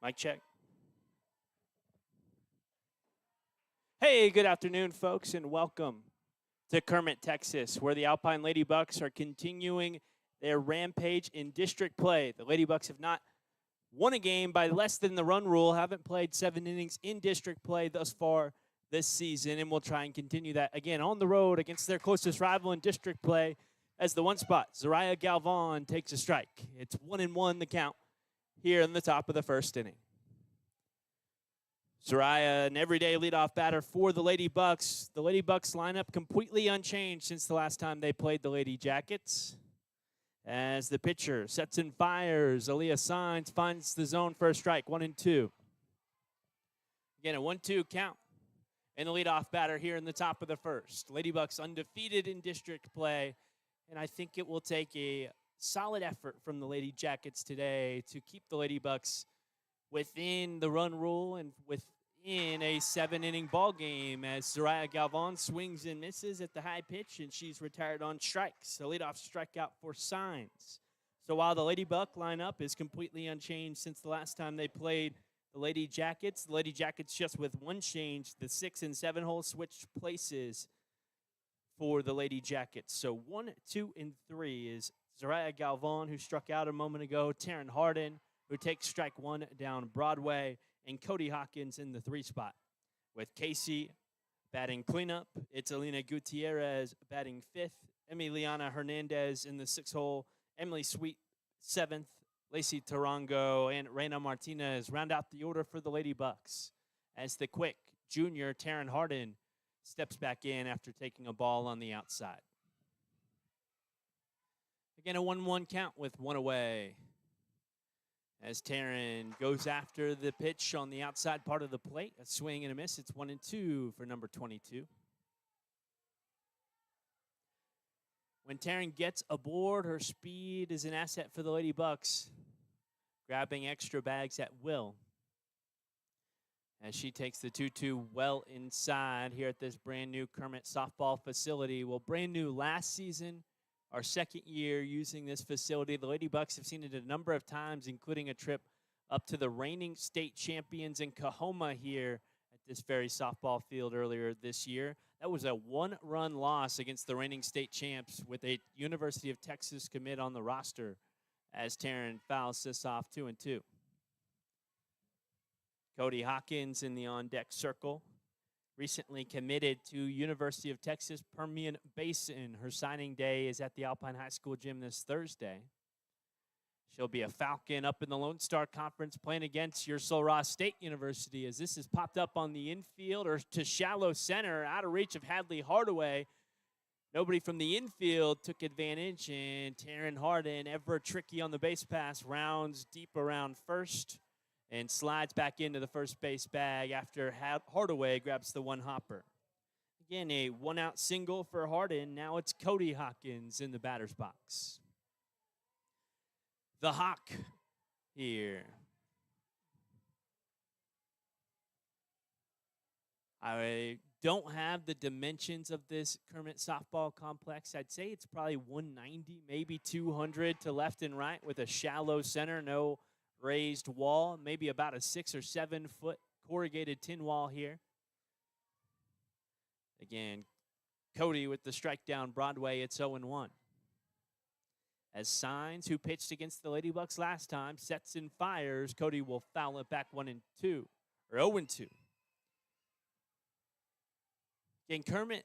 Mic check. Hey, good afternoon, folks, and welcome to Kermit, Texas, where the Alpine Lady Bucks are continuing their rampage in district play. The Lady Bucks have not won a game by less than the run rule, haven't played 7 innings in district play thus far this season, and we'll try and continue that again on the road against their closest rival in district play as the one spot, Zariah Galvan, takes a strike. It's 1-1 the count here in the top of the first inning. Zariah, an everyday leadoff batter for the Lady Bucks. The Lady Bucks lineup completely unchanged since the last time they played the Lady Jackets. As the pitcher sets and fires, Aaliyah Signs finds the zone for a strike, 1-2. Again, a 1-2 count. And the leadoff batter here in the top of the first. Lady Bucks undefeated in district play. And I think it will take a solid effort from the Lady Jackets today to keep the Lady Bucks within the run rule and within a 7-inning ball game as Zariah Galvan swings and misses at the high pitch, and she's retired on strikes. A leadoff strikeout for Signs. So while the Lady Buck lineup is completely unchanged since the last time they played the Lady Jackets just with one change, the 6 and 7 hole switched places for the Lady Jackets. So 1, 2, and 3 is Zariah Galvan, who struck out a moment ago, Taryn Harden, who takes strike 1 down Broadway, and Cody Hawkins in the 3 spot. With Casey batting cleanup, it's Alina Gutierrez batting 5th, Emiliana Hernandez in the 6 hole, Emily Sweet 7th, Lacey Tarango, and Reina Martinez round out the order for the Lady Bucks as the quick junior Taryn Harden steps back in after taking a ball on the outside. Again, a 1-1 count with 1 away. As Taryn goes after the pitch on the outside part of the plate, a swing and a miss. It's 1-2 for number 22. When Taryn gets aboard, her speed is an asset for the Lady Bucks, grabbing extra bags at will. As she takes the 2-2 well inside here at this brand new Kermit softball facility. Well, brand new last season, our second year using this facility. The Lady Bucks have seen it a number of times, including a trip up to the reigning state champions in Kahoma here at this very softball field earlier this year. That was a 1-run loss against the reigning state champs with a University of Texas commit on the roster as Taryn fouls this off 2-2. Cody Hawkins in the on-deck circle. Recently committed to University of Texas Permian Basin. Her signing day is at the Alpine High School gym this Thursday. She'll be a Falcon up in the Lone Star Conference playing against your Sul-Ross State University as this is popped up on the infield or to shallow center out of reach of Hadley Hardaway. Nobody from the infield took advantage, and Taryn Harden, ever tricky on the base pass, rounds deep around first and slides back into the first base bag after Hardaway grabs the 1 hopper. Again, a 1-out single for Harden. Now it's Cody Hawkins in the batter's box. The Hawk here. I don't have the dimensions of this Kermit softball complex. I'd say it's probably 190, maybe 200 to left and right with a shallow center, no raised wall, maybe about a 6 or 7 foot corrugated tin wall here. Again, Cody with the strike down Broadway, it's 0-1. As Signs, who pitched against the Lady Bucks last time, sets and fires, Cody will foul it back 1-2, or 0-2. Again, Kermit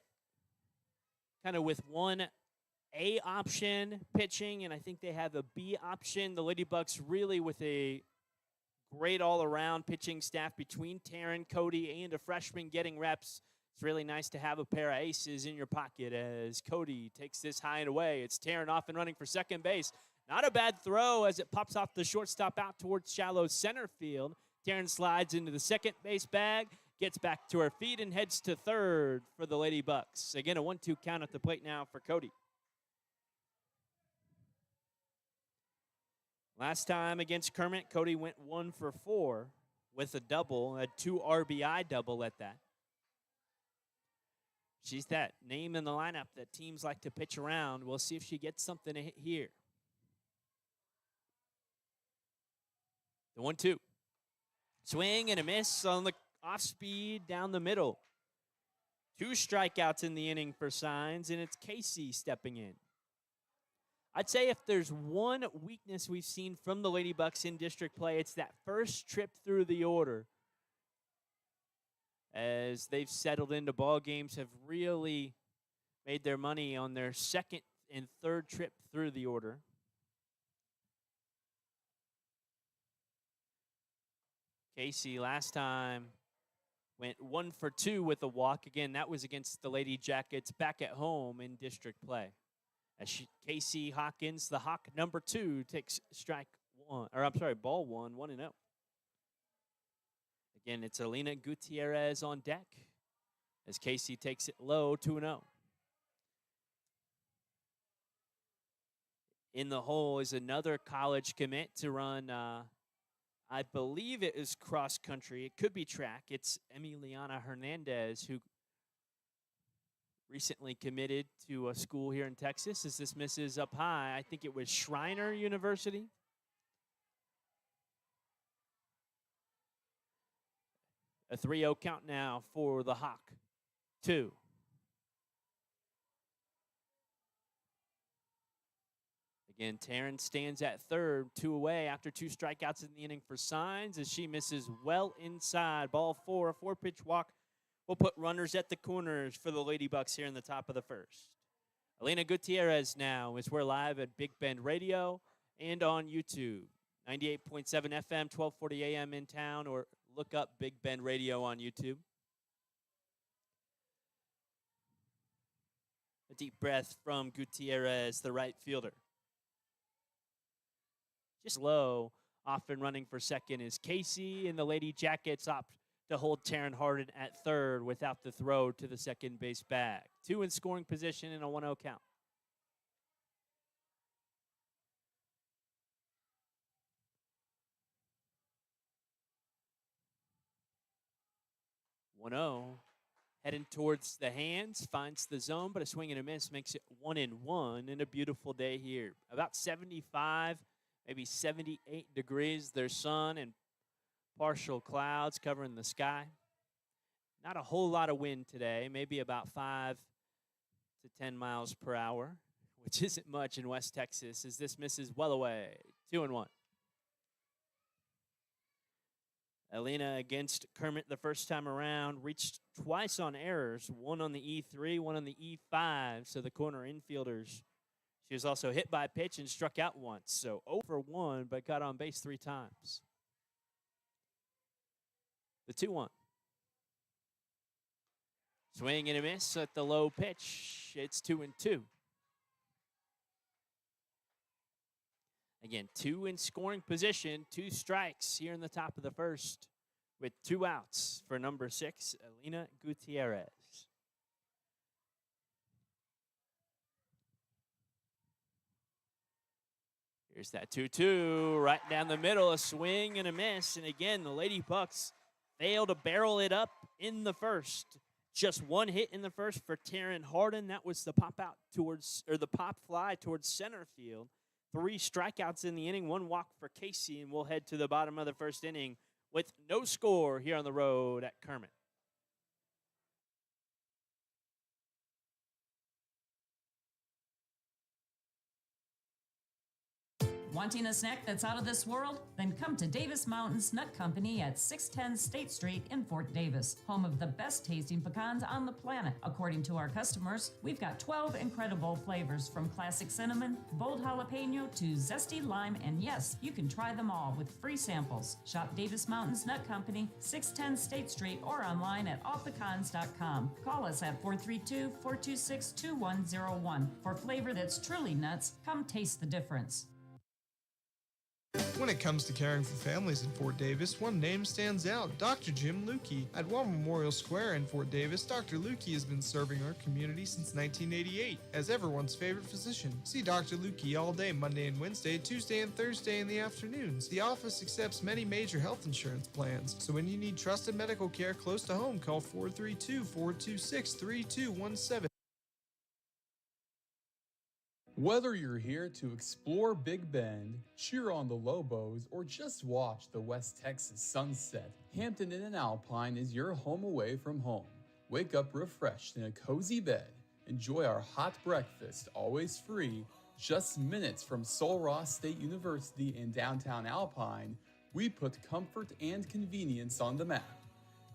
kind of with one A option pitching, and I think they have a B option. The Lady Bucks really with a great all-around pitching staff between Taryn, Cody, and a freshman getting reps. It's really nice to have a pair of aces in your pocket as Cody takes this high and away. It's Taryn off and running for second base. Not a bad throw as it pops off the shortstop out towards shallow center field. Taryn slides into the second base bag, gets back to her feet, and heads to third for the Lady Bucks. Again, a 1-2 count at the plate now for Cody. Last time against Kermit, Cody went 1 for 4 with a double, a 2 RBI double at that. She's that name in the lineup that teams like to pitch around. We'll see if she gets something to hit here. The 1-2. Swing and a miss on the off speed down the middle. 2 strikeouts in the inning for Signs, and it's Casey stepping in. I'd say if there's one weakness we've seen from the Lady Bucks in district play, it's that first trip through the order. As they've settled into ball games, have really made their money on their second and third trip through the order. Casey last time went 1 for 2 with a walk. Again, that was against the Lady Jackets back at home in district play. As Casey Hawkins, the Hawk number 2, takes ball 1, 1-0. Again, it's Alina Gutierrez on deck as Casey takes it low, 2-0. In the hole is another college commit to run, I believe it is cross country. It could be track. It's Emiliana Hernandez, who recently committed to a school here in Texas. As this misses up high, I think it was Schreiner University. A 3-0 count now for the Hawk. 2. Again, Taryn stands at third, 2 away after 2 strikeouts in the inning for Signs as she misses well inside. Ball 4, a 4-pitch walk. We'll put runners at the corners for the Lady Bucks here in the top of the first. Alina Gutierrez now as we're live at Big Bend Radio and on YouTube. 98.7 FM, 1240 AM in town, or look up Big Bend Radio on YouTube. A deep breath from Gutierrez, the right fielder. Just low, off and running for second is Casey, and the Lady Jackets opt to hold Taryn Harden at third without the throw to the second base bag. 2 in scoring position and a 1-0 count. Heading towards the hands, finds the zone, but a swing and a miss makes it 1-1 in a beautiful day here. About 75, maybe 78 degrees. There's sun and partial clouds covering the sky. Not a whole lot of wind today, maybe about 5 to 10 miles per hour, which isn't much in West Texas, as this misses well away. 2-1. Alina against Kermit the first time around, reached twice on errors, 1 on the E3, 1 on the E5, so the corner infielders. She was also hit by a pitch and struck out once, so 0 for 1, but got on base 3 times. The 2-1. Swing and a miss at the low pitch. It's 2-2. Again, 2 in scoring position, 2 strikes here in the top of the first with 2 outs for number 6, Alina Gutierrez. Here's that 2-2 right down the middle, a swing and a miss. And again, the Lady Bucks fail to barrel it up in the first. Just 1 hit in the first for Taryn Harden. That was the pop fly towards center field. 3 strikeouts in the inning, 1 walk for Casey, and we'll head to the bottom of the first inning with no score here on the road at Kermit. Wanting a snack that's out of this world? Then come to Davis Mountains Nut Company at 610 State Street in Fort Davis, home of the best tasting pecans on the planet. According to our customers, we've got 12 incredible flavors from classic cinnamon, bold jalapeno to zesty lime, and yes, you can try them all with free samples. Shop Davis Mountains Nut Company, 610 State Street, or online at allpecans.com. Call us at 432-426-2101. For flavor that's truly nuts, come taste the difference. When it comes to caring for families in Fort Davis, one name stands out, Dr. Jim Lukey. At War Memorial Square in Fort Davis, Dr. Lukey has been serving our community since 1988 as everyone's favorite physician. See Dr. Lukey all day, Monday and Wednesday, Tuesday and Thursday in the afternoons. The office accepts many major health insurance plans, so when you need trusted medical care close to home, call 432-426-3217. Whether you're here to explore Big Bend, cheer on the Lobos, or just watch the West Texas sunset, Hampton Inn and Alpine is your home away from home. Wake up refreshed in a cozy bed. Enjoy our hot breakfast, always free. Just minutes from Sul Ross State University in downtown Alpine, we put comfort and convenience on the map.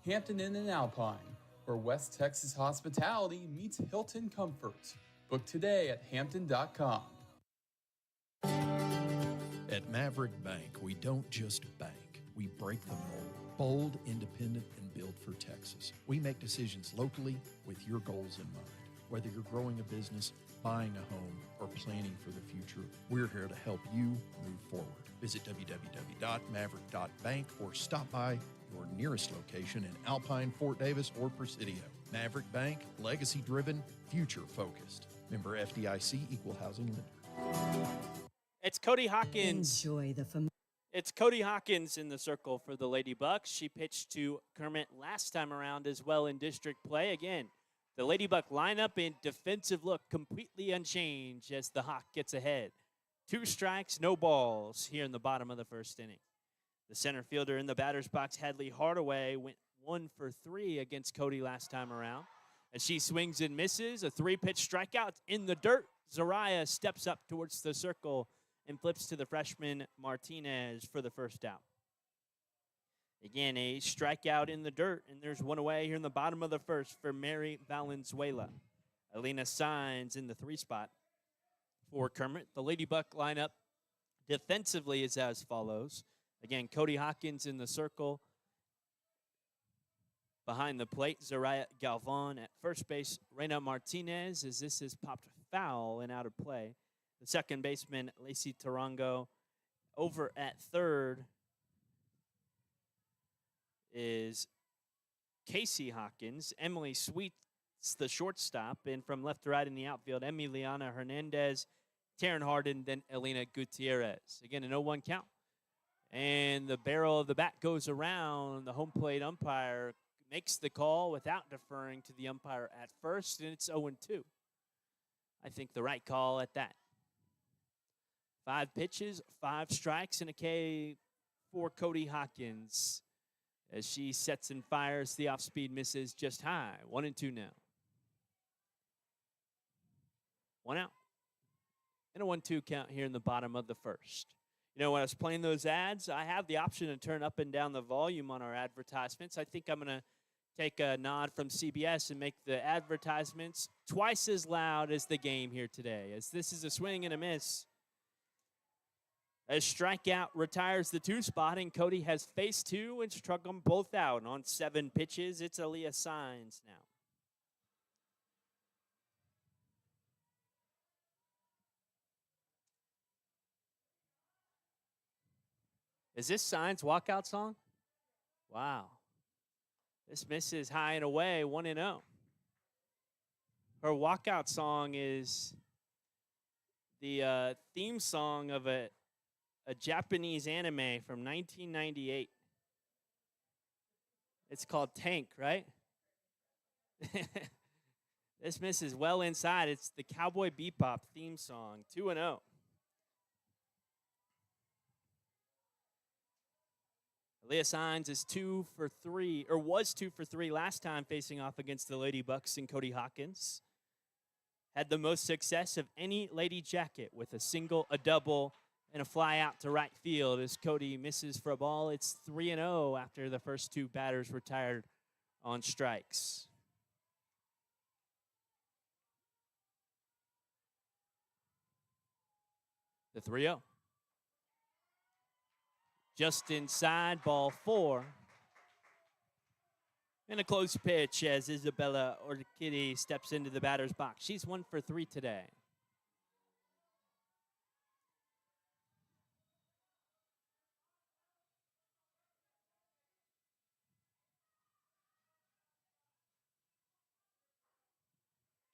Hampton Inn and Alpine, where West Texas hospitality meets Hilton comfort. Book today at hampton.com. At Maverick Bank, we don't just bank, we break the mold. Bold, independent, and built for Texas. We make decisions locally with your goals in mind. Whether you're growing a business, buying a home, or planning for the future, we're here to help you move forward. Visit www.maverick.bank or stop by your nearest location in Alpine, Fort Davis, or Presidio. Maverick Bank, legacy-driven, future-focused. Member FDIC, Equal Housing Lender. It's Cody Hawkins. Enjoy the It's Cody Hawkins in the circle for the Lady Bucks. She pitched to Kermit last time around as well in district play. Again, the Lady Buck lineup in defensive look completely unchanged as the Hawk gets ahead. 2 strikes, no balls here in the bottom of the first inning. The center fielder in the batter's box, Hadley Hardaway, went 1 for 3 against Cody last time around. As she swings and misses, a 3-pitch strikeout in the dirt. Zariah steps up towards the circle and flips to the freshman Martinez for the first out. Again, a strikeout in the dirt, and there's one away here in the bottom of the first for Mary Valenzuela. Alina Signs in the 3 spot for Kermit. The Lady Buck lineup defensively is as follows. Again, Cody Hawkins in the circle. Behind the plate, Zariah Galvan at first base. Reina Martinez, as this is popped foul and out of play. The second baseman, Lacey Tarango. Over at third is Casey Hawkins. Emily Sweets, the shortstop. And from left to right in the outfield, Emiliana Hernandez, Taryn Harden, then Elena Gutierrez. Again, an 0-1 count. And the barrel of the bat goes around. The home plate umpire makes the call without deferring to the umpire at first, and it's 0-2. I think the right call at that. 5 pitches, 5 strikes, and a K for Cody Hawkins. As she sets and fires, the off-speed misses just high. 1-2 now. 1 out. And a 1-2 count here in the bottom of the first. You know, when I was playing those ads, I have the option to turn up and down the volume on our advertisements. I think I'm going to take a nod from CBS and make the advertisements twice as loud as the game here today, as this is a swing and a miss. A strikeout retires the 2 spot, and Cody has faced 2 and struck them both out on 7 pitches. It's Aaliyah Signs now. Is this Signs' walkout song? Wow. This misses high and away, 1-0. Her walkout song is the theme song of a Japanese anime from 1998. It's called Tank, right? This misses well inside. It's the Cowboy Bebop theme song, 2-0. Leah Signs is 2 for 3, or was 2 for 3 last time facing off against the Lady Bucks and Cody Hawkins. Had the most success of any Lady Jacket with a single, a double, and a fly out to right field as Cody misses for a ball. It's 3-0 after the first 2 batters retired on strikes. The 3-0. Just inside, ball 4. And a close pitch as Isabella Orchiddy steps into the batter's box. She's 1 for 3 today.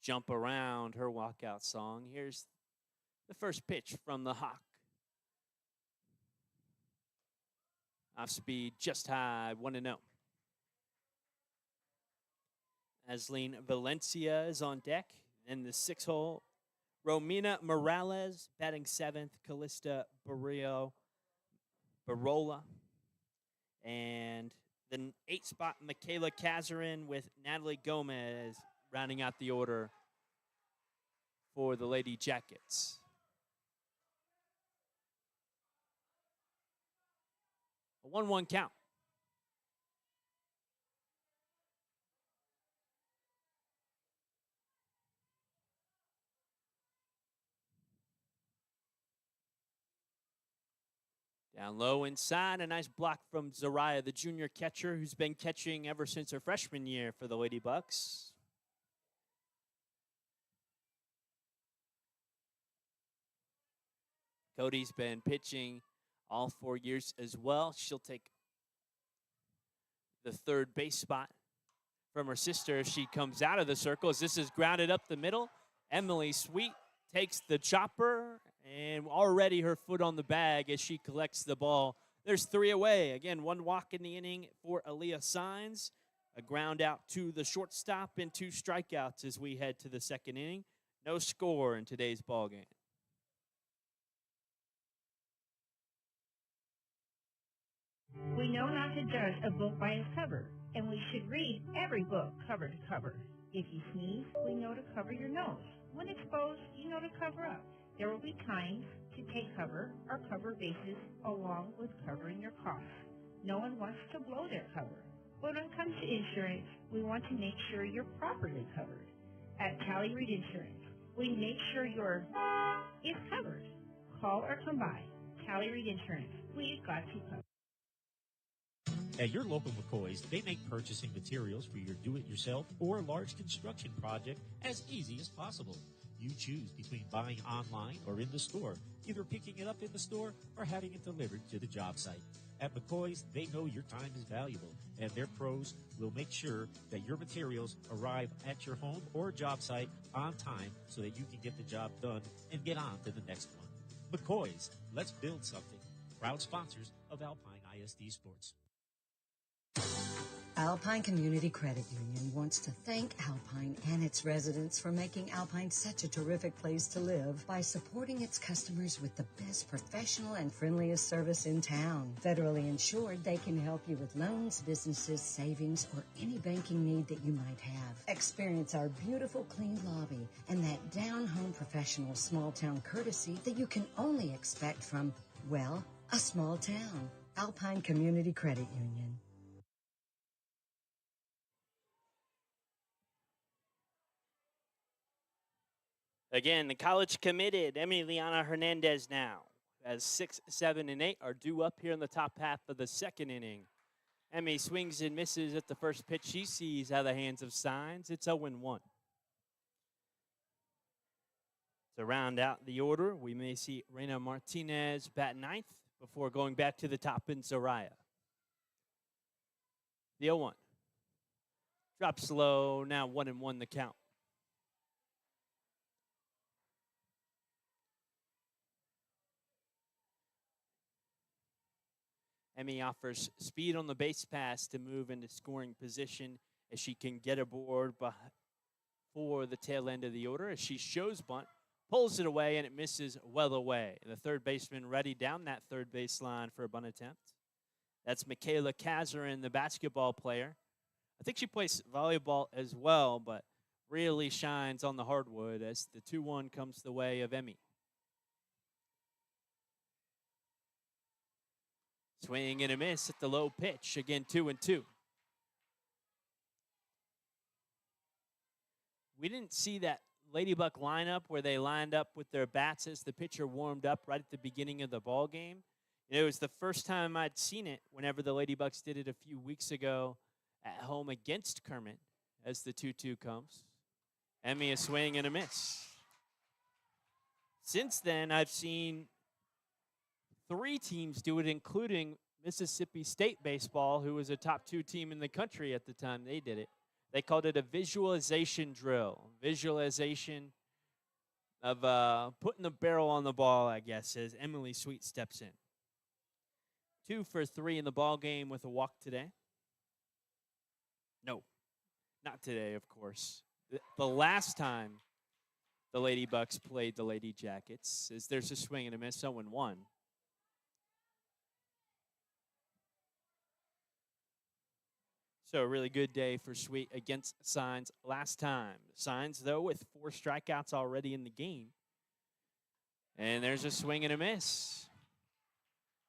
Jump around, her walkout song. Here's the first pitch from the Hawk. Off speed, just high, 1-0. Asleen Valencia is on deck, and the 6-hole Romina Morales batting 7th. Callista Barola. And the 8th spot, Michaela Kazarin with Natalie Gomez rounding out the order for the Lady Jackets. A 1-1 count. Down low inside, a nice block from Zariah, the junior catcher who's been catching ever since her freshman year for the Lady Bucks. Cody's been pitching all 4 years as well. She'll take the third base spot from her sister as she comes out of the circle. As this is grounded up the middle, Emily Sweet takes the chopper, and already her foot on the bag as she collects the ball. There's 3 away. Again, 1 walk in the inning for Aaliyah Signs. A ground out to the shortstop and 2 strikeouts as we head to the second inning. No score in today's ball game. We know not to judge a book by its cover, and we should read every book cover to cover. If you sneeze, we know to cover your nose. When exposed, you know to cover up. There will be times to take cover or cover bases along with covering your cough. No one wants to blow their cover. But when it comes to insurance, we want to make sure you're properly covered. At Tally Reed Insurance, we make sure your is covered. Call or come by. Tally Reed Insurance. We've got you covered. At your local McCoys, they make purchasing materials for your do-it-yourself or large construction project as easy as possible. You choose between buying online or in the store, either picking it up in the store or having it delivered to the job site. At McCoys, they know your time is valuable, and their pros will make sure that your materials arrive at your home or job site on time so that you can get the job done and get on to the next one. McCoys, let's build something. Proud sponsors of Alpine ISD Sports. Alpine Community Credit Union wants to thank Alpine and its residents for making Alpine such a terrific place to live by supporting its customers with the best professional and friendliest service in town. Federally insured, they can help you with loans, businesses, savings, or any banking need that you might have. Experience our beautiful clean lobby and that down-home professional small-town courtesy that you can only expect from, well, a small town. Alpine Community Credit Union. Again, the college committed Emiliana Hernandez now, as 6, 7, and 8 are due up here in the top half of the second inning. Emmy swings and misses at the first pitch she sees out of the hands of Signs. It's 0-1. To round out the order, we may see Reina Martinez bat 9th before going back to the top in Zariah. The 0-1. Drops low, now 1-1 the count. Emmy offers speed on the base pass to move into scoring position as she can get aboard for the tail end of the order. As she shows bunt, pulls it away, and it misses well away. The third baseman ready down that third baseline for a bunt attempt. That's Michaela Kazarin, the basketball player. I think she plays volleyball as well, but really shines on the hardwood as the 2-1 comes the way of Emmy. Swing and a miss at the low pitch. Again, 2-2. We didn't see that Ladybuck lineup where they lined up with their bats as the pitcher warmed up right at the beginning of the ball game. It was the first time I'd seen it whenever the Ladybucks did it a few weeks ago at home against Kermit as the 2-2 comes. Emmy a swing and a miss. Since then, I've seen 3 teams do it, including Mississippi State Baseball, who was a top 2 team in the country at the time they did it. They called it a visualization drill. Visualization of putting the barrel on the ball, I guess, as Emily Sweet steps in. 2 for 3 in the ball game with a walk today. No, not today, of course. The last time the Lady Bucks played the Lady Jackets. As there's a swing and a miss, 0-1. So a really good day for Sweet against Signs last time. Signs, though, with 4 strikeouts already in the game. And there's a swing and a miss.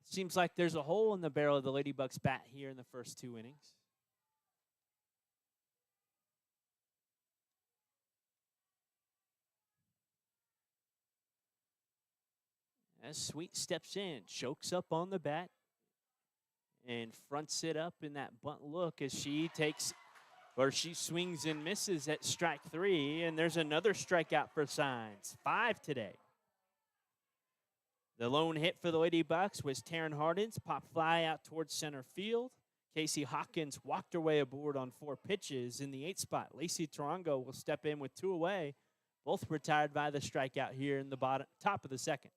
Seems like there's a hole in the barrel of the Lady Bucks bat here in the first 2 innings. As Sweet steps in, chokes up on the bat, and fronts it up in that bunt look as she swings and misses at strike 3, and there's another strikeout for Signs. 5 today. The lone hit for the Lady Bucks was Taryn Hardin's pop fly out towards center field. Casey Hawkins walked her way aboard on 4 pitches in the 8th spot. Lacey Tarango will step in with 2 away. Both retired by the strikeout here in the top of the 2nd.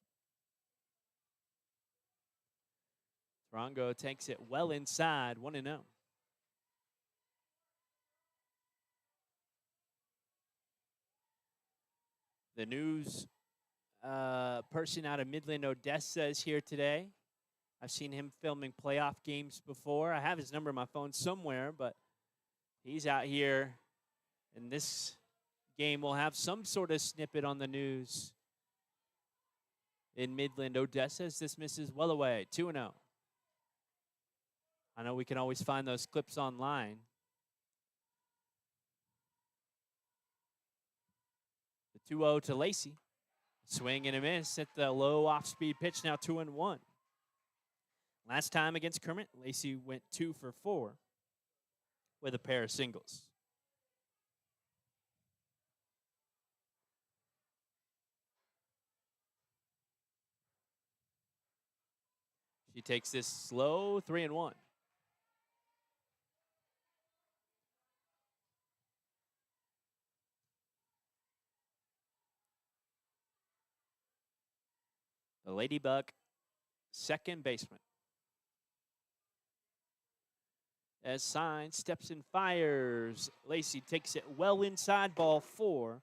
Tarango takes it well inside, 1-0. The news person out of Midland, Odessa is here today. I've seen him filming playoff games before. I have his number on my phone somewhere, but he's out here, and this game will have some sort of snippet on the news in Midland, Odessa, as this misses well away, 2-0. I know we can always find those clips online. The 2-0 to Lacey. Swing and a miss at the low off-speed pitch, now 2-1. Last time against Kermit, Lacey went 2 for 4 with a pair of singles. She takes this slow, 3-1. The Ladybug, second baseman. As Signs steps and fires, Lacey takes it well inside, ball 4,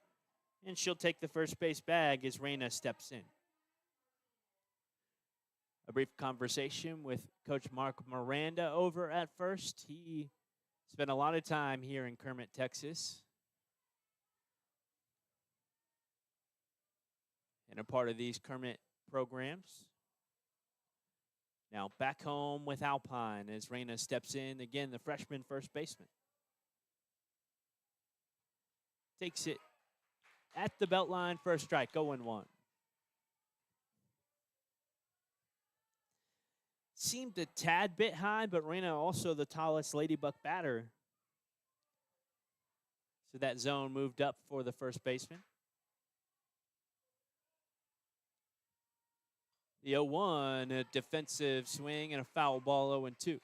and she'll take the first base bag as Reyna steps in. A brief conversation with Coach Mark Miranda over at first. He spent a lot of time here in Kermit, Texas, and a part of these Kermit programs. Now back home with Alpine as Reyna steps in. Again, the freshman first baseman. Takes it at the belt line for a strike, 0-1. Seemed a tad bit high, but Reyna also the tallest Ladybug batter. So that zone moved up for the first baseman. The 0-1, a defensive swing and a foul ball, 0-2.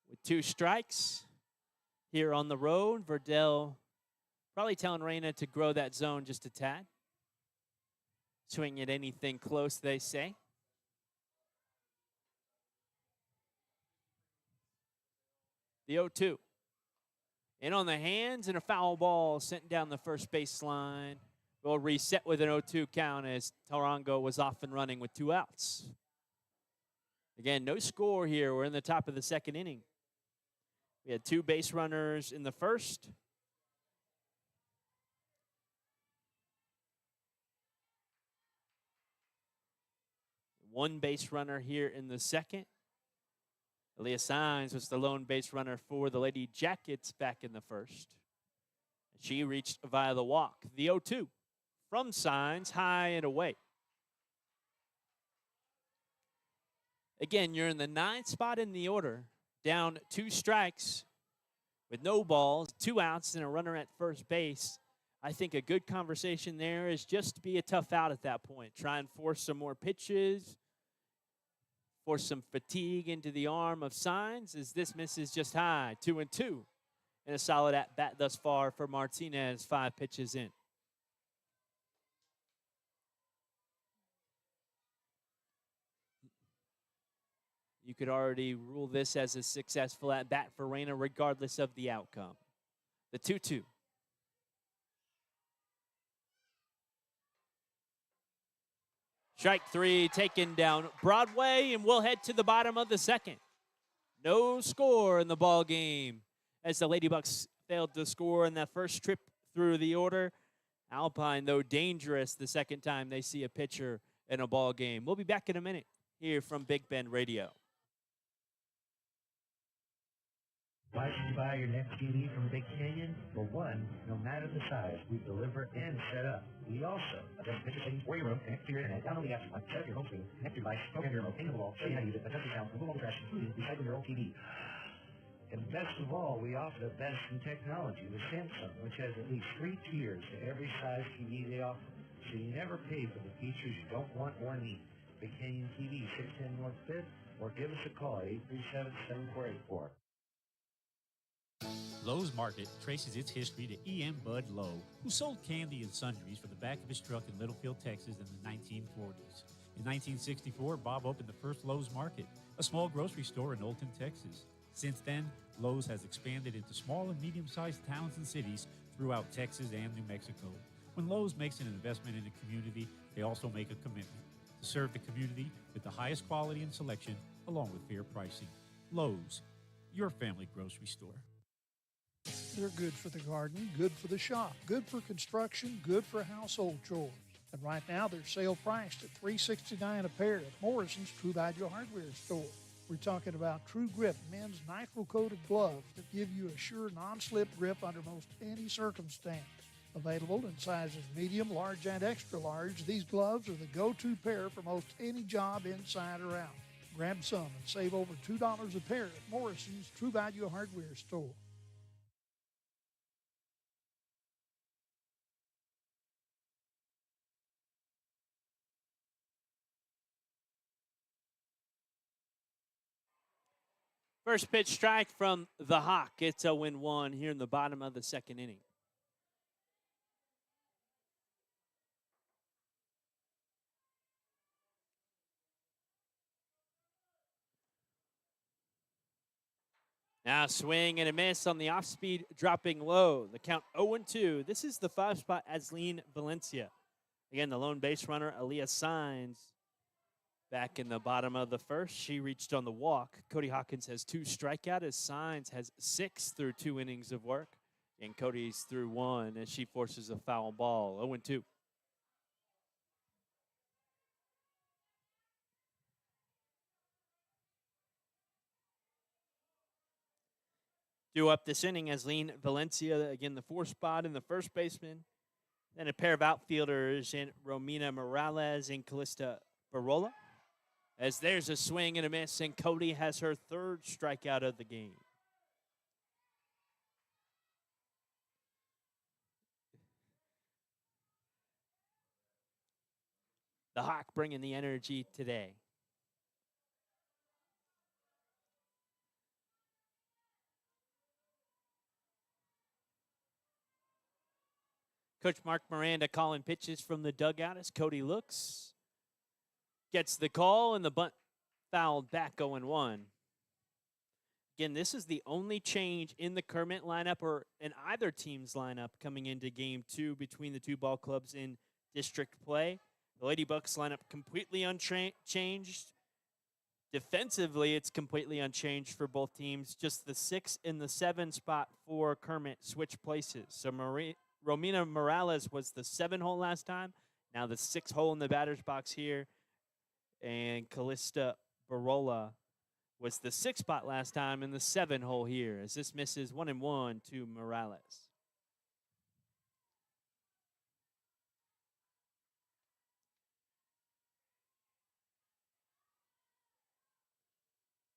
With 2 strikes here on the road, Verdell probably telling Reyna to grow that zone just a tad. Swing at anything close, they say. The 0-2. In on the hands and a foul ball sent down the first baseline. We'll reset with an 0-2 count as Tarango was off and running with 2 outs. Again, no score here. We're in the top of the 2nd inning. We had 2 base runners in the first. One base runner here in the second. Aaliyah Signs was the lone base runner for the Lady Jackets back in the first. She reached via the walk. The 0-2 from Signs, high and away. Again, you're in the 9th spot in the order, down 2 strikes with no balls, 2 outs, and a runner at first base. I think a good conversation there is just to be a tough out at that point. Try and force some more pitches, force some fatigue into the arm of Signs as this misses just high, 2-2. And a solid at-bat thus far for Martinez, 5 pitches in. you could already rule this as a successful at bat for Reyna, regardless of the outcome. The 2-2. Strike three taken down Broadway, and we'll head to the bottom of the second. No score in the ball game as the Ladybucks failed to score in that first trip through the order. Alpine, though, dangerous the second time they see a pitcher in a ball game. We'll be back in a minute here from Big Bend Radio. Why should you buy your next TV from Big Canyon? For one, no matter the size, we deliver and set up. We also adjust picture settings for your room, connect to your internet, download the apps like set up your home screen, connect your device, program your remote, paint the wall, show you how to use it, adjust the sound, remove all the trash, including recycle your old TV. And best of all, we offer the best in technology with Samsung, which has at least 3 tiers to every size TV they offer. So you never pay for the features you don't want or need. Big Canyon TV, 610 North 5th, or give us a call at 837-7484. Lowe's Market traces its history to E.M. Bud Lowe, who sold candy and sundries from the back of his truck in Littlefield, Texas in the 1940s. In 1964, Bob opened the first Lowe's Market, a small grocery store in Olton, Texas. Since then, Lowe's has expanded into small and medium-sized towns and cities throughout Texas and New Mexico. When Lowe's makes an investment in a community, they also make a commitment to serve the community with the highest quality and selection, along with fair pricing. Lowe's, your family grocery store. They're good for the garden, good for the shop, good for construction, good for household chores. And right now, they're sale priced at $3.69 a pair at Morrison's True Value Hardware store. We're talking about True Grip men's nitrile-coated gloves that give you a sure non-slip grip under most any circumstance. Available in sizes medium, large, and extra large, these gloves are the go-to pair for most any job inside or out. Grab some and save over $2 a pair at Morrison's True Value Hardware store. First pitch strike from the Hawk. It's 0-1 here in the bottom of the second inning. Now swing and a miss on the off-speed, dropping low. The count 0-2. This is the 5 spot Asleen Valencia. Again, the lone base runner, Aaliyah Signs, back in the bottom of the first. She reached on the walk. Cody Hawkins has 2 strikeouts as Signs has 6 through 2 innings of work. And Cody's through 1 as she forces a foul ball. 0-2. Due up this inning, Asleen Valencia, again, the 4 spot in the first baseman. Then a pair of outfielders in Romina Morales and Callista Barola. As there's a swing and a miss, and Cody has her 3rd strikeout of the game. The Hawk bringing the energy today. Coach Mark Miranda calling pitches from the dugout as Cody looks. Gets the call, and the bunt fouled back 0-1. Again, this is the only change in the Kermit lineup or in either team's lineup coming into Game 2 between the 2 ball clubs in district play. The Ladybucks lineup completely unchanged. Defensively, it's completely unchanged for both teams. Just the 6 and the 7 spot for Kermit switch places. So Romina Morales was the 7 hole last time. Now the 6 hole in the batter's box here. And Callista Barola was the 6 spot last time in the 7 hole here as this misses 1-1 to Morales.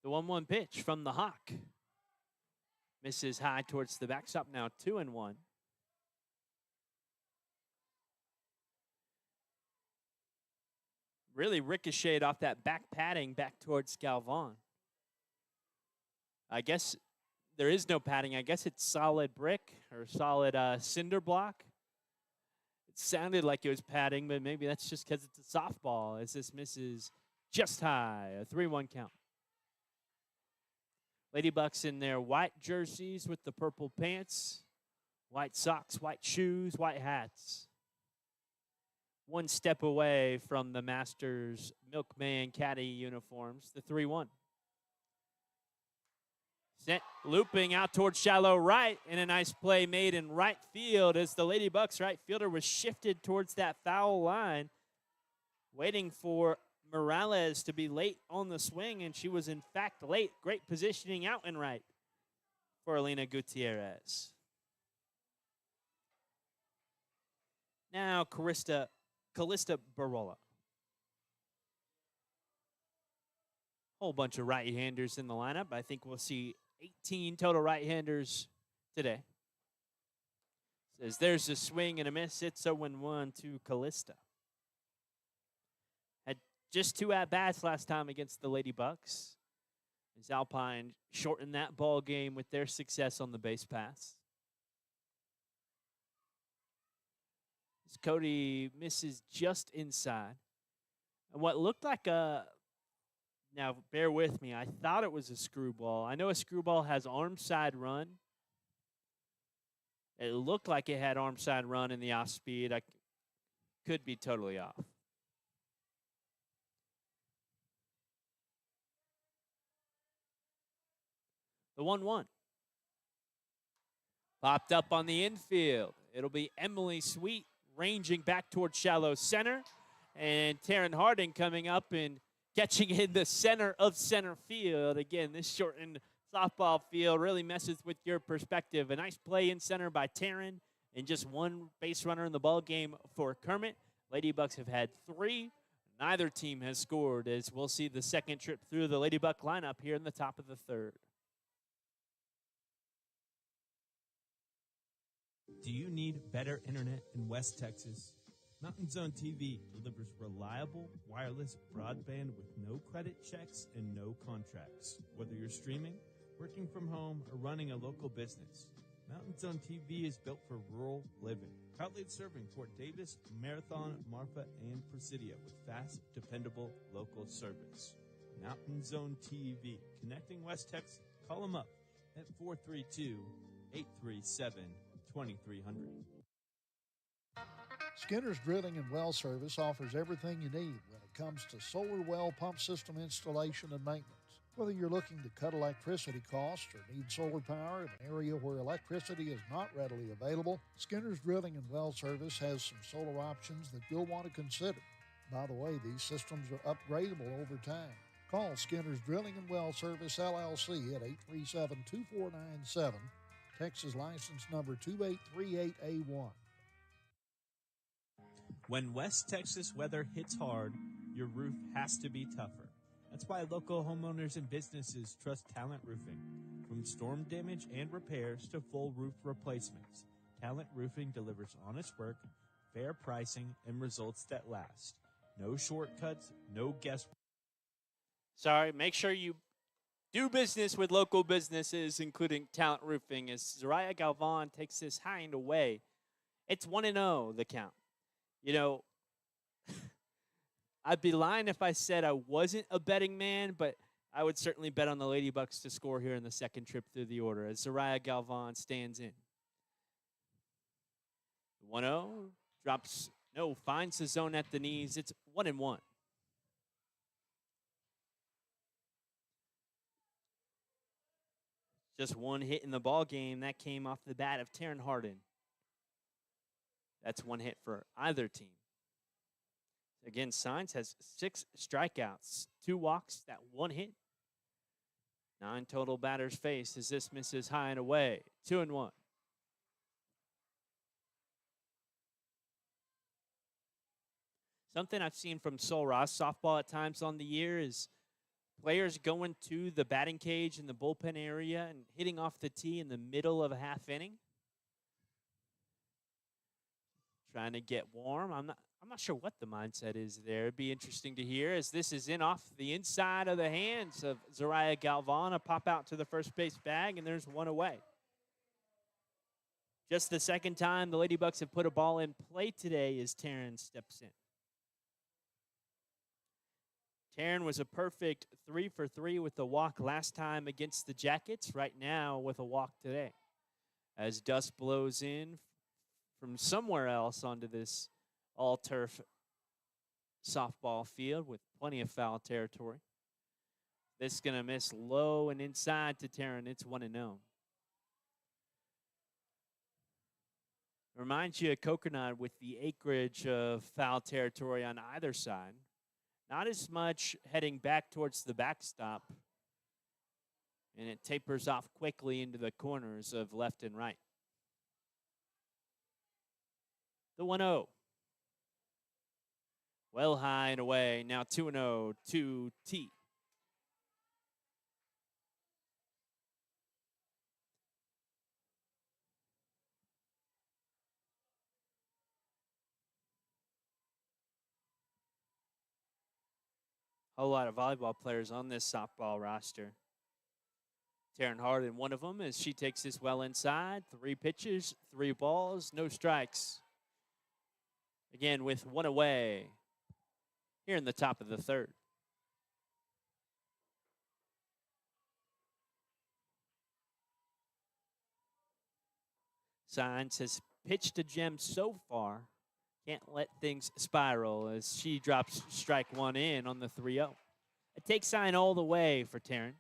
The 1-1 pitch from the Hawk. Misses high towards the backstop, now 2-1. Really ricocheted off that back padding back towards Galvan. I guess there is no padding. I guess it's solid brick or solid cinder block. It sounded like it was padding, but maybe that's just because it's a softball as this misses just high, a 3-1 count. Lady Bucks in their white jerseys with the purple pants, white socks, white shoes, white hats. One step away from the Masters Milkman Caddy uniforms, the 3-1. Sent looping out towards shallow right, and a nice play made in right field as the Lady Bucks right fielder was shifted towards that foul line, waiting for Morales to be late on the swing, and she was in fact late. Great positioning out and right for Elena Gutierrez. Now Callista Barola. Whole bunch of right-handers in the lineup. I think we'll see 18 total right-handers today. Says there's a swing and a miss. It's 0-1 to Callista. Had just 2 at-bats last time against the Lady Bucks, as Alpine shortened that ball game with their success on the base pass. As Cody misses just inside. And what looked like a... Now, bear with me. I thought it was a screwball. I know a screwball has arm side run. It looked like it had arm side run in the off speed. I could be totally off. The 1-1. Popped up on the infield. It'll be Emily Sweet ranging back towards shallow center. And Taryn Harding coming up and catching in the center of center field. Again, this shortened softball field really messes with your perspective. A nice play in center by Taryn, and just one base runner in the ball game for Kermit. Lady Bucks have had 3. Neither team has scored, as we'll see the second trip through the Lady Buck lineup here in the top of the 3rd. Do you need better internet in West Texas? Mountain Zone TV delivers reliable wireless broadband with no credit checks and no contracts. Whether you're streaming, working from home, or running a local business, Mountain Zone TV is built for rural living. Proudly serving Fort Davis, Marathon, Marfa, and Presidio with fast, dependable local service. Mountain Zone TV, connecting West Texas. Call them up at 432-837-2300. Skinner's Drilling and Well Service offers everything you need when it comes to solar well pump system installation and maintenance. Whether you're looking to cut electricity costs or need solar power in an area where electricity is not readily available, Skinner's Drilling and Well Service has some solar options that you'll want to consider. By the way, these systems are upgradable over time. Call Skinner's Drilling and Well Service, LLC at 837-2497, Texas license number 2838A1. When West Texas weather hits hard, your roof has to be tougher. That's why local homeowners and businesses trust Talent Roofing. From storm damage and repairs to full roof replacements, Talent Roofing delivers honest work, fair pricing, and results that last. No shortcuts, no guesswork. Sorry, make sure you do business with local businesses, including Talent Roofing, as Zariah Galvan takes this high and away. It's 1-0, the count. You know, I'd be lying if I said I wasn't a betting man, but I would certainly bet on the Lady Bucks to score here in the second trip through the order as Zariah Galvan stands in. 1-0, finds the zone at the knees. It's 1-1. Just one hit in the ball game. That came off the bat of Taryn Hardin. That's one hit for either team. Again, Signs has 6 strikeouts, 2 walks, that one hit. 9 total batters faced as this misses high and away. 2-1. Something I've seen from Sol Ross softball at times on the year is players going to the batting cage in the bullpen area and hitting off the tee in the middle of a half inning. Trying to get warm. I'm not sure what the mindset is there. It'd be interesting to hear as this is in off the inside of the hands of Zariah Galvan. A pop out to the first base bag, and there's one away. Just the second time the Lady Bucks have put a ball in play today as Taryn steps in. Taryn was a perfect 3 for 3 with the walk last time against the Jackets, right now with a walk today. As dust blows in from somewhere else onto this all-turf softball field with plenty of foul territory. This is going to miss low and inside to Taryn. It's 1-0. Reminds you of Coconut with the acreage of foul territory on either side. Not as much heading back towards the backstop. And it tapers off quickly into the corners of left and right. The 1-0. Well high and away. Now 2-0 to T. A whole lot of volleyball players on this softball roster. Taryn Harden, one of them, as she takes this well inside. 3 pitches, 3 balls, no strikes. Again, with 1 away here in the top of the 3rd. Signs has pitched a gem so far. Can't let things spiral as she drops strike 1 in on the 3-0. A take sign all the way for Taryn.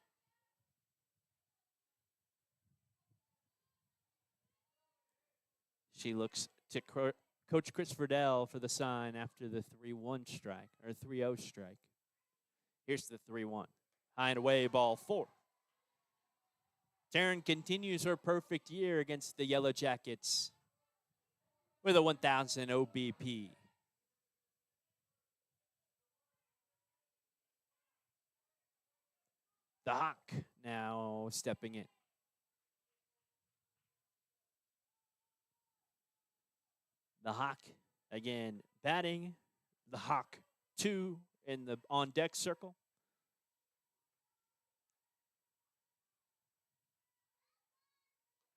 She looks to Coach Chris Verdell for the sign after the 3-1 strike, or 3-0 strike. Here's the 3-1. High and away, ball 4. Taryn continues her perfect year against the Yellow Jackets with a 1,000 OBP. The Hawk now stepping in. The Hawk, again, batting. The Hawk 2 in the on-deck circle.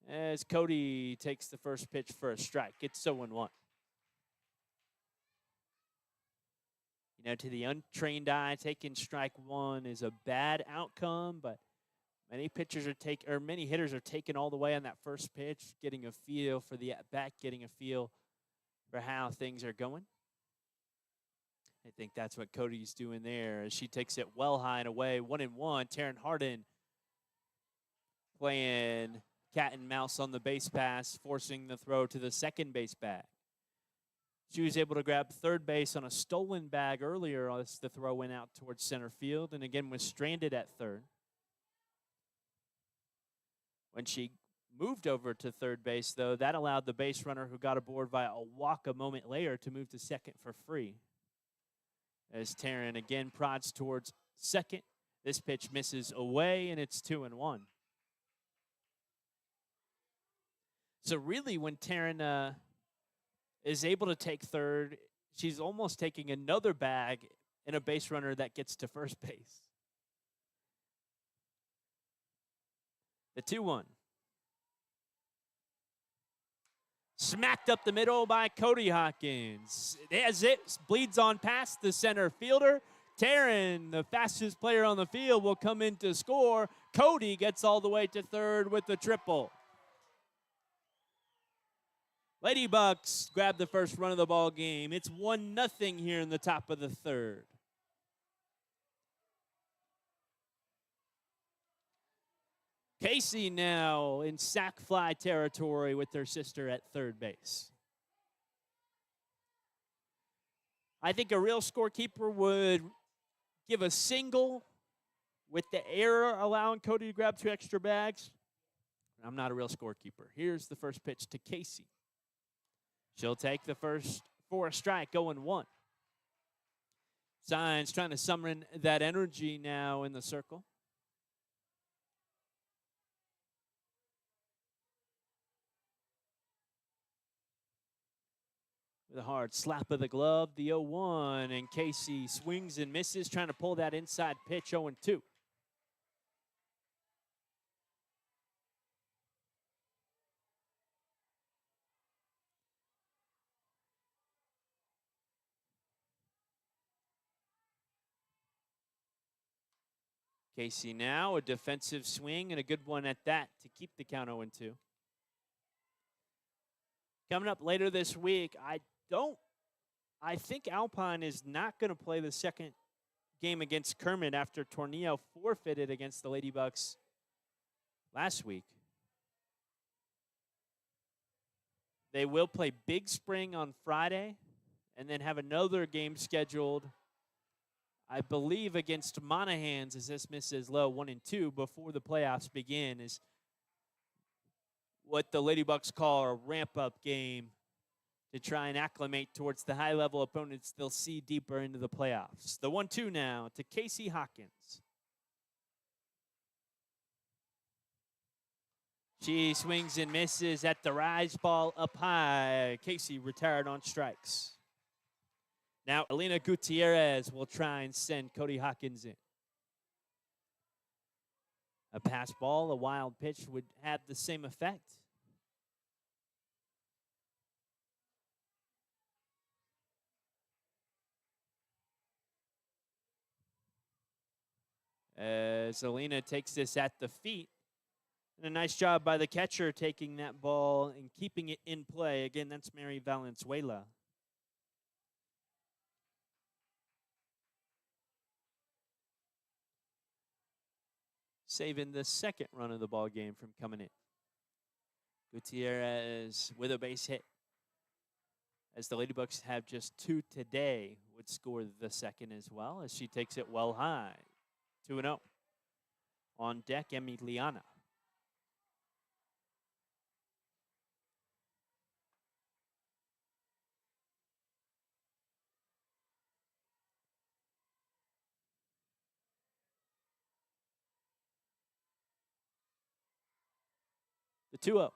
As Cody takes the first pitch for a strike. It's 0-1. You know, to the untrained eye, taking strike 1 is a bad outcome, but many hitters are taken all the way on that first pitch, getting a feel for the at-bat, getting a feel for how things are going. I think that's what Cody's doing there as she takes it well high and away. 1-1. Taryn Harden playing cat and mouse on the base pass, forcing the throw to the second base bag. She was able to grab third base on a stolen bag earlier as the throw went out towards center field, and again was stranded at third. When she moved over to third base, though, that allowed the base runner who got aboard via a walk a moment later to move to second for free. As Taryn again prods towards second. This pitch misses away, and it's 2-1. So really, when Taryn is able to take third, she's almost taking another bag in a base runner that gets to first base. The 2-1. Smacked up the middle by Cody Hawkins. As it bleeds on past the center fielder, Taryn, the fastest player on the field, will come in to score. Cody gets all the way to third with the triple. Lady Bucks grab the first run of the ball game. It's 1-0 here in the top of the 3rd. Casey now in sac fly territory with their sister at third base. I think a real scorekeeper would give a single with the error allowing Cody to grab 2 extra bags. I'm not a real scorekeeper. Here's the first pitch to Casey. She'll take the first for a strike, 0-1. Signs trying to summon that energy now in the circle. With a hard slap of the glove, the 0-1, and Casey swings and misses, trying to pull that inside pitch, 0-2. Casey now, a defensive swing and a good one at that to keep the count 0-2. Coming up later this week, I think Alpine is not going to play the second game against Kermit after Tornillo forfeited against the Lady Bucks last week. They will play Big Spring on Friday and then have another game scheduled, I believe, against Monahans, as this misses low 1-2 before the playoffs begin, is what the Lady Bucks call a ramp-up game to try and acclimate towards the high-level opponents they'll see deeper into the playoffs. The 1-2 now to Casey Hawkins. She swings and misses at the rise ball up high. Casey retired on strikes. Now Elena Gutierrez will try and send Cody Hawkins in. A pass ball, a wild pitch would have the same effect. As Elena takes this at the feet. And a nice job by the catcher taking that ball and keeping it in play. Again, that's Mary Valenzuela. Saving the second run of the ball game from coming in. Gutierrez with a base hit. As the Lady Bucks have just 2 today, would score the second as well as she takes it well high. 2-0. On deck, Emiliana. The 2-0.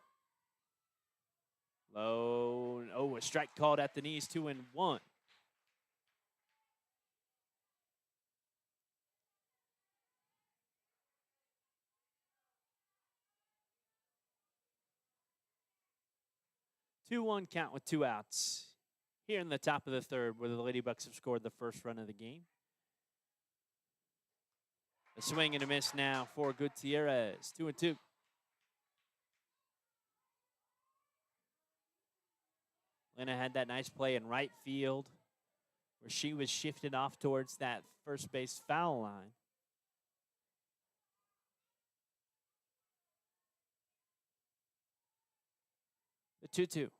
Low. Oh, a strike called at the knees, 2-1. Two-one count with 2 outs. Here in the top of the third, where the Lady Bucks have scored the first run of the game. A swing and a miss now for Gutierrez. 2-2. Lena had that nice play in right field where she was shifted off towards that first base foul line. The 2-2.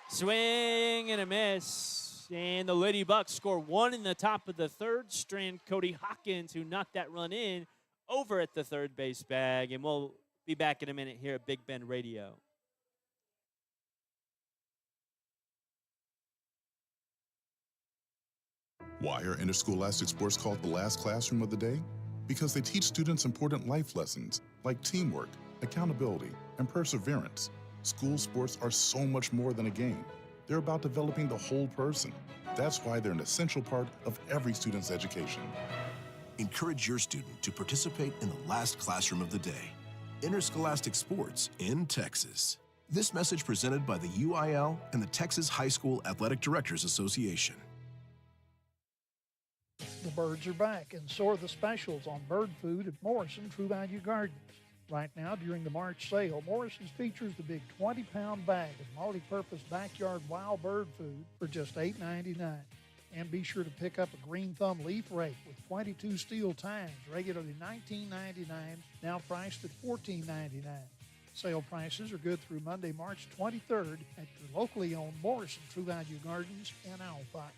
Swing and a miss. And the Lady Bucks score 1 in the top of the third. Strand Cody Hawkins, who knocked that run in, over at the third base bag. And we'll be back in a minute here at Big Bend Radio. Why are interscholastic sports called the last classroom of the day? Because they teach students important life lessons like teamwork, accountability, and perseverance. School sports are so much more than a game. They're about developing the whole person. That's why they're an essential part of every student's education. Encourage your student to participate in the last classroom of the day. Interscholastic sports in Texas. This message presented by the UIL and the Texas High School Athletic Directors Association. The birds are back, and so are the specials on bird food at Morrison True Value Gardens. Right now, during the March sale, Morrison's features the big 20-pound bag of multi-purpose backyard wild bird food for just $8.99. And be sure to pick up a green thumb leaf rake with 22 steel tines, regularly $19.99, now priced at $14.99. Sale prices are good through Monday, March 23rd at your locally owned Morrison True Value Gardens in Alpine.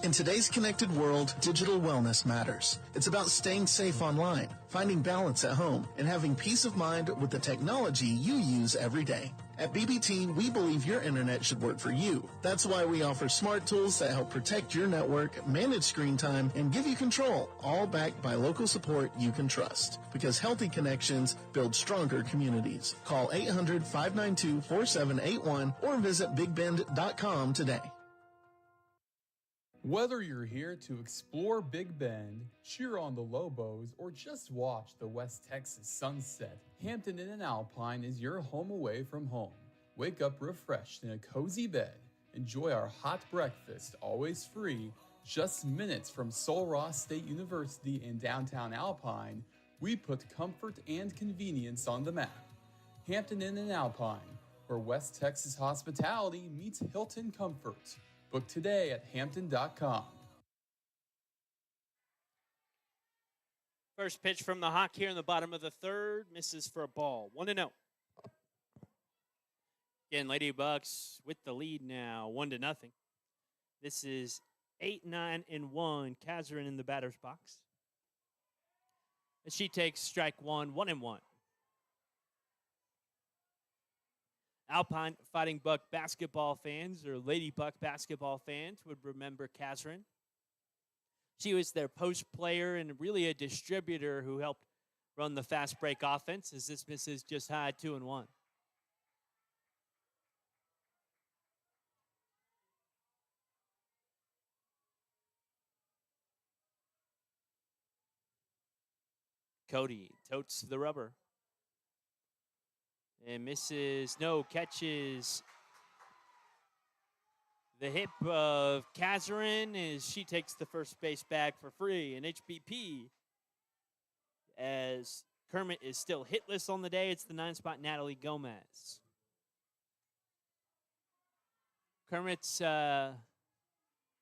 In today's connected world, digital wellness matters. It's about staying safe online, finding balance at home, and having peace of mind with the technology you use every day. At BBT, we believe your internet should work for you. That's why we offer smart tools that help protect your network, manage screen time, and give you control, all backed by local support you can trust. Because healthy connections build stronger communities. Call 800-592-4781 or visit bigbend.com today. Whether you're here to explore Big Bend, cheer on the Lobos, or just watch the West Texas sunset, Hampton Inn and Alpine is your home away from home. Wake up refreshed in a cozy bed. Enjoy our hot breakfast, always free. Just minutes from Sul Ross State University in downtown Alpine, we put comfort and convenience on the map. Hampton Inn and Alpine, where West Texas hospitality meets Hilton comfort. Book today at hampton.com. First pitch from the Hawk here in the bottom of the third. Misses for a ball. 1-0. Again, Lady Bucks with the lead now, 1-0. This is 8-9-1. Kazarin in the batter's box. As she takes strike one, 1-1. Alpine Fighting Buck basketball fans or Lady Buck basketball fans would remember Kazarin. She was their post player and really a distributor who helped run the fast break offense, as this misses just high, 2-1. Cody totes the rubber. And misses, no, catches the hip of Kazarin as she takes the first base bag for free. And HBP, as Kermit is still hitless on the day, it's the 9-spot Natalie Gomez. Kermit's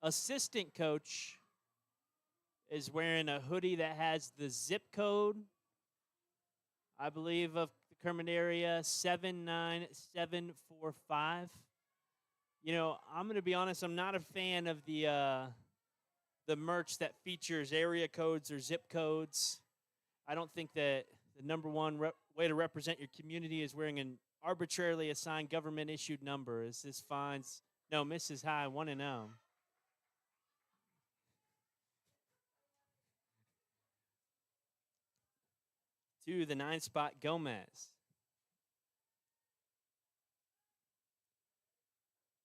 assistant coach is wearing a hoodie that has the zip code, I believe, of the Kermit area, 79745. You know, I'm going to be honest, I'm not a fan of the merch that features area codes or zip codes. I don't think that the number one way to represent your community is wearing an arbitrarily assigned government-issued number. As this finds, no, misses high, 1-0. To the 9-spot Gomez.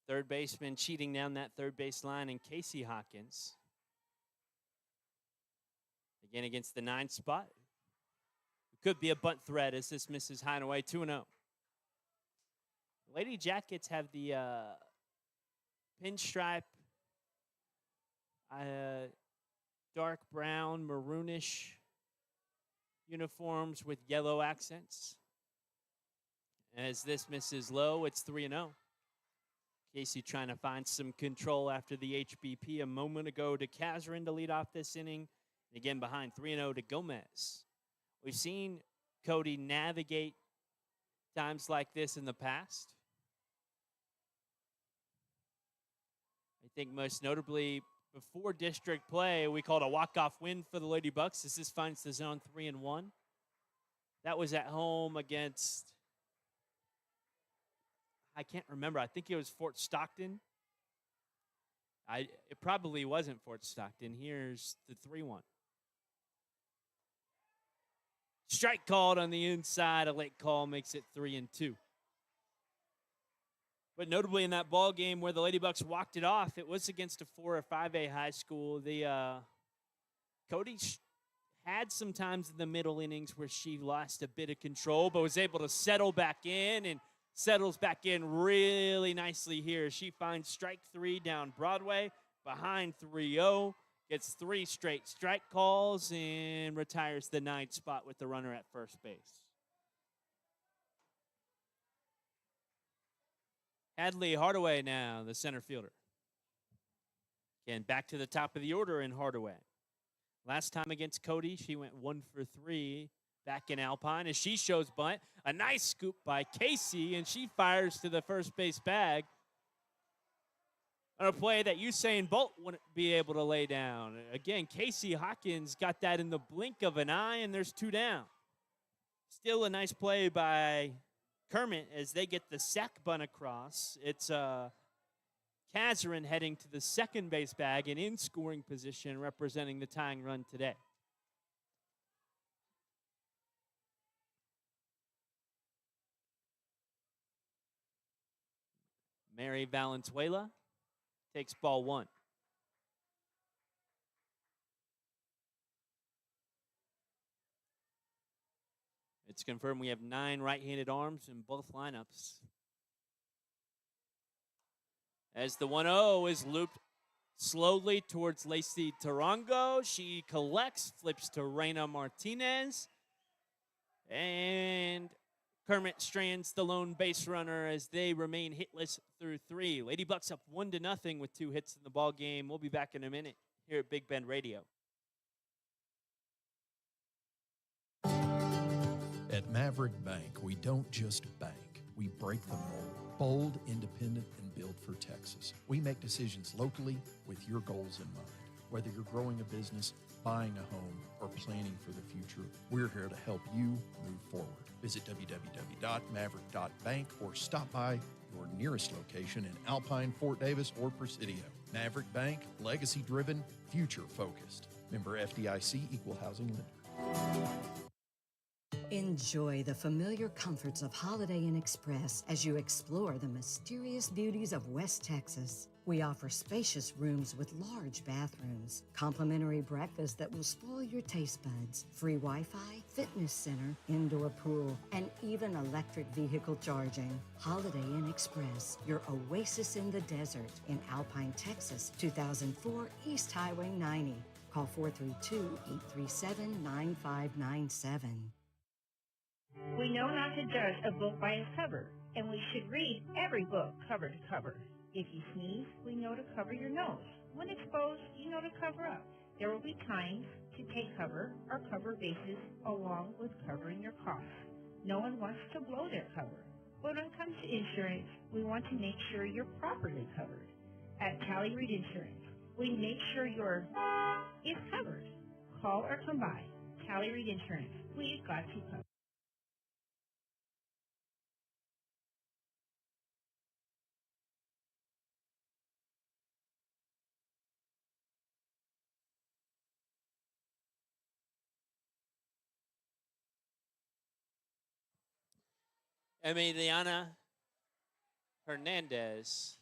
Third baseman cheating down that third base line, and Casey Hawkins. Again against the 9 spot. Could be a bunt threat as this misses high and away, 2-0. Lady Jackets have the pinstripe, dark brown, maroonish uniforms with yellow accents. As this misses low, it's 3-0. Casey trying to find some control after the HBP a moment ago to Kazarin to lead off this inning. And again, behind 3-0 to Gomez. We've seen Cody navigate times like this in the past. I think most notably before district play, we called a walk-off win for the Lady Bucks as this finds the zone 3-1. That was at home against, I can't remember. I think it was Fort Stockton. It probably wasn't Fort Stockton. Here's the 3-1. Strike called on the inside. A late call makes it 3-2. But notably in that ball game where the Lady Bucks walked it off, it was against a 4 or 5A high school. Cody had some times in the middle innings where she lost a bit of control, but was able to settle back in and settles back in really nicely here. She finds strike 3 down Broadway, behind 3-0, gets 3 straight strike calls, and retires the 9th spot with the runner at first base. Hadley Hardaway now, the center fielder. Again, back to the top of the order in Hardaway. Last time against Cody, she went 1 for 3 back in Alpine as she shows bunt. A nice scoop by Casey, and she fires to the first base bag on a play that Usain Bolt wouldn't be able to lay down. Again, Casey Hawkins got that in the blink of an eye, and there's 2 down. Still a nice play by Kermit as they get the sack bunt across. It's Kazarin heading to the second base bag and in scoring position representing the tying run today. Mary Valenzuela takes ball 1. It's confirmed we have 9 right-handed arms in both lineups. As the 1-0 is looped slowly towards Lacey Tarango. She collects, flips to Reina Martinez. And Kermit strands the lone base runner as they remain hitless through 3. Lady Bucks up 1-0 with 2 hits in the ball game. We'll be back in a minute here at Big Bend Radio. At Maverick Bank, we don't just bank, we break the mold. Bold, independent, and built for Texas. We make decisions locally with your goals in mind. Whether you're growing a business, buying a home, or planning for the future, we're here to help you move forward. Visit www.maverick.bank or stop by your nearest location in Alpine, Fort Davis, or Presidio. Maverick Bank, legacy-driven, future-focused. Member FDIC, Equal Housing Lender. Enjoy the familiar comforts of Holiday Inn Express as you explore the mysterious beauties of West Texas. We offer spacious rooms with large bathrooms, complimentary breakfast that will spoil your taste buds, free Wi-Fi, fitness center, indoor pool, and even electric vehicle charging. Holiday Inn Express, your oasis in the desert in Alpine, Texas, 2004 East Highway 90. Call 432-837-9597. We know not to judge a book by its cover, and we should read every book cover to cover. If you sneeze, we know to cover your nose. When exposed, you know to cover up. There will be times to take cover or cover bases along with covering your cough. No one wants to blow their cover. But when it comes to insurance, we want to make sure you're properly covered. At Tally Reed Insurance, we make sure your is covered. Call or come by. Tally Reed Insurance, we've got you covered. Emiliana Hernandez,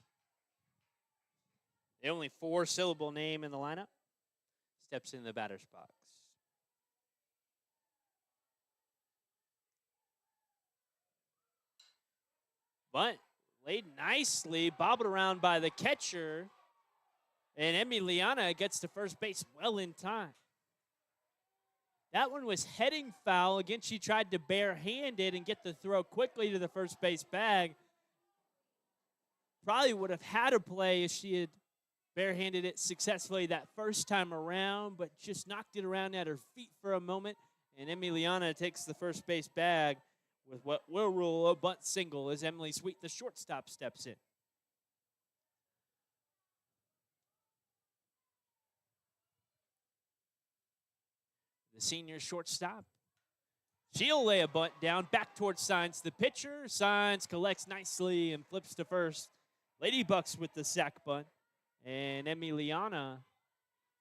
the only 4-syllable name in the lineup, steps in the batter's box. But laid nicely, bobbled around by the catcher, and Emiliana gets to first base well in time. That one was heading foul. Again, she tried to barehand it and get the throw quickly to the first base bag. Probably would have had a play if she had barehanded it successfully that first time around, but just knocked it around at her feet for a moment. And Emiliana takes the first base bag with what will rule a bunt single as Emily Sweet, the shortstop, steps in. The senior shortstop. She'll lay a bunt down back towards Signs, the pitcher. Signs collects nicely and flips to first. Lady Bucks with the sack bunt. And Emiliana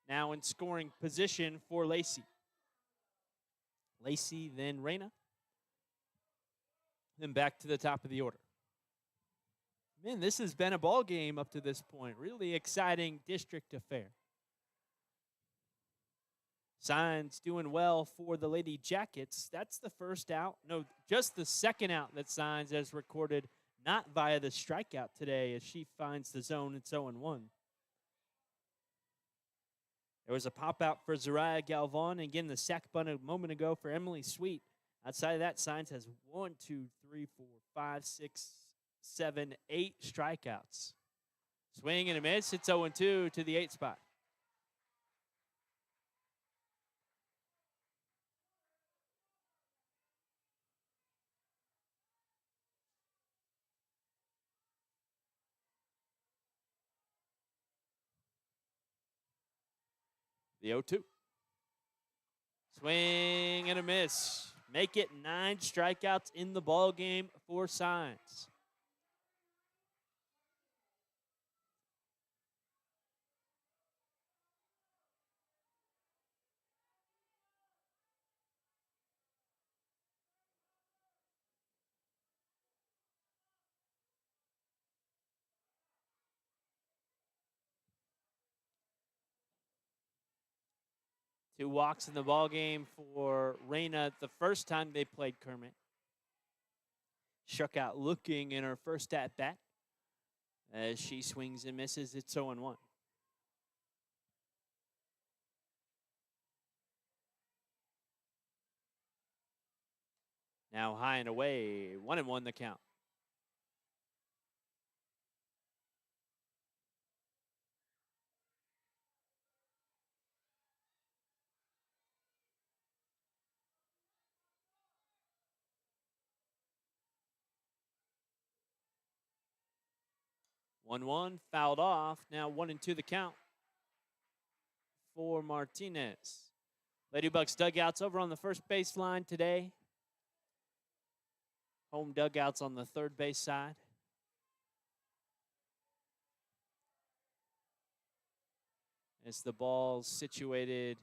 now in scoring position for Lacey. Lacey, then Reina. Then back to the top of the order. Man, this has been a ball game up to this point. Really exciting district affair. Signs doing well for the Lady Jackets. That's the first out. No, just the second out that Signs has recorded, not via the strikeout today as she finds the zone. It's 0-1. There was a pop out for Zariah Galvan. Again, the sack bunt a moment ago for Emily Sweet. Outside of that, Signs has 1, 2, 3, 4, 5, 6, 7, 8 strikeouts. Swing and a miss. It's 0-2 to the 8th spot. The 0-2. Swing and a miss. Make it 9 strikeouts in the ball game for Signs. 2 walks in the ball game for Raina the first time they played Kermit. Struck out looking in her first at bat. As she swings and misses, it's 0-1. Now high and away, 1-1 the count. One fouled off. Now 1-2 the count for Martinez. Ladybugs dugouts over on the first baseline today. Home dugouts on the third base side. As the ball's situated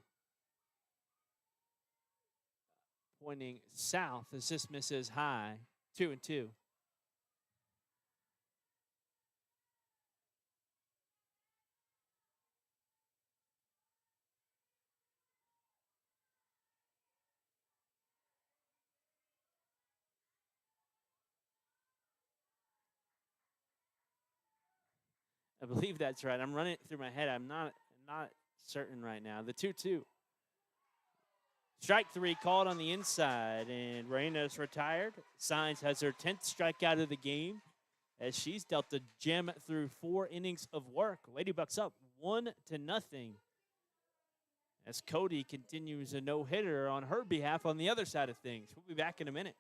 pointing south as this misses high. 2-2. I believe that's right. I'm running it through my head. I'm not certain right now. The 2-2. Strike 3 called on the inside, and Reina's retired. Signs has her 10th strikeout of the game as she's dealt a gem through 4 innings of work. Ladybucks up 1-0 as Cody continues a no-hitter on her behalf on the other side of things. We'll be back in a minute.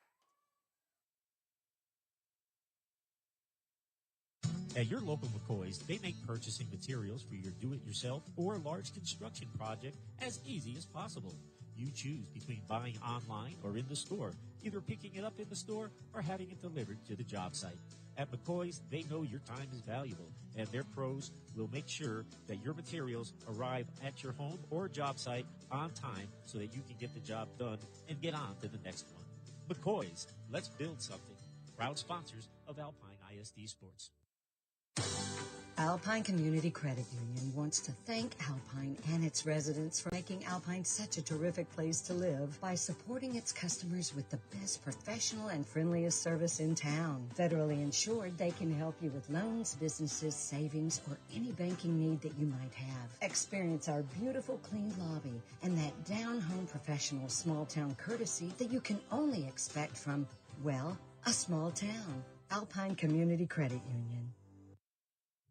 At your local McCoys, they make purchasing materials for your do-it-yourself or large construction project as easy as possible. You choose between buying online or in the store, either picking it up in the store or having it delivered to the job site. At McCoys, they know your time is valuable, and their pros will make sure that your materials arrive at your home or job site on time so that you can get the job done and get on to the next one. McCoys, let's build something. Proud sponsors of Alpine ISD Sports. Alpine Community Credit Union wants to thank Alpine and its residents for making Alpine such a terrific place to live by supporting its customers with the best professional and friendliest service in town. Federally insured, they can help you with loans, businesses, savings, or any banking need that you might have. Experience our beautiful clean lobby and that down-home professional small-town courtesy that you can only expect from, well, a small town. Alpine Community Credit Union.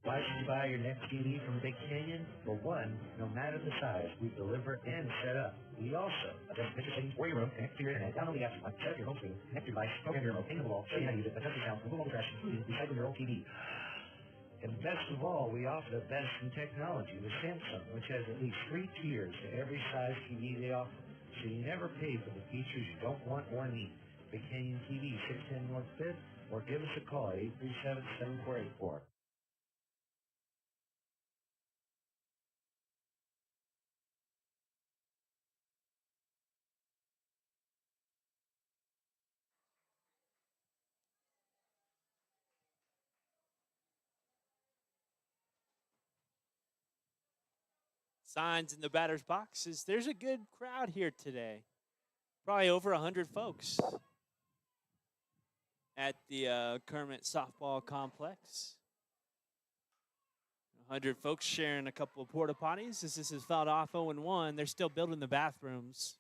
Why should you buy your next TV from Big Canyon? For one, no matter the size, we deliver and set up. We also adjust picture settings for your room, connect to your internet, download the apps like set up your home screen, connect your device, program your remote, paint the wall, show you how to use it, adjust the sound, remove all the trash, including recycle your old TV. And best of all, we offer the best in technology with Samsung, which has at least 3 tiers to every size TV they offer. So you never pay for the features you don't want or need. Big Canyon TV, 610 North 5th, or give us a call at 837-7484. Signs in the batter's boxes. There's a good crowd here today. Probably over 100 folks at the Kermit softball complex. 100 folks sharing a couple of porta potties. As this is fouled off 0-1. They're still building the bathrooms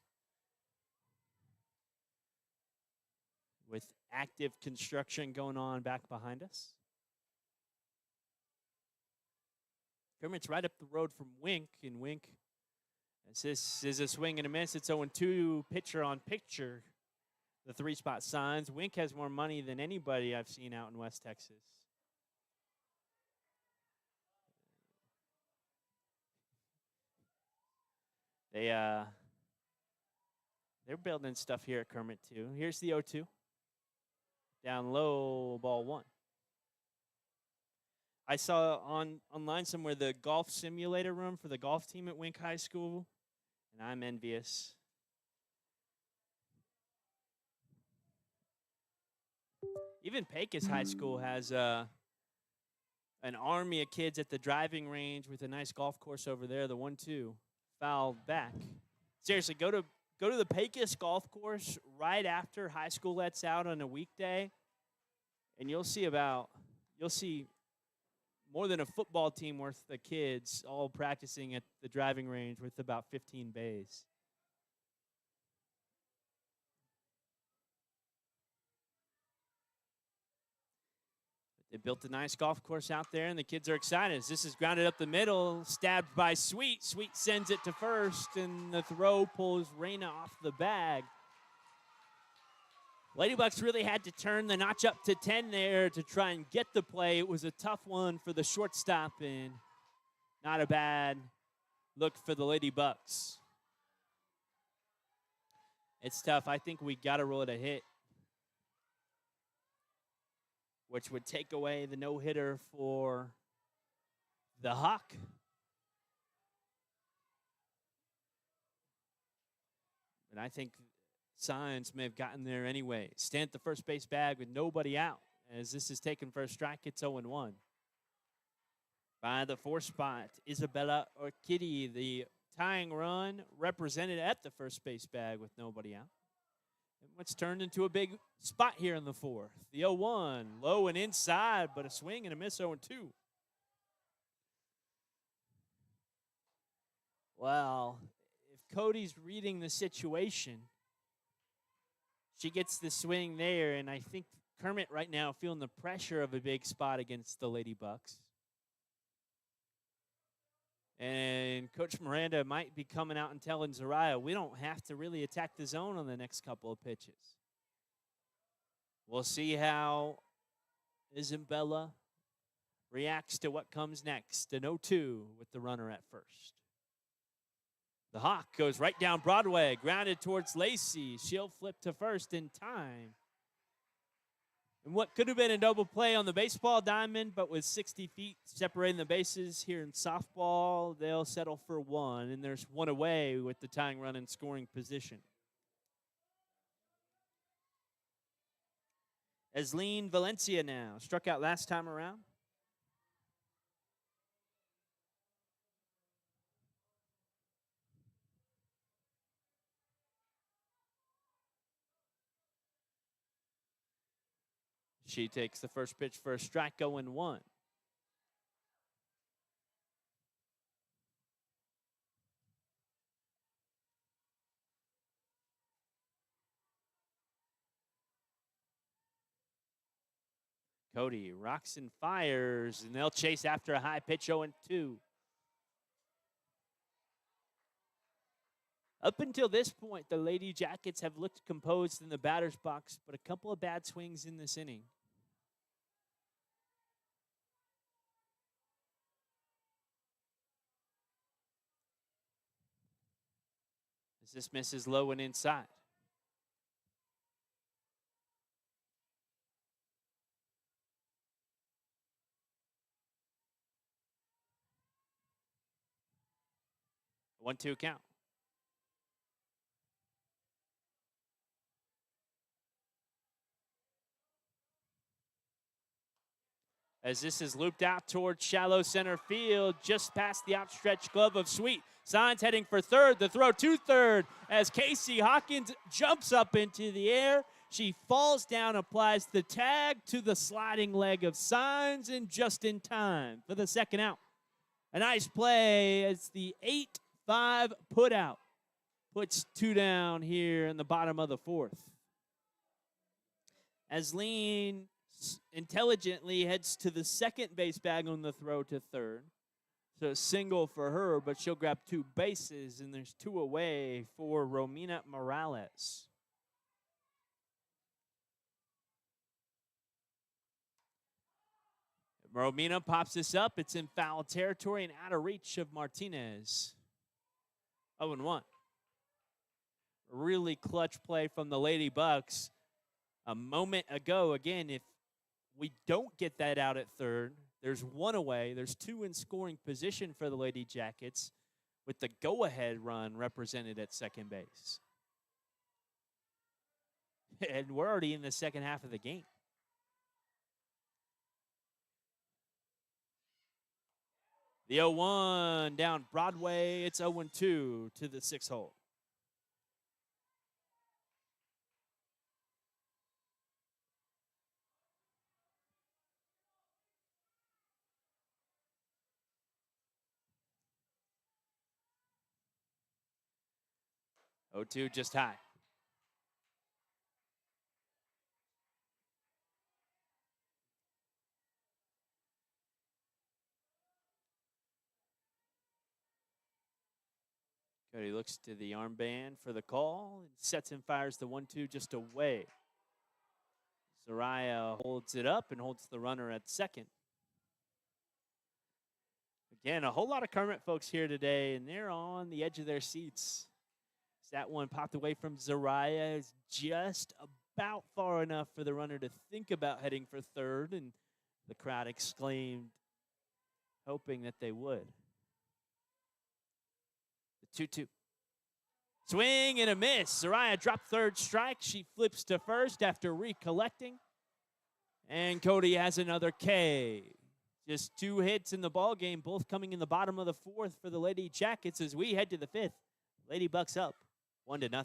with active construction going on back behind us. Kermit's right up the road from Wink, and Wink, as this is a swing and a miss. It's 0-2 pitcher on pitcher. The 3-spot signs. Wink has more money than anybody I've seen out in West Texas. They're building stuff here at Kermit too. Here's the 0-2. Down low, ball 1. I saw online somewhere the golf simulator room for the golf team at Wink High School, and I'm envious. Even Pecos High School has an army of kids at the driving range with a nice golf course over there. The 1-2 fouled back. Seriously, go to the Pecos golf course right after high school lets out on a weekday, and you'll see more than a football team worth of kids all practicing at the driving range with about 15 bays. They built a nice golf course out there, and the kids are excited. This is grounded up the middle, stabbed by Sweet. Sweet sends it to first, and the throw pulls Reyna off the bag. Ladybucks really had to turn the notch up to 10 there to try and get the play. It was a tough one for the shortstop, and not a bad look for the Ladybucks. It's tough. I think we got to roll it a hit, which would take away the no-hitter for the Hawk. And I think Signs may have gotten there anyway. Stand at the first base bag with nobody out. As this is taken for a strike, it's 0-1. By the 4 spot, Isabella Orchidi, the tying run, represented at the first base bag with nobody out. And what's turned into a big spot here in the 4th. The 0-1, low and inside, but a swing and a miss, 0-2. Well, if Cody's reading the situation, she gets the swing there, and I think Kermit right now feeling the pressure of a big spot against the Ladybucks. And Coach Miranda might be coming out and telling Zariah, we don't have to really attack the zone on the next couple of pitches. We'll see how Isabella reacts to what comes next. An 0-2 with the runner at first. The Hawk goes right down Broadway, grounded towards Lacey. She'll flip to first in time. And what could have been a double play on the baseball diamond, but with 60 feet separating the bases here in softball, they'll settle for 1, and there's 1 away with the tying run in scoring position. Esleen Valencia now, struck out last time around. She takes the first pitch for a strike, 0-1. Cody rocks and fires, and they'll chase after a high pitch, 0-2. Up until this point, the Lady Jackets have looked composed in the batter's box, but a couple of bad swings in this inning. As this misses low and inside. A 1-2 count. As this is looped out towards shallow center field, just past the outstretched glove of Sweet. Signs heading for third, the throw to third as Casey Hawkins jumps up into the air. She falls down, applies the tag to the sliding leg of Signs, and just in time for the second out. A nice play as the 8-5 put out. Puts 2 down here in the bottom of the 4th. As Lean intelligently heads to the second base bag on the throw to third. So a single for her, but she'll grab 2 bases, and there's 2 away for Romina Morales. Romina pops this up. It's in foul territory and out of reach of Martinez. 0-1. Really clutch play from the Lady Bucks a moment ago. Again, if we don't get that out at third, there's 1 away. There's 2 in scoring position for the Lady Jackets with the go-ahead run represented at second base. And we're already in the second half of the game. The 0-1 down Broadway. It's 0-2 to the 6th hole. 0-2 just high. Cody looks to the armband for the call and sets and fires the 1-2 just away. Zariah holds it up and holds the runner at second. Again, a whole lot of Kermit folks here today, and they're on the edge of their seats. That one popped away from Zariah. Is just about far enough for the runner to think about heading for third, and the crowd exclaimed, hoping that they would. The 2-2. Swing and a miss. Zariah dropped third strike. She flips to first after recollecting. And Cody has another K. Just 2 hits in the ball game, both coming in the bottom of the fourth for the Lady Jackets as we head to the fifth. Lady Bucks up 1-0.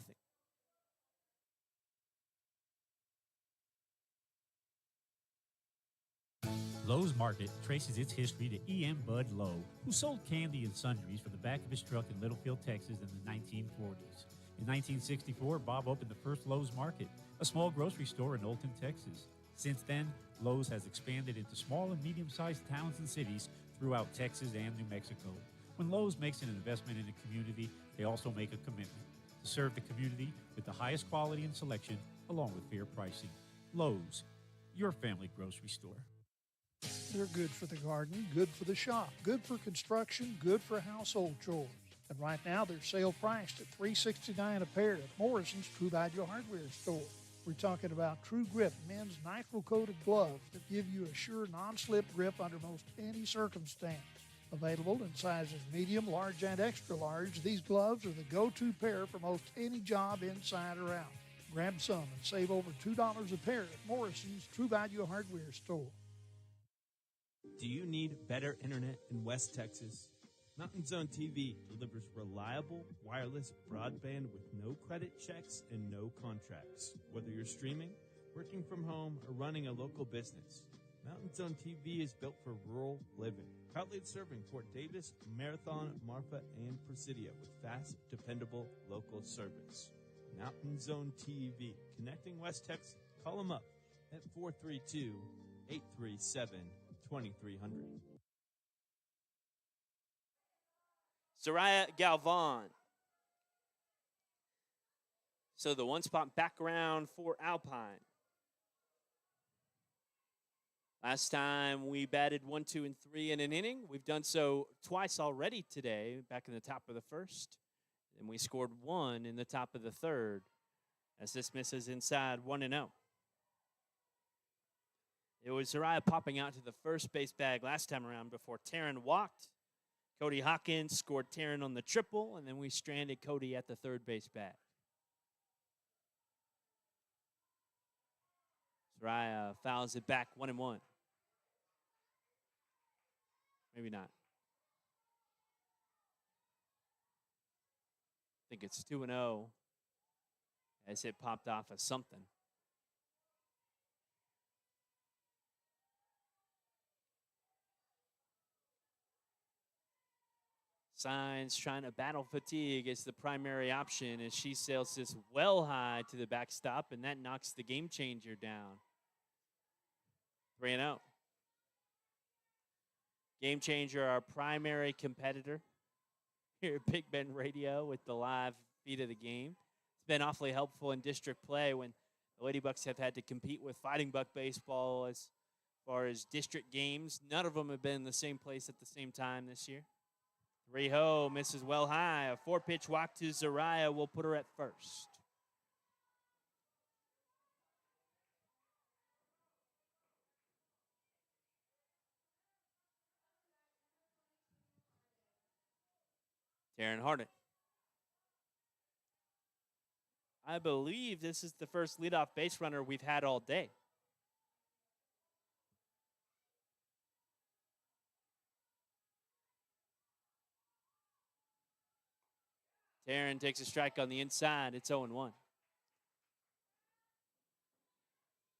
Lowe's Market traces its history to E.M. Bud Lowe, who sold candy and sundries from the back of his truck in Littlefield, Texas in the 1940s. In 1964, Bob opened the first Lowe's Market, a small grocery store in Olton, Texas. Since then, Lowe's has expanded into small and medium-sized towns and cities throughout Texas and New Mexico. When Lowe's makes an investment in a community, they also make a commitment to serve the community with the highest quality and selection, along with fair pricing. Lowe's, your family grocery store. They're good for the garden, good for the shop, good for construction, good for household chores. And right now, they're sale priced at $3.69 a pair at Morrison's True Value Hardware store. We're talking about True Grip men's nitrile-coated gloves that give you a sure non-slip grip under most any circumstance. Available in sizes medium, large, and extra large, these gloves are the go-to pair for most any job inside or out. Grab some and save over $2 a pair at Morrison's True Value Hardware store. Do you need better internet in West Texas? Mountain Zone TV delivers reliable wireless broadband with no credit checks and no contracts. Whether you're streaming, working from home, or running a local business, Mountain Zone TV is built for rural living. Proudly serving Fort Davis, Marathon, Marfa, and Presidio with fast, dependable local service. Mountain Zone TV, connecting West Texas. Call them up at 432-837-2300. Zariah Galvan. So the one spot back around for Alpine. Last time we batted 1, 2, and 3 in an inning. We've done so twice already today, back in the top of the first. And we scored 1 in the top of the third, as this misses inside 1-0. It was Zariah popping out to the first base bag last time around before Taryn walked. Cody Hawkins scored Taryn on the triple, and then we stranded Cody at the third base bag. Zariah fouls it back 1-1. Maybe not. I think it's 2-0 as it popped off of something. Signs trying to battle fatigue as the primary option as she sails this well high to the backstop, and that knocks the game changer down. 3-0. Game changer, our primary competitor here at Big Bend Radio with the live feed of the game. It's been awfully helpful in district play when the Lady Bucks have had to compete with Fighting Buck baseball as far as district games. None of them have been in the same place at the same time this year. 3-0 misses well high. A 4-pitch walk to Zariah will put her at first. Taryn Harden. I believe this is the first leadoff base runner we've had all day. Taryn takes a strike on the inside. It's 0-1.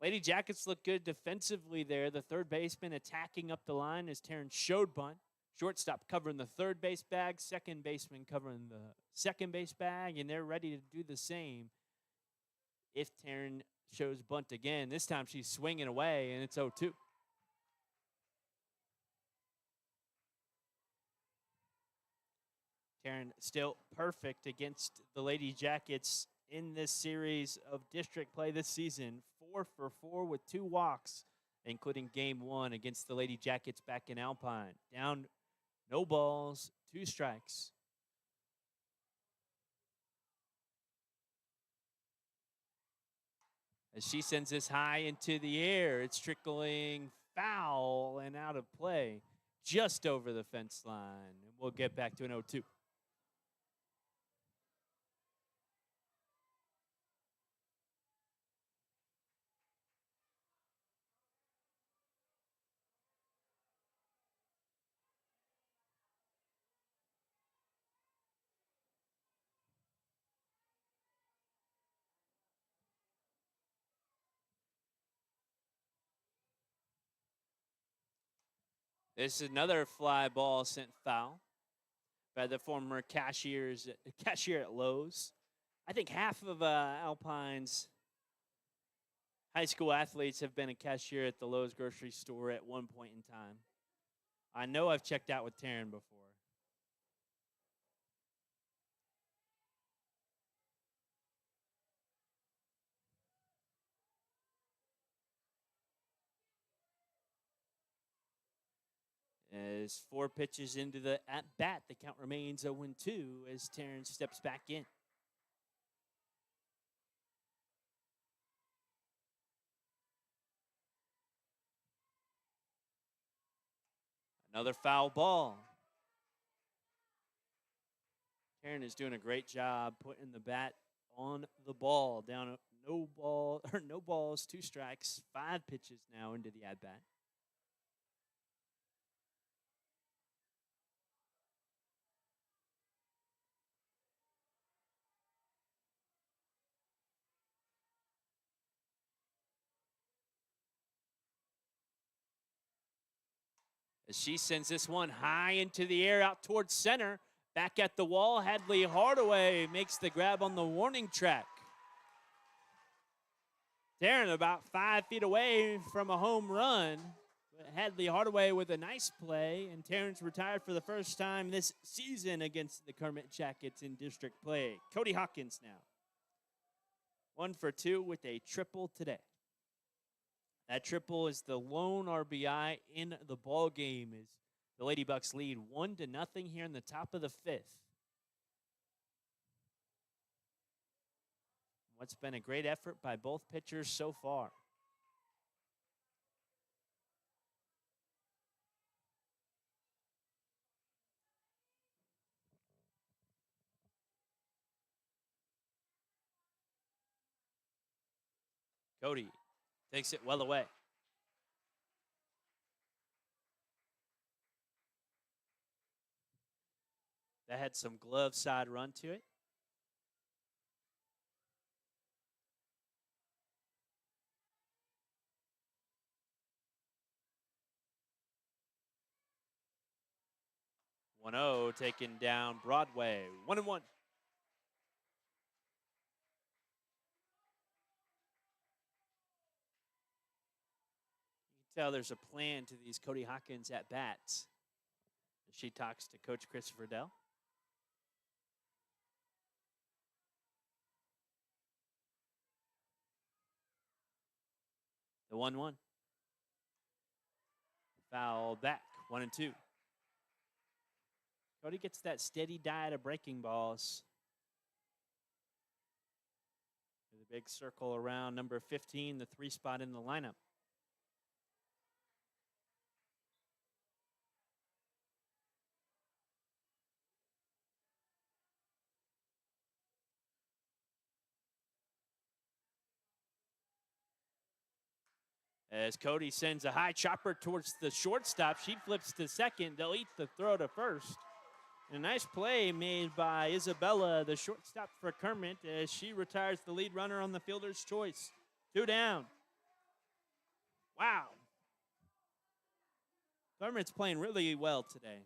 Lady Jackets look good defensively there. The third baseman attacking up the line as Taryn showed bunt. Shortstop covering the third base bag, second baseman covering the second base bag, and they're ready to do the same if Taryn shows bunt again. This time she's swinging away, and it's 0-2. Taryn still perfect against the Lady Jackets in this series of district play this season. 4 for 4 with 2 walks, including game 1 against the Lady Jackets back in Alpine. Down, no balls, 2 strikes. As she sends this high into the air, it's trickling foul and out of play just over the fence line. We'll get back to an 0-2. This is another fly ball sent foul by the former cashier at Lowe's. I think half of Alpine's high school athletes have been a cashier at the Lowe's grocery store at one point in time. I know I've checked out with Taryn before. As 4 pitches into the at-bat, the count remains 0-2 as Taryn steps back in. Another foul ball. Taryn is doing a great job putting the bat on the ball. Down no balls, 2 strikes, 5 pitches now into the at-bat. As she sends this one high into the air out towards center. Back at the wall, Hadley Hardaway makes the grab on the warning track. Taryn about 5 feet away from a home run. But Hadley Hardaway with a nice play, and Taryn's retired for the first time this season against the Kermit Jackets in district play. Cody Hawkins now. 1 for 2 with a triple today. That triple is the lone RBI in the ball game as the Lady Bucks lead 1-0 here in the top of the 5th. What's been a great effort by both pitchers so far. Cody takes it well away. That had some glove side run to it. One-0 taken down Broadway. 1-1. You can tell there's a plan to these Cody Hawkins at bats. She talks to Coach Christopher Dell. The 1-1. Foul back, 1-2. Cody gets that steady diet of breaking balls. The big circle around number 15, the 3 spot in the lineup. As Cody sends a high chopper towards the shortstop, she flips to second. They'll eat the throw to first. And a nice play made by Isabella, the shortstop for Kermit, as she retires the lead runner on the fielder's choice. 2 down. Wow. Kermit's playing really well today.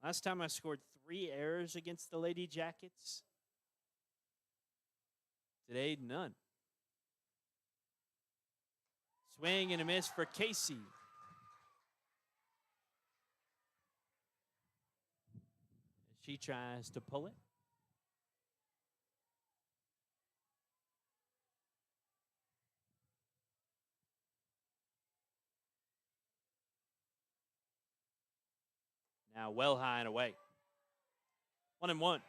Last time I scored 3 errors against the Lady Jackets. Today, none. Swing and a miss for Casey. She tries to pull it. Now well high and away. 1-1.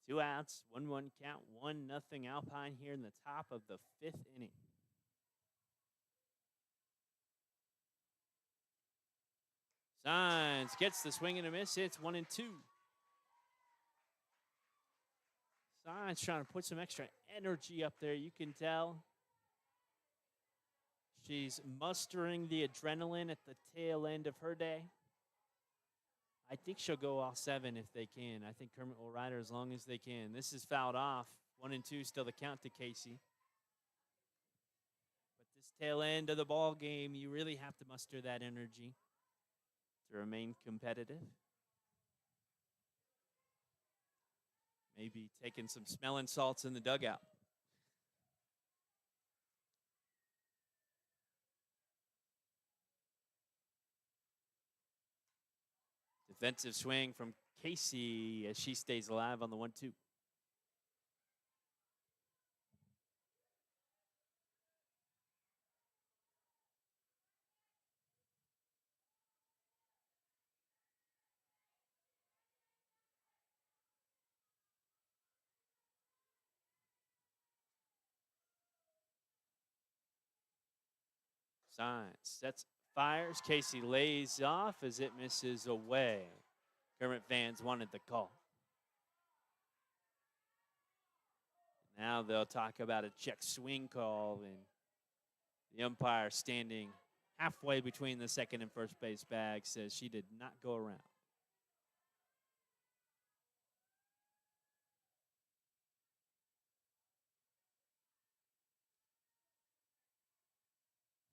Two outs, 1-1 count, 1-0 Alpine here in the top of the 5th inning. Signs gets the swing and a miss. It's 1-2. Signs trying to put some extra energy up there, you can tell. She's mustering the adrenaline at the tail end of her day. I think she'll go all 7 if they can. I think Kermit will ride her as long as they can. This is fouled off. 1-2, still the count to Casey. But this tail end of the ball game, you really have to muster that energy to remain competitive. Maybe taking some smelling salts in the dugout. Defensive swing from Casey as she stays alive on the 1-2. Signs, sets, fires. Casey lays off as it misses away. Kermit fans wanted the call. Now they'll talk about a check swing call, and the umpire standing halfway between the second and first base bag says she did not go around.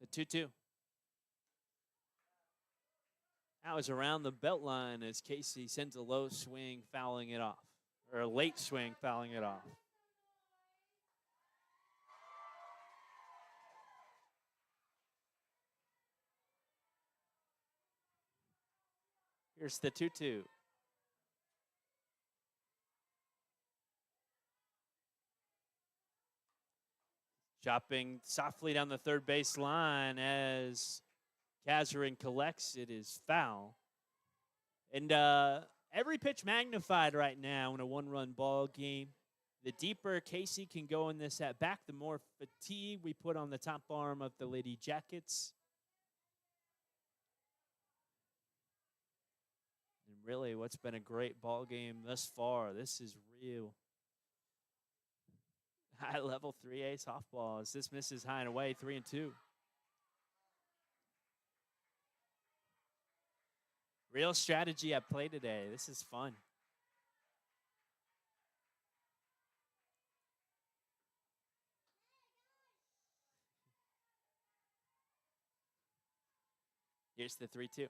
The 2-2. That was around the belt line as Casey sends a low swing, fouling it off. Or a late swing, fouling it off. Here's the 2-2. Chopping softly down the third base line as Kazarin collects. It is foul. And every pitch magnified right now in a one-run ball game. The deeper Casey can go in this at back, the more fatigue we put on the top arm of the Lady Jackets. And really, what's been a great ball game thus far. This is real high-level 3A softball as this misses high and away, 3-2. Real strategy at play today. This is fun. Here's the 3-2.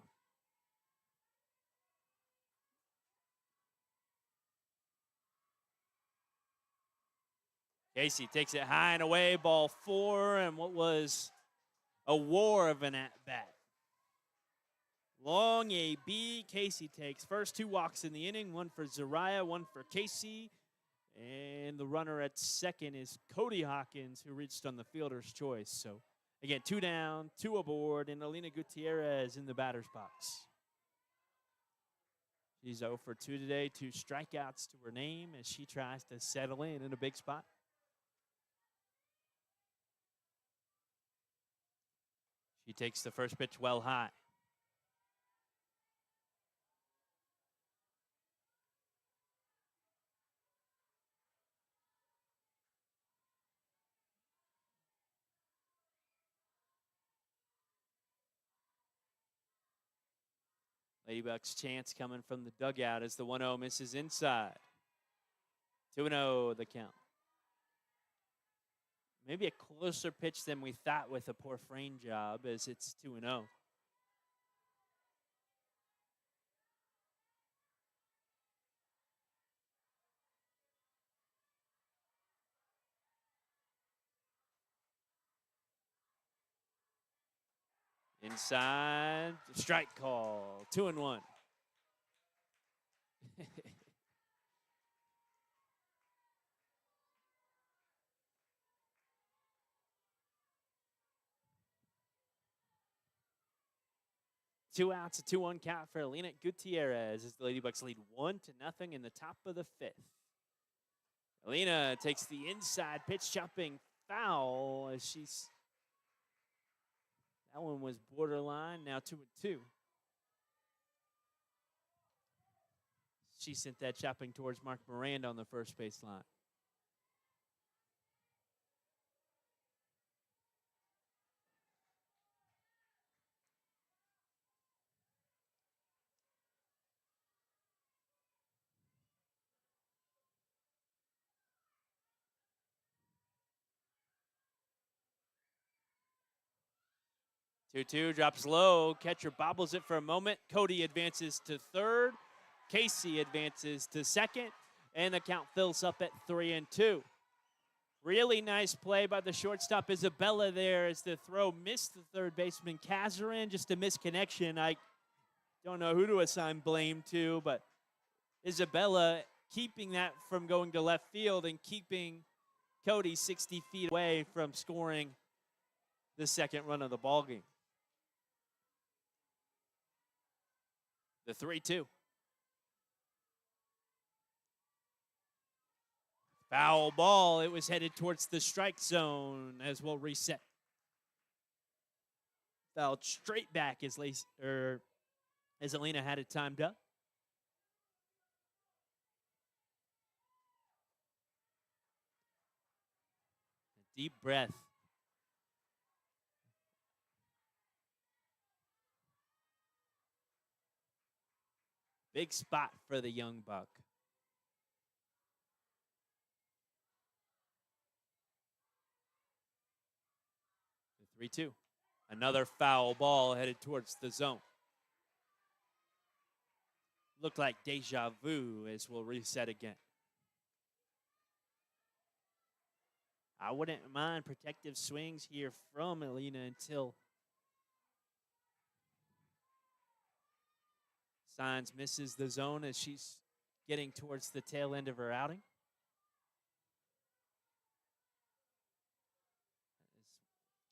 Casey takes it high and away, ball 4, and what was a war of an at-bat. Long AB, Casey takes first 2 walks in the inning, 1 for Zariah, 1 for Casey. And the runner at second is Cody Hawkins, who reached on the fielder's choice. So, again, 2 down, 2 aboard, and Alina Gutierrez in the batter's box. She's 0 for 2 today, 2 strikeouts to her name as she tries to settle in a big spot. She takes the first pitch well high. Ladybuck's chance coming from the dugout as the 1-0 misses inside. 2-0 the count. maybe a closer pitch than we thought with a poor frame job, as it's 2-0. Inside, strike call, 2-1. 2 outs, a 2-1 count for Alina Gutierrez as the Ladybucks lead 1-0 in the top of the 5th. Alina takes the inside pitch, jumping foul as that one was borderline. Now 2-2. She sent that chopping towards Mark Miranda on the first baseline. Two drops low. Catcher bobbles it for a moment. Cody advances to third. Casey advances to second. And the count fills up at 3-2. Really nice play by the shortstop Isabella there as the throw missed the third baseman Kazarin. Just a misconnection. I don't know who to assign blame to, but Isabella keeping that from going to left field and keeping Cody 60 feet away from scoring the second run of the ballgame. The 3-2. Foul ball. It was headed towards the strike zone as we'll reset. Fouled straight back as Alina had it timed up. A deep breath. Big spot for the young buck. The 3-2. Another foul ball headed towards the zone. Looked like deja vu as we'll reset again. I wouldn't mind protective swings here from Alina until Signs misses the zone as she's getting towards the tail end of her outing.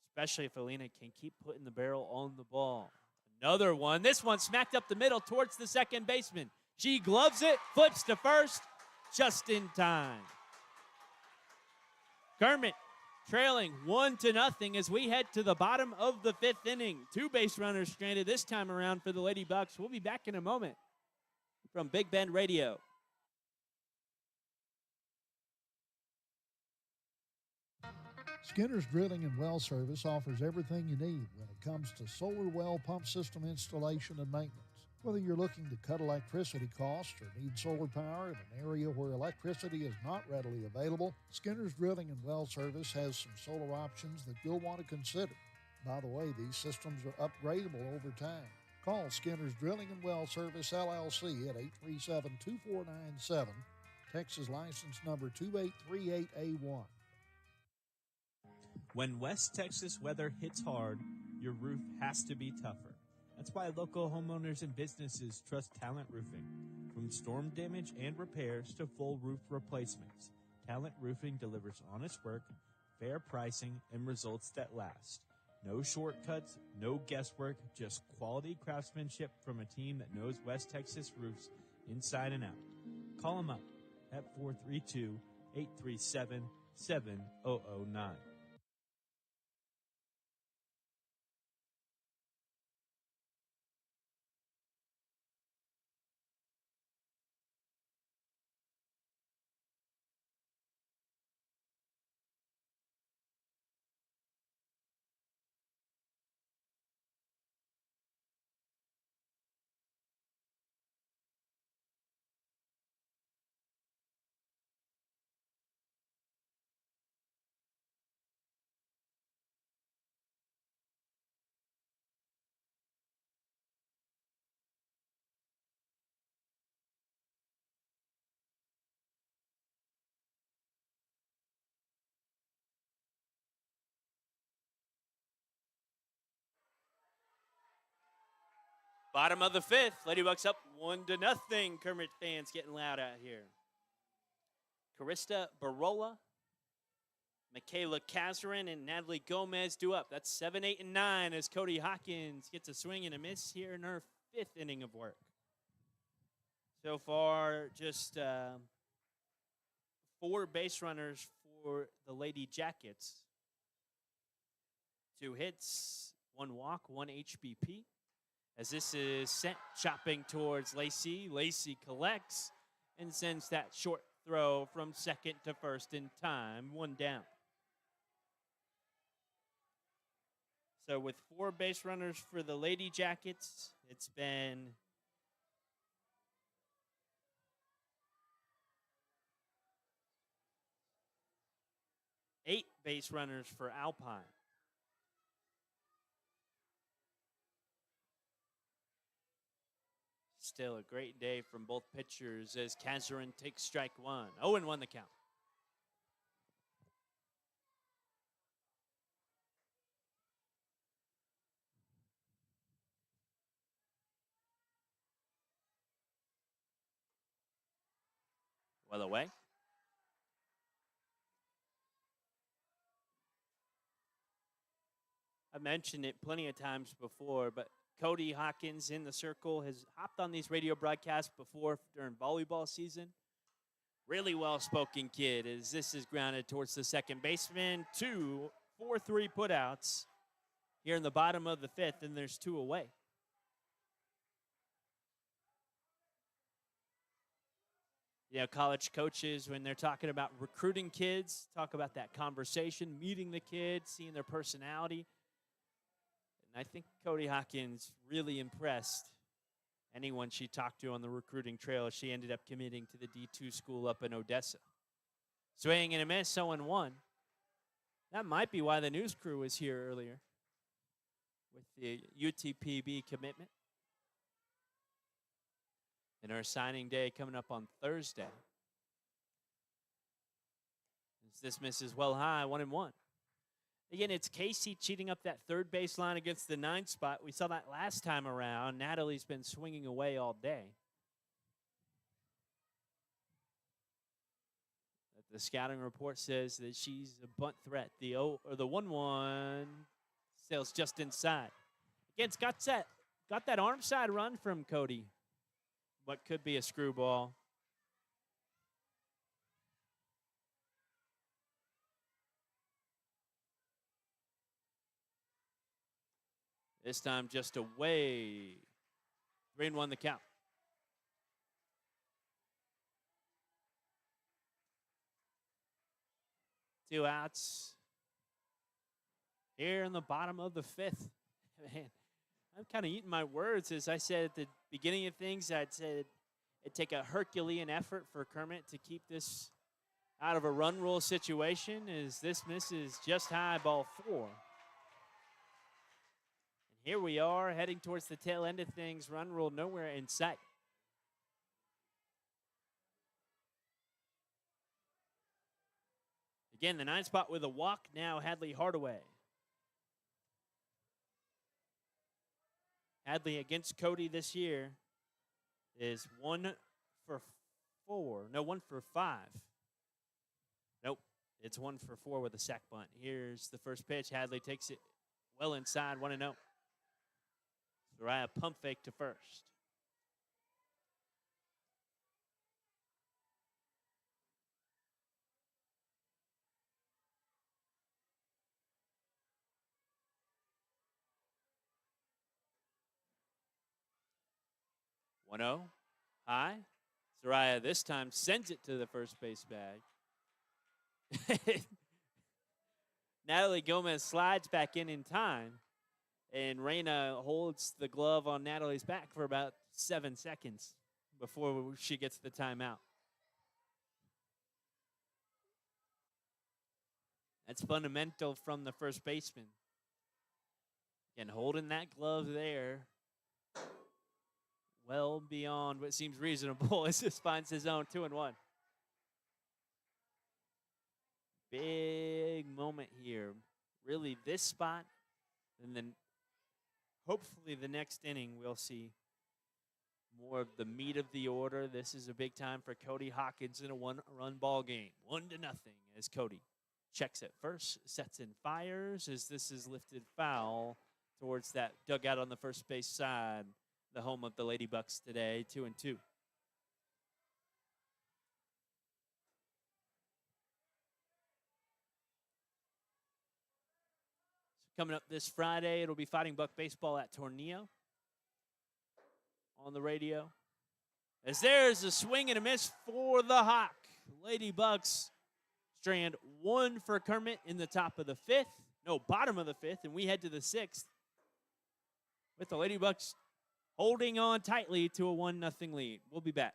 Especially if Alina can keep putting the barrel on the ball. Another one. This one smacked up the middle towards the second baseman. She gloves it, flips to first, just in time. Kermit trailing 1-0 as we head to the bottom of the 5th inning. 2 base runners stranded this time around for the Lady Bucks. We'll be back in a moment from Big Bend Radio. Skinner's Drilling and Well Service offers everything you need when it comes to solar well pump system installation and maintenance. Whether you're looking to cut electricity costs or need solar power in an area where electricity is not readily available, Skinner's Drilling and Well Service has some solar options that you'll want to consider. By the way, these systems are upgradable over time. Call Skinner's Drilling and Well Service, LLC at 837-2497, Texas license number 2838A1. When West Texas weather hits hard, your roof has to be tougher. That's why local homeowners and businesses trust Talent Roofing. From storm damage and repairs to full roof replacements, Talent Roofing delivers honest work, fair pricing, and results that last. No shortcuts, no guesswork, just quality craftsmanship from a team that knows West Texas roofs inside and out. Call them up at 432-837-7009. Bottom of the fifth. Ladybugs up 1-0. Kermit fans getting loud out here. Carista Barola, Michaela Kazarin, and Natalie Gomez do up. That's 7, 8, and 9 as Cody Hawkins gets a swing and a miss here in her 5th inning of work. So far, just 4 base runners for the Lady Jackets. 2 hits, 1 walk, 1 HBP. As this is sent chopping towards Lacey. Lacey collects and sends that short throw from second to first in time. 1 down. So with 4 base runners for the Lady Jackets, it's been eight base runners for Alpine. Still a great day from both pitchers as Kazarin takes strike 1. 0-1 the count. Well away. I've mentioned it plenty of times before, but Cody Hawkins in the circle has hopped on these radio broadcasts before during volleyball season. Really well-spoken kid as this is grounded towards the second baseman. 2 4-3 putouts here in the bottom of the 5th, and there's 2 away. You know, college coaches, when they're talking about recruiting kids, talk about that conversation, meeting the kids, seeing their personality. And I think Cody Hawkins really impressed anyone she talked to on the recruiting trail. She ended up committing to the D2 school up in Odessa. Swing and a miss, 0-1. That might be why the news crew was here earlier with the UTPB commitment. And our signing day coming up on Thursday. As this misses well high, 1-1. Again, it's Casey cheating up that third base line against the 9th spot. We saw that last time around. Natalie's been swinging away all day. But the scouting report says that she's a bunt threat. The 1-1 sails just inside. Again, it's got that arm side run from Cody. What could be a screwball. This time just away. 3-1 the count. Two outs here in the bottom of the 5th. Man, I'm kind of eating my words. As I said at the beginning of things, I'd said it'd take a Herculean effort for Kermit to keep this out of a run rule situation, as this misses just high, ball 4. And here we are heading towards the tail end of things. Run rule nowhere in sight. Again, the 9th spot with a walk now, Hadley Hardaway. Hadley against Cody this year is 1 for 4. No, 1 for 5. Nope, it's 1 for 4 with a sac bunt. Here's the first pitch. Hadley takes it well inside, 1-0. Soraya pump fake to first. One-0, high. Soraya this time sends it to the first base bag. Natalie Gomez slides back in time, and Reyna holds the glove on Natalie's back for about 7 seconds before she gets the timeout. That's fundamental from the first baseman. Again, holding that glove there well beyond what seems reasonable as this finds his own 2-1. Big moment here. Really this spot, and then hopefully the next inning we'll see more of the meat of the order. This is a big time for Cody Hawkins in a one-run ball game. 1-0 as Cody checks it first, sets and fires as this is lifted foul towards that dugout on the first base side, the home of the Lady Bucks today, 2-2. Coming up this Friday, it'll be Fighting Buck Baseball at Tornillo on the radio. As there's a swing and a miss for the Hawk. Lady Bucks strand one for Kermit in the bottom of the fifth, and we head to the sixth with the Lady Bucks holding on tightly to a 1-0 lead. We'll be back.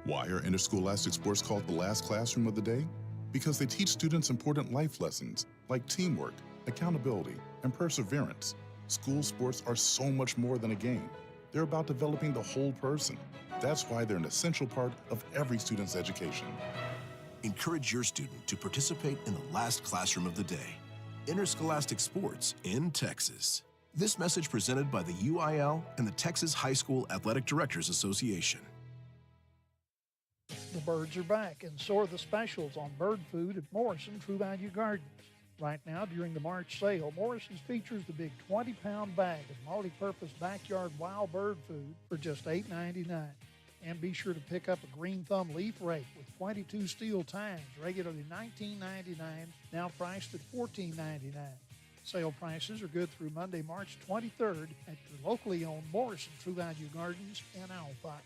Why are interscholastic sports called the last classroom of the day? Because they teach students important life lessons like teamwork, accountability, and perseverance. School sports are so much more than a game. They're about developing the whole person. That's why they're an essential part of every student's education. Encourage your student to participate in the last classroom of the day. Interscholastic sports in Texas. This message presented by the UIL and the Texas High School Athletic Directors Association. The birds are back, and so are the specials on bird food at Morrison True Value Gardens. Right now, during the March sale, Morrison's features the big 20-pound bag of multi-purpose backyard wild bird food for just $8.99. And be sure to pick up a green thumb leaf rake with 22 steel tines, regularly $19.99, now priced at $14.99. Sale prices are good through Monday, March 23rd at your locally owned Morrison True Value Gardens in Alpine.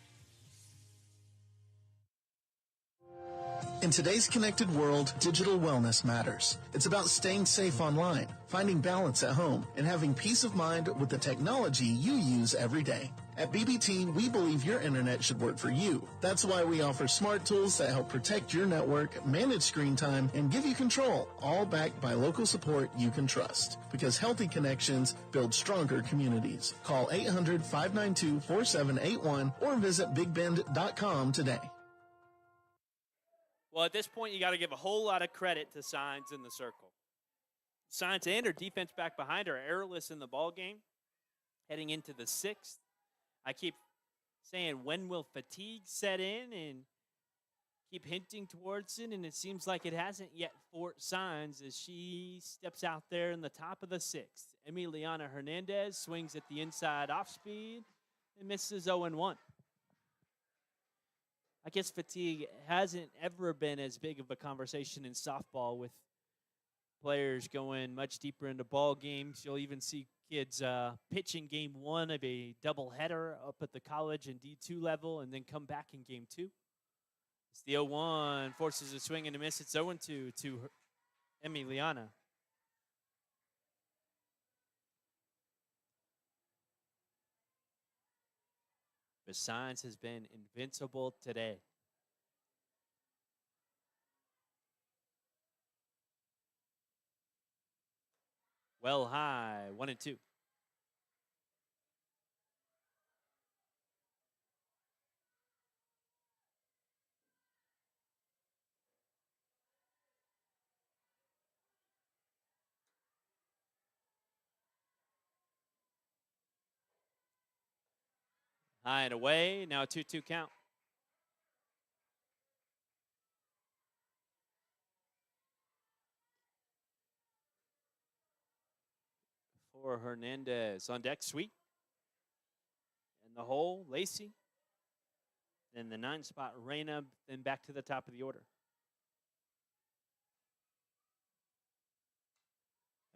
In today's connected world, digital wellness matters. It's about staying safe online, finding balance at home, and having peace of mind with the technology you use every day. At BBT, we believe your internet should work for you. That's why we offer smart tools that help protect your network, manage screen time, and give you control, all backed by local support you can trust. Because healthy connections build stronger communities. Call 800-592-4781 or visit bigbend.com today. Well, at this point, you got to give a whole lot of credit to Signs in the circle. Signs and her defense back behind are errorless in the ball game, heading into the sixth. I keep saying, when will fatigue set in, and keep hinting towards it, and it seems like it hasn't yet for Signs as she steps out there in the top of the sixth. Emiliana Hernandez swings at the inside off speed and misses 0-1. I guess fatigue hasn't ever been as big of a conversation in softball with players going much deeper into ball games. You'll even see kids pitch in game one of a doubleheader up at the college and D2 level and then come back in game two. It's the 0-1, forces a swing and a miss. It's 0-2 to Emiliana. But Signs has been invincible today. Well high, 1-2. High and away, now a 2-2 count. For Hernandez on deck, Sweet. In the hole, Lacey. Then the 9 spot, Reyna, then back to the top of the order.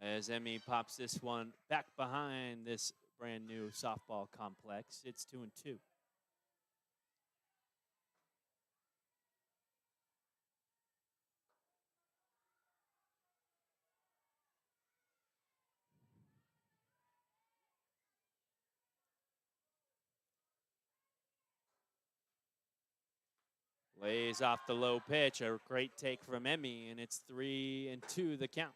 As Emmy pops this one back behind this brand new softball complex, it's 2-2. Lays off the low pitch, a great take from Emmy, and it's 3-2 the count.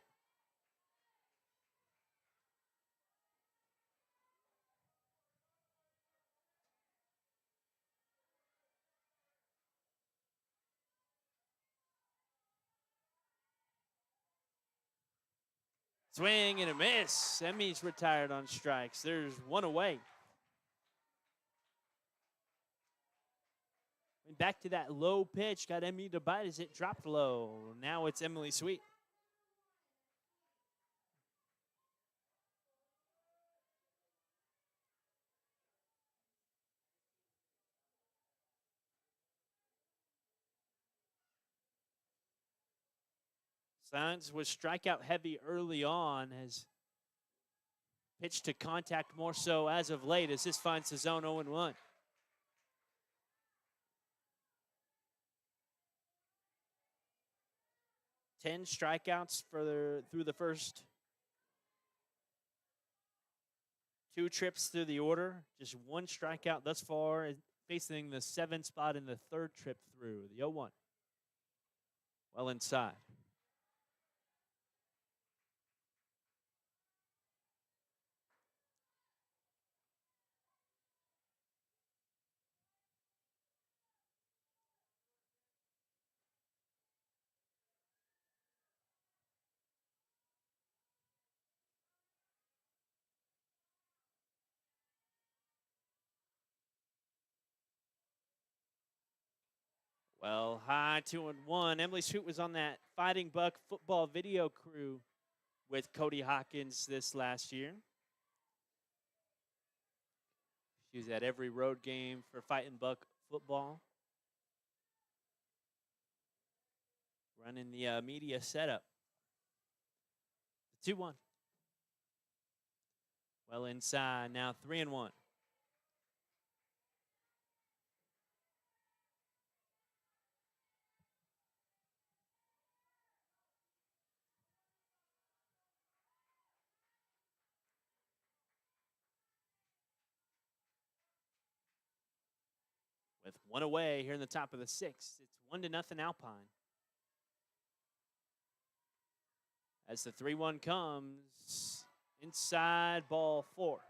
Swing and a miss. Emmy's retired on strikes. There's one away. Went back to that low pitch. Got Emmy to bite as it dropped low. Now it's Emily Sweet. Science was strikeout heavy early on, has pitched to contact more so as of late as this finds the zone 0-1. Ten strikeouts through the first two trips through the order. Just one strikeout thus far, facing the 7th spot in the third trip through, the 0-1. Well inside. Well, high 2-1. Emily Sweet was on that Fighting Buck football video crew with Cody Hawkins this last year. She was at every road game for Fighting Buck football. Running the media setup. The 2-1. Well inside, now 3-1. With one away here in the top of the 6th, it's 1-0 Alpine. As the 3-1 comes, inside ball 4.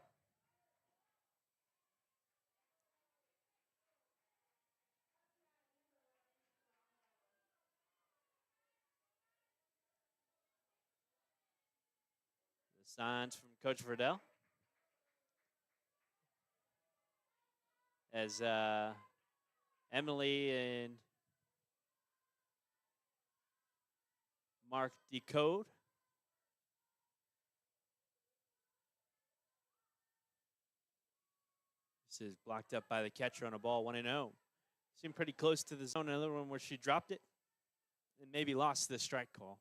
The signs from Coach Verdell. As Emily and Mark decode. This is blocked up by the catcher on a ball 1-0. Seemed pretty close to the zone. Another one where she dropped it and maybe lost the strike call.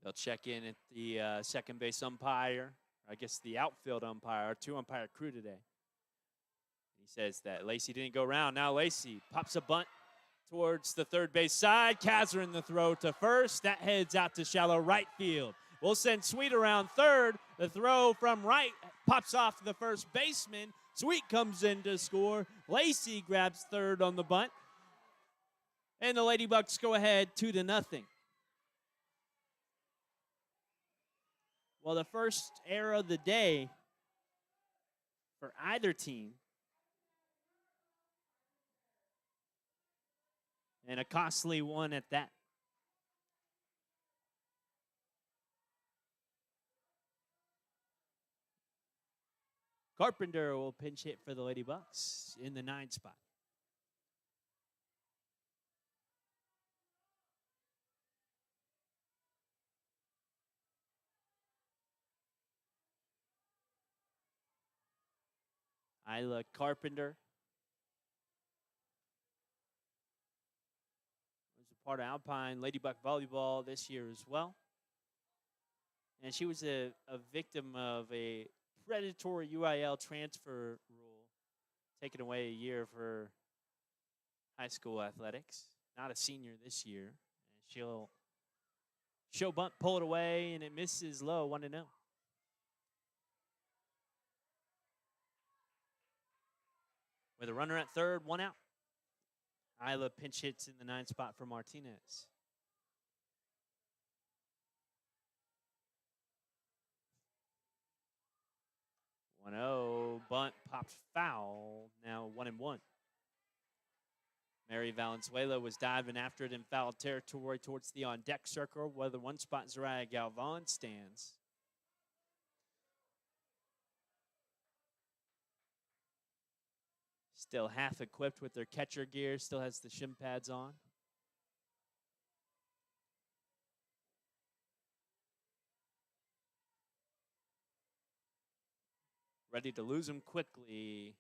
They'll check in at the second base umpire, I guess the outfield umpire, our 2-umpire crew today. He says that Lacey didn't go around. Now Lacey pops a bunt towards the third base side. Kazrin the throw to first. That heads out to shallow right field. We'll send Sweet around third. The throw from right pops off the first baseman. Sweet comes in to score. Lacey grabs third on the bunt. And the Lady Bucks go ahead 2-0. Well, the first error of the day for either team. And a costly one at that. Carpenter will pinch hit for the Lady Bucks in the 9 spot. Isla Carpenter was a part of Alpine Lady Buck volleyball this year as well. And she was a victim of a predatory UIL transfer rule, taking away a year of her high school athletics. Not a senior this year. And she'll show bunt, pull it away, and it misses low, 1-0. With a runner at third, 1 out. Isla pinch hits in the 9 spot for Martinez. 1-0. Bunt popped foul. Now 1-1. Mary Valenzuela was diving after it in foul territory towards the on-deck circle, where the one spot Zariah Galvan stands. Still half equipped with their catcher gear, still has the shin pads on. Ready to lose him quickly.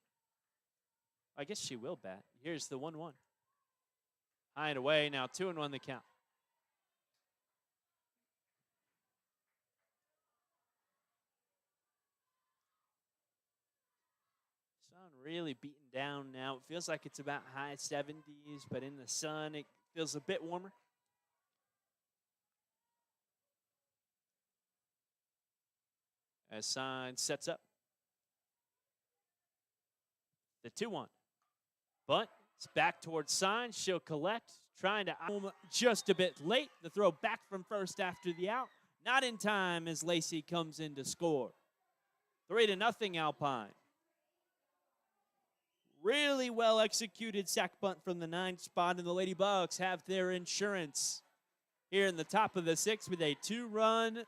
I guess she will bat. Here's the 1-1. High and away, now 2-1 the count. Sun really beaten down now. It feels like it's about high 70s, but in the sun it feels a bit warmer. As Sign sets up. The 2-1. Bunt. It's back towards Sign. She'll collect. Trying to home just a bit late. The throw back from first after the out. Not in time as Lacey comes in to score. 3-0 Alpine. Really well executed sack bunt from the 9th spot, and the Lady Bucks have their insurance here in the top of the 6th with a 2-run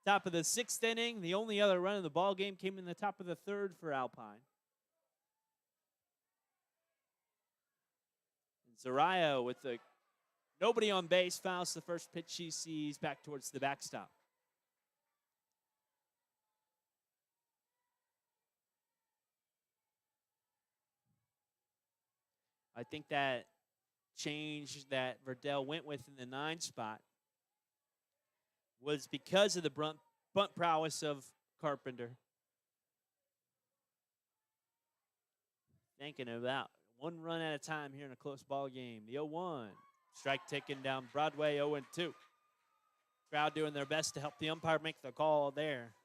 top of the 6th inning. The only other run of the ball game came in the top of the 3rd for Alpine. Zariah with the nobody on base fouls the first pitch she sees back towards the backstop. I think that change that Verdell went with in the 9 spot was because of the bunt prowess of Carpenter. Thinking about one run at a time here in a close ball game. The 0-1. Strike taken down Broadway, 0-2. Crowd doing their best to help the umpire make the call there.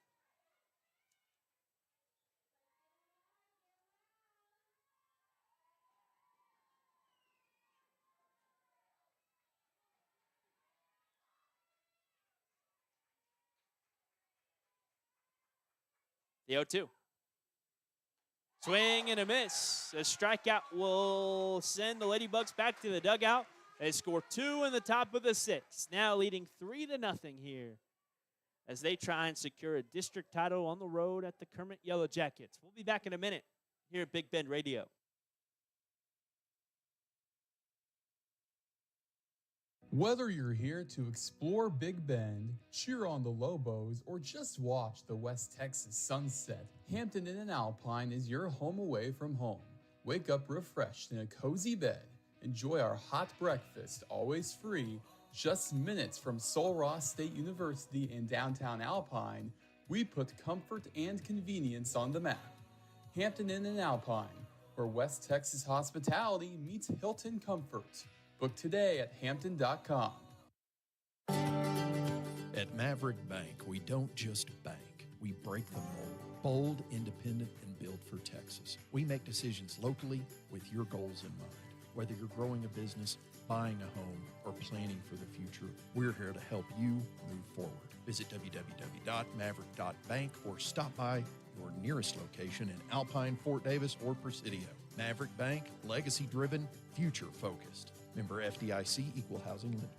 The 0-2. Swing and a miss. A strikeout will send the Ladybugs back to the dugout. They score 2 in the top of the 6th. Now leading 3-0 here as they try and secure a district title on the road at the Kermit Yellow Jackets. We'll be back in a minute here at Big Bend Radio. Whether you're here to explore Big Bend, cheer on the Lobos, or just watch the West Texas sunset, Hampton Inn and Alpine is your home away from home. Wake up refreshed in a cozy bed. Enjoy our hot breakfast, always free. Just minutes from Sul Ross State University in downtown Alpine, we put comfort and convenience on the map. Hampton Inn and Alpine, where West Texas hospitality meets Hilton comfort. Book today at hampton.com. At Maverick Bank, we don't just bank, we break the mold. Bold, independent, and built for Texas. We make decisions locally with your goals in mind. Whether you're growing a business, buying a home, or planning for the future, we're here to help you move forward. Visit www.maverick.bank or stop by your nearest location in Alpine, Fort Davis, or Presidio. Maverick Bank, legacy-driven, future-focused. Member FDIC, Equal Housing Lender.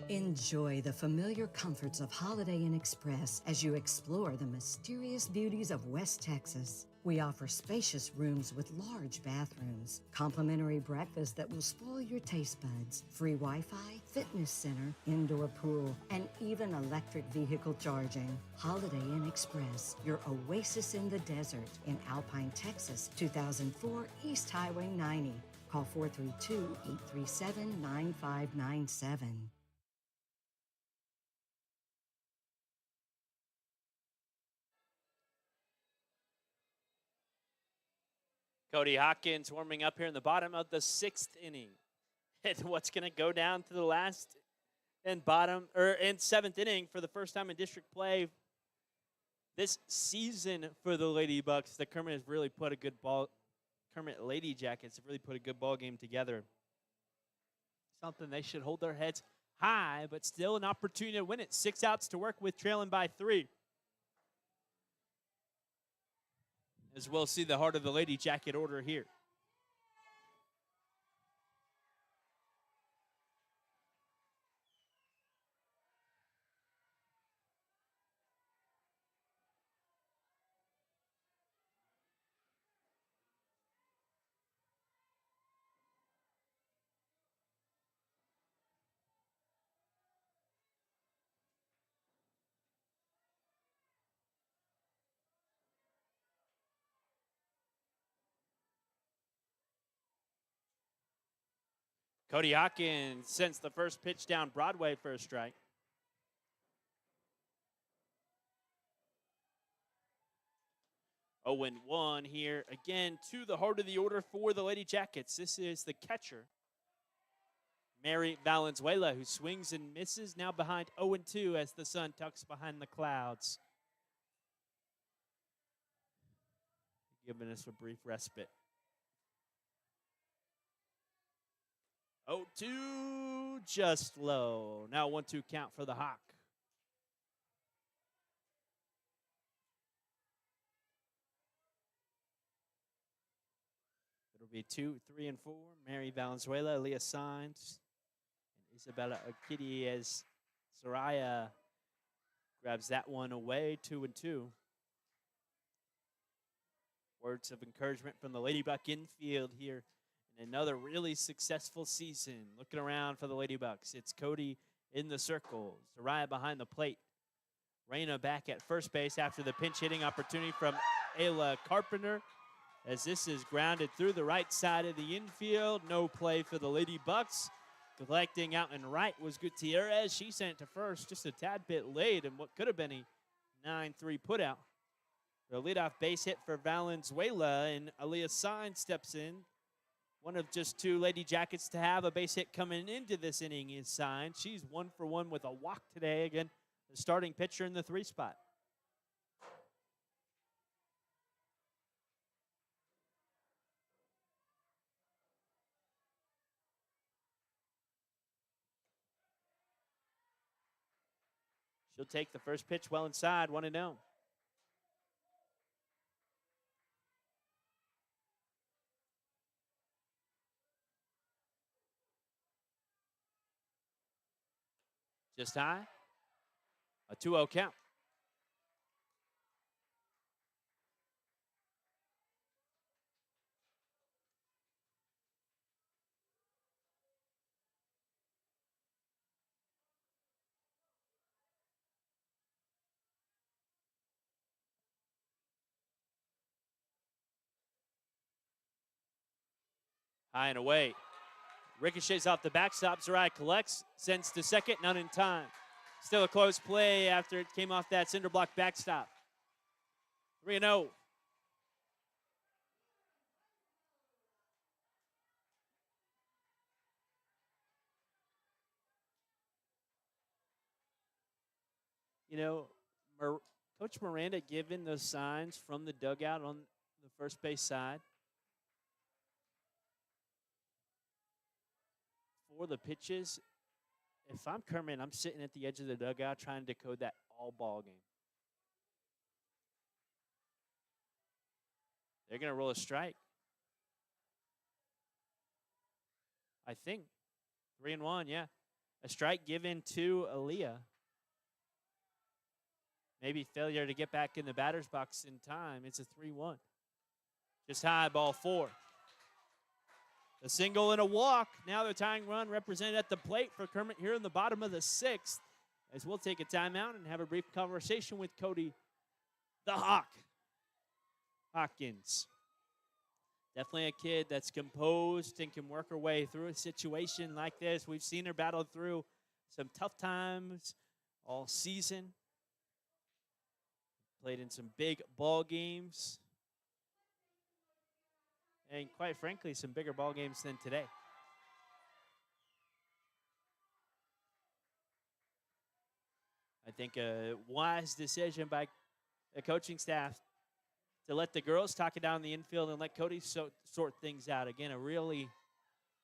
Enjoy the familiar comforts of Holiday Inn Express as you explore the mysterious beauties of West Texas. We offer spacious rooms with large bathrooms, complimentary breakfast that will spoil your taste buds, free Wi-Fi, fitness center, indoor pool, and even electric vehicle charging. Holiday Inn Express, your oasis in the desert in Alpine, Texas, 2004 East Highway 90. Call 432-837-9597. Cody Hawkins warming up here in the bottom of the 6th inning. And what's going to go down to the last and 7th inning for the first time in district play this season for the Lady Bucks. The Kermit has really put a good Kermit Lady Jackets have really put a good ball game together. Something they should hold their heads high, but still an opportunity to win it. 6 outs to work with, trailing by 3. as we'll see the heart of the Lady Jacket order here. Cody Hawkins sends the first pitch down Broadway for a strike. Oh, and 1 here again to the heart of the order for the Lady Jackets. This is the catcher, Mary Valenzuela, who swings and misses, now behind 0-2 as the sun tucks behind the clouds. Giving us a brief respite. 0-2, just low. Now 1-2 count for the Hawk. It'll be 2, 3, and 4. Mary Valenzuela, Leah Signs, and Isabella Okiti as Soraya grabs that one away, 2-2. Words of encouragement from the Ladybuck infield here in another really successful season. Looking around for the Ladybucks. It's Cody in the circle. Soraya behind the plate. Reyna back at first base after the pinch hitting opportunity from Ayla Carpenter, as this is grounded through the right side of the infield. No play for the Ladybucks. Collecting out and right was Gutierrez. She sent it to first just a tad bit late and what could have been a 9-3 putout. The leadoff base hit for Valenzuela, and Aaliyah Sign steps in. One of just 2 Lady Jackets to have a base hit coming into this inning is Sign. She's 1 for 1 with a walk today. Again, the starting pitcher in the 3 spot. She'll take the first pitch well inside, 1-0. Just high. A 2-0 count. High and away. Ricochets off the backstop. Zarai collects, sends to second, none in time. Still a close play after it came off that cinder block backstop. 3-0. You know, Coach Miranda giving those signs from the dugout on the first base side for the pitches. If I'm Kermit, I'm sitting at the edge of the dugout trying to decode that all ball game. They're going to roll a strike. I think 3-1, yeah. A strike given to Aaliyah. Maybe failure to get back in the batter's box in time. It's a 3-1. Just high, ball 4. A single and a walk. Now the tying run represented at the plate for Kermit here in the bottom of the 6th. As we'll take a timeout and have a brief conversation with Cody the Hawk Hawkins. Definitely a kid that's composed and can work her way through a situation like this. We've seen her battle through some tough times all season. Played in some big ball games. And quite frankly, some bigger ball games than today. I think a wise decision by the coaching staff to let the girls talk it down in the infield and let Cody sort things out. Again, a really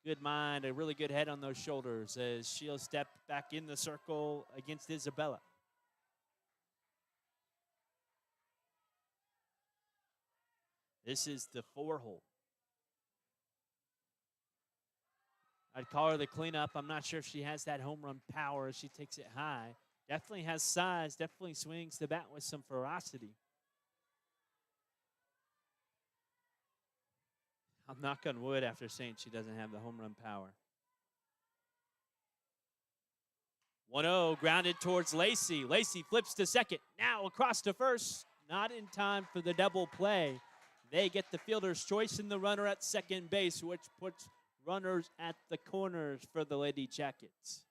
good mind, a really good head on those shoulders as she'll step back in the circle against Isabella. This is the 4-hole. I'd call her the cleanup. I'm not sure if she has that home run power as she takes it high. Definitely has size, definitely swings the bat with some ferocity. I'll knock on wood after saying she doesn't have the home run power. 1-0, grounded towards Lacey. Lacey flips to second. Now across to first. Not in time for the double play. They get the fielder's choice and the runner at second base, which puts runners at the corners for the Lady Jackets.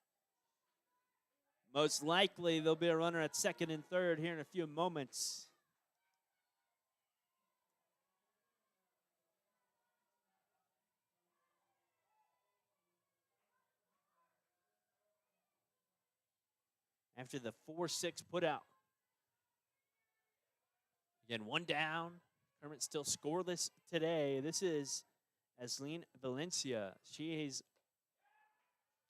Most likely, there'll be a runner at second and third here in a few moments. After the 4-6 put out. Again, one down. Kermit still scoreless today. This is Asleen Valencia. She's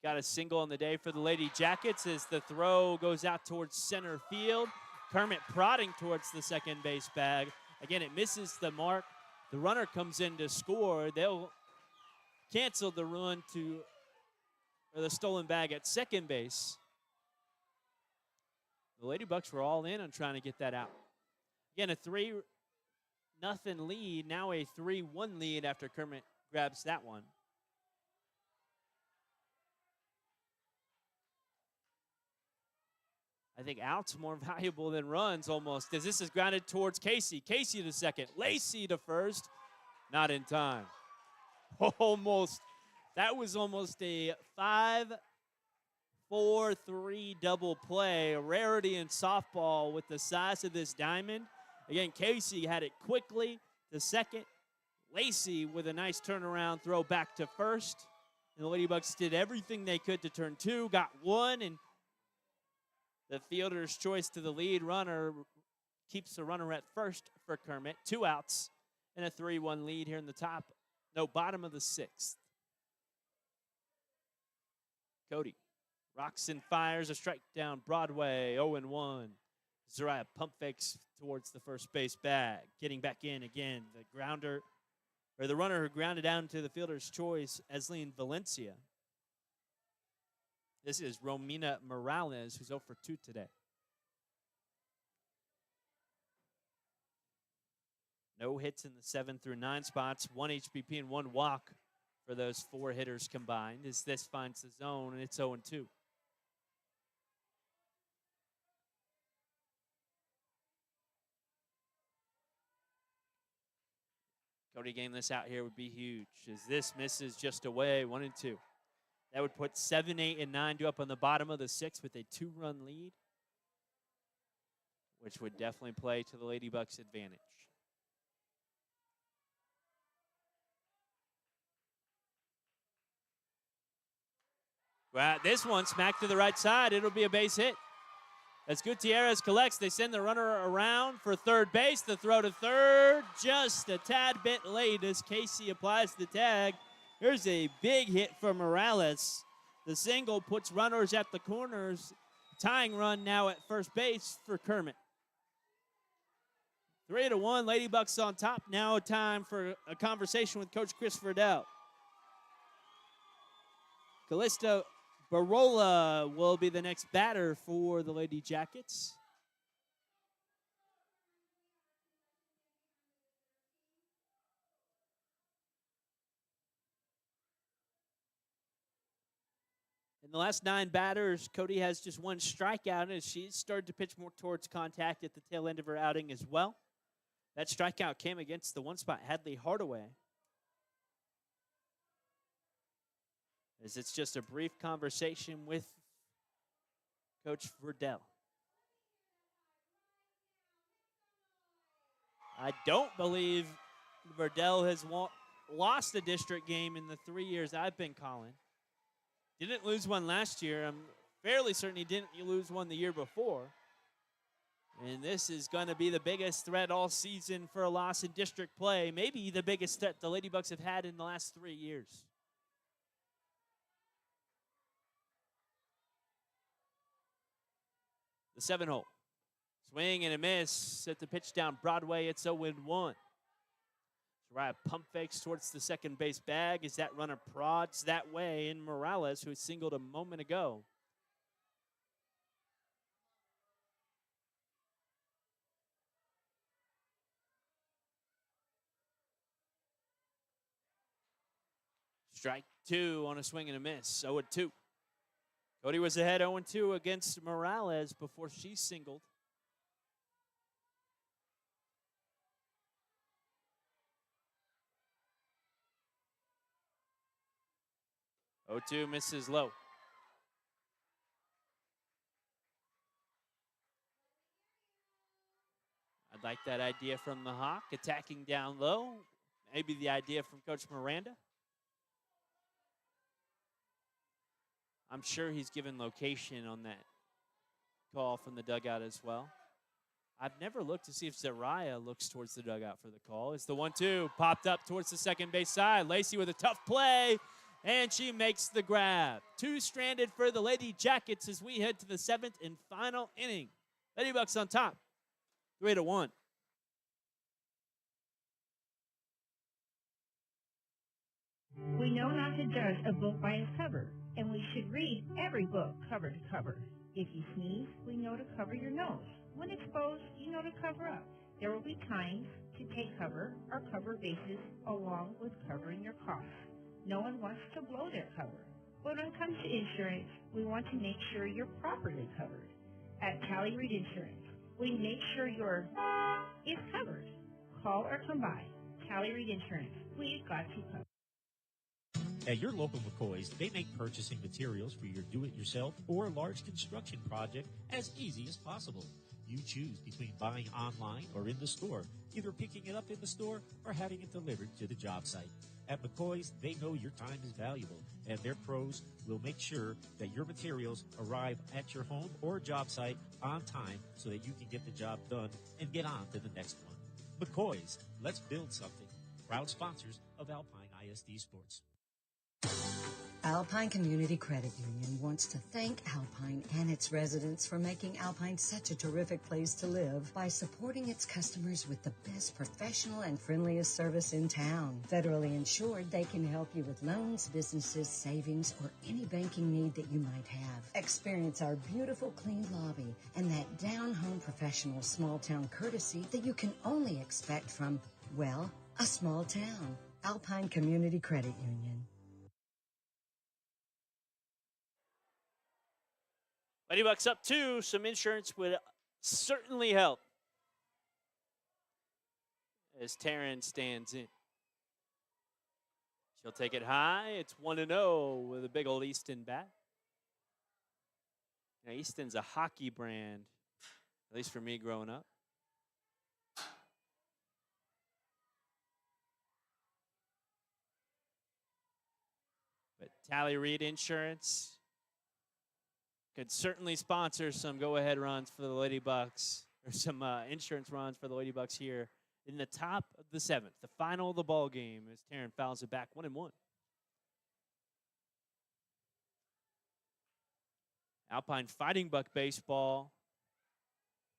got a single on the day for the Lady Jackets as the throw goes out towards center field. Kermit prodding towards the second base bag. Again, it misses the mark. The runner comes in to score. They'll cancel the run or the stolen bag at second base. The Lady Bucks were all in on trying to get that out. Again, a 3-0 lead. Now a 3-1 lead after Kermit grabs that one. I think outs more valuable than runs almost, as this is grounded towards Casey. Casey to second. Lacey to first. Not in time. Almost. That was almost a 5-4-3 double play. A rarity in softball with the size of this diamond. Again, Casey had it quickly to second. Lacey with a nice turnaround throw back to first. And the Lady Bucks did everything they could to turn two, got one, and the fielder's choice to the lead runner keeps the runner at first for Kermit. 2 outs and a 3-1 lead here in the bottom of the 6th. Cody rocks and fires a strike down Broadway, 0-1. Zariah pump fakes towards the first base bag. Getting back in again, the runner who grounded down to the fielder's choice, Asleen Valencia. This is Romina Morales, who's 0 for 2 today. No hits in the 7 through 9 spots, 1 HBP and 1 walk for those 4 hitters combined as this finds the zone, and it's 0-2. Cody getting this out here would be huge as this misses just away, 1-2. That would put 7, 8, and 9 up on the bottom of the 6th with a 2-run lead, which would definitely play to the Lady Bucks' advantage. Well, this one smacked to the right side. It'll be a base hit. As Gutierrez collects, they send the runner around for third base. The throw to third, just a tad bit late as Casey applies the tag. Here's a big hit for Morales. The single puts runners at the corners. Tying run now at first base for Kermit. 3-1, Lady Bucks on top. Now time for a conversation with Coach Chris Verdell. Callisto Barola will be the next batter for the Lady Jackets. In the last 9 batters, Cody has just 1 strikeout as she's started to pitch more towards contact at the tail end of her outing as well. That strikeout came against the 1 spot, Hadley Hardaway. As it's just a brief conversation with Coach Verdell. I don't believe Verdell has lost a district game in the 3 years I've been calling. Didn't lose one last year. I'm fairly certain he didn't lose one the year before. And this is going to be the biggest threat all season for a loss in district play. Maybe the biggest threat the Lady Bucks have had in the last 3 years. The 7-hole. Swing and a miss at the pitch down Broadway. It's 0-1. Raya pump fakes towards the second base bag as that runner prods that way in Morales, who singled a moment ago. Strike two on a swing and a miss, 0-2. Cody was ahead 0-2 against Morales before she singled. 0-2 misses low. I'd like that idea from the Hawk, attacking down low. Maybe the idea from Coach Miranda. I'm sure he's given location on that call from the dugout as well. I've never looked to see if Zariah looks towards the dugout for the call. It's the 1-2, popped up towards the second base side. Lacey with a tough play, and she makes the grab. Two stranded for the Lady Jackets as we head to the seventh and final inning. Lady Bucks on top, 3-1. We know not to judge a book by its cover, and we should read every book cover to cover. If you sneeze, we know to cover your nose. When exposed, you know to cover up. There will be times to take cover or cover bases along with covering your cough. No one wants to blow their cover. But when it comes to insurance, we want to make sure you're properly covered. At Tally Reed Insurance, we make sure your is covered. Call or come by. Tally Reed Insurance, we've got you covered. At your local McCoys, they make purchasing materials for your do-it-yourself or large construction project as easy as possible. You choose between buying online or in the store, either picking it up in the store or having it delivered to the job site. At McCoys, they know your time is valuable, and their pros will make sure that your materials arrive at your home or job site on time so that you can get the job done and get on to the next one. McCoys, let's build something. Proud sponsors of Alpine ISD Sports. Alpine Community Credit Union wants to thank Alpine and its residents for making Alpine such a terrific place to live by supporting its customers with the best professional and friendliest service in town. Federally insured, they can help you with loans, businesses, savings, or any banking need that you might have. Experience our beautiful clean lobby and that down-home professional small-town courtesy that you can only expect from, well, a small town. Alpine Community Credit Union. Lady Bucks up 2. Some insurance would certainly help as Taryn stands in. She'll take it high. It's 1-0 with a big old Easton bat. Now, Easton's a hockey brand, at least for me growing up. But Tally Reed Insurance could certainly sponsor some go-ahead runs for the Lady Bucks, or some insurance runs for the Lady Bucks here in the top of the seventh, the final of the ball game, as Taryn fouls it back 1-1. Alpine Fighting Buck baseball.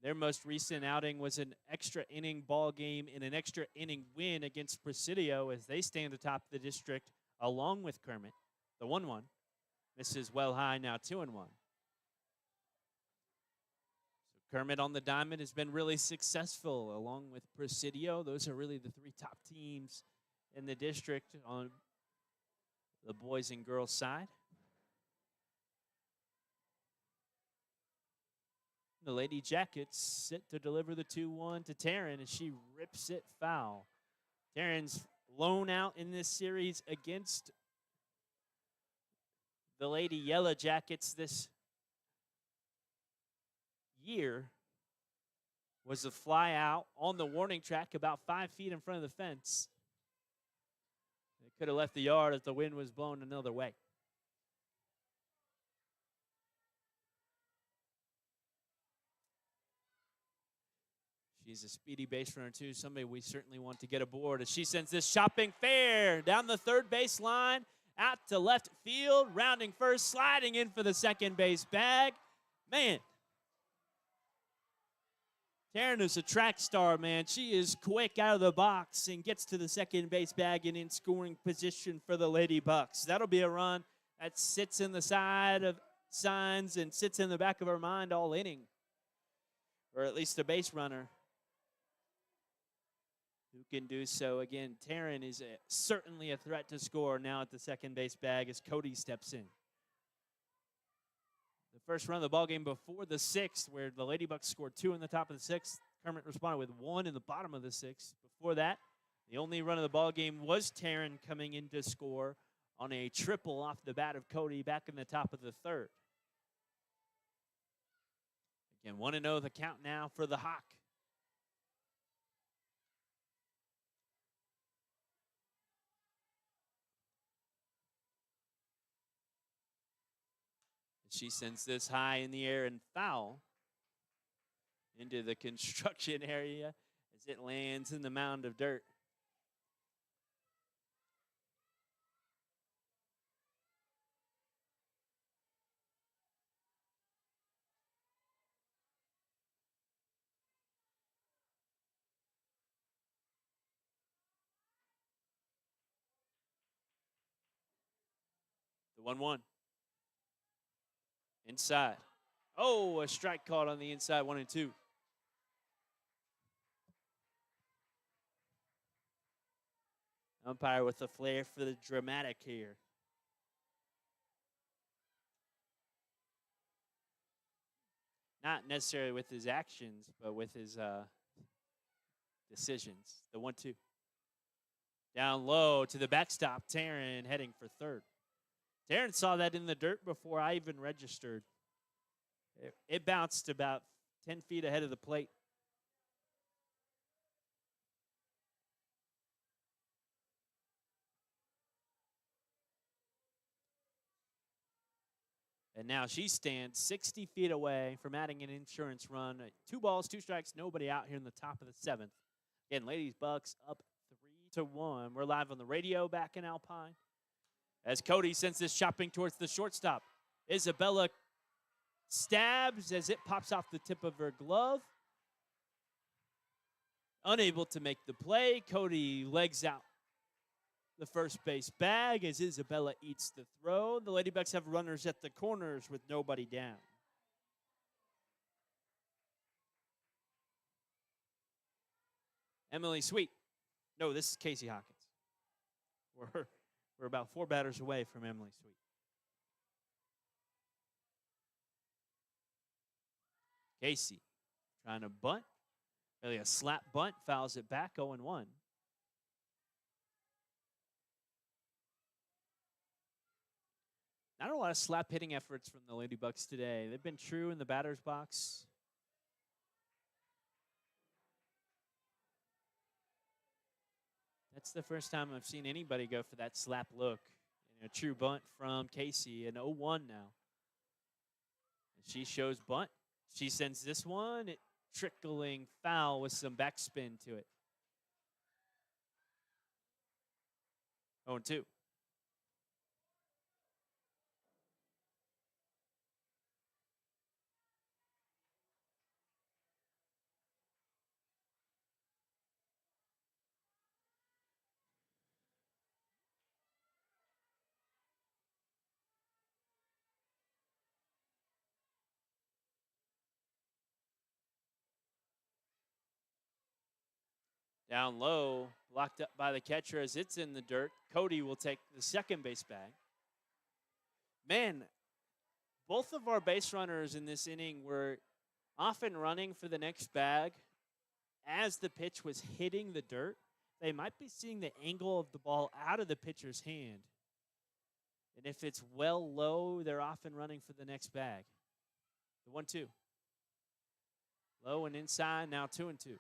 Their most recent outing was an extra inning ball game and an extra inning win against Presidio as they stand atop the district along with Kermit. The 1-1. This is well high now, 2-1. Kermit on the diamond has been really successful along with Presidio. Those are really the three top teams in the district on the boys and girls side. The Lady Jackets sit to deliver the 2-1 to Taryn as she rips it foul. Taryn's lone out in this series against the Lady Yellow Jackets this year was a fly out on the warning track about 5 feet in front of the fence. It could have left the yard if the wind was blown another way. She's a speedy base runner too, somebody we certainly want to get aboard as she sends this shopping fair down the third base line, out to left field, rounding first, sliding in for the second base bag. Man, Taryn is a track star, man. She is quick out of the box and gets to the second base bag and in scoring position for the Lady Bucks. That'll be a run that sits in the side of signs and sits in the back of her mind all inning, or at least a base runner who can do so. Again, Taryn is certainly a threat to score now at the second base bag as Cody steps in. The first run of the ball game before the sixth, where the Lady Bucks scored 2 in the top of the sixth. Kermit responded with 1 in the bottom of the sixth. Before that, the only run of the ball game was Taryn coming in to score on a triple off the bat of Cody back in the top of the third. Again, 1-0 the count now for the Hawk. She sends this high in the air and foul into the construction area as it lands in the mound of dirt. The 1-1. Inside. Oh, a strike called on the inside, 1-2. Umpire with a flair for the dramatic here. Not necessarily with his actions, but with his decisions. The 1-2. Down low to the backstop. Taryn heading for third. Taryn saw that in the dirt before I even registered. It bounced about 10 feet ahead of the plate. And now she stands 60 feet away from adding an insurance run. 2 balls, 2 strikes, nobody out here in the top of the 7th. Again, Ladies Bucks up 3-1. We're live on the radio back in Alpine. As Cody sends this chopping towards the shortstop. Isabella stabs as it pops off the tip of her glove. Unable to make the play. Cody legs out the first base bag as Isabella eats the throw. The Lady Bucks have runners at the corners with nobody down. Emily Sweet. No, this is Casey Hawkins. We're about 4 batters away from Emily Sweet. Casey trying to bunt. Really a slap bunt. Fouls it back, 0-1. Not a lot of slap hitting efforts from the Lady Bucks today. They've been true in the batter's box. That's the first time I've seen anybody go for that slap look. A true bunt from Casey, an 0-1 now. And she shows bunt. She sends this one, trickling foul with some backspin to it. 0-2. Down low, blocked up by the catcher as it's in the dirt. Cody will take the second base bag. Man, both of our base runners in this inning were often running for the next bag as the pitch was hitting the dirt. They might be seeing the angle of the ball out of the pitcher's hand. And if it's well low, they're often running for the next bag. The 1-2. Low and inside, now 2-2.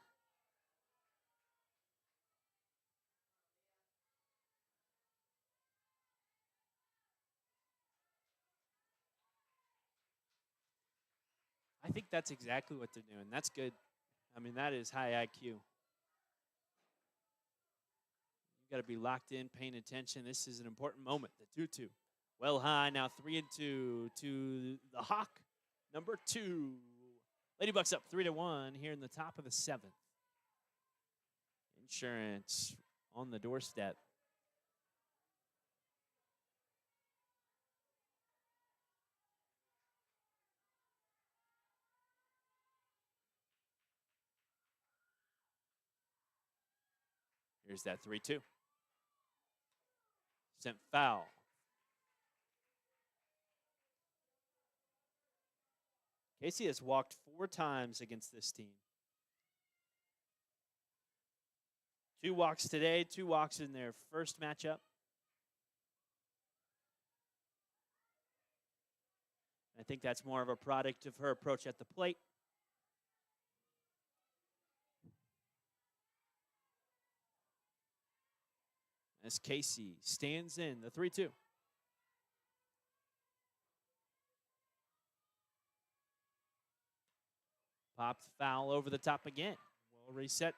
I think that's exactly what they're doing. That's good. I mean, that is high IQ. You got to be locked in, paying attention. This is an important moment. The 2-2. Well high, now 3-2 to the Hawk, number 2. Lady Bucks up 3-1 here in the top of the 7th. Insurance on the doorstep. Here's that 3-2. Sent foul. Casey has walked 4 times against this team. 2 walks today, 2 walks in their first matchup. I think that's more of a product of her approach at the plate. As Casey stands in the 3-2. Popped foul over the top again. We'll reset.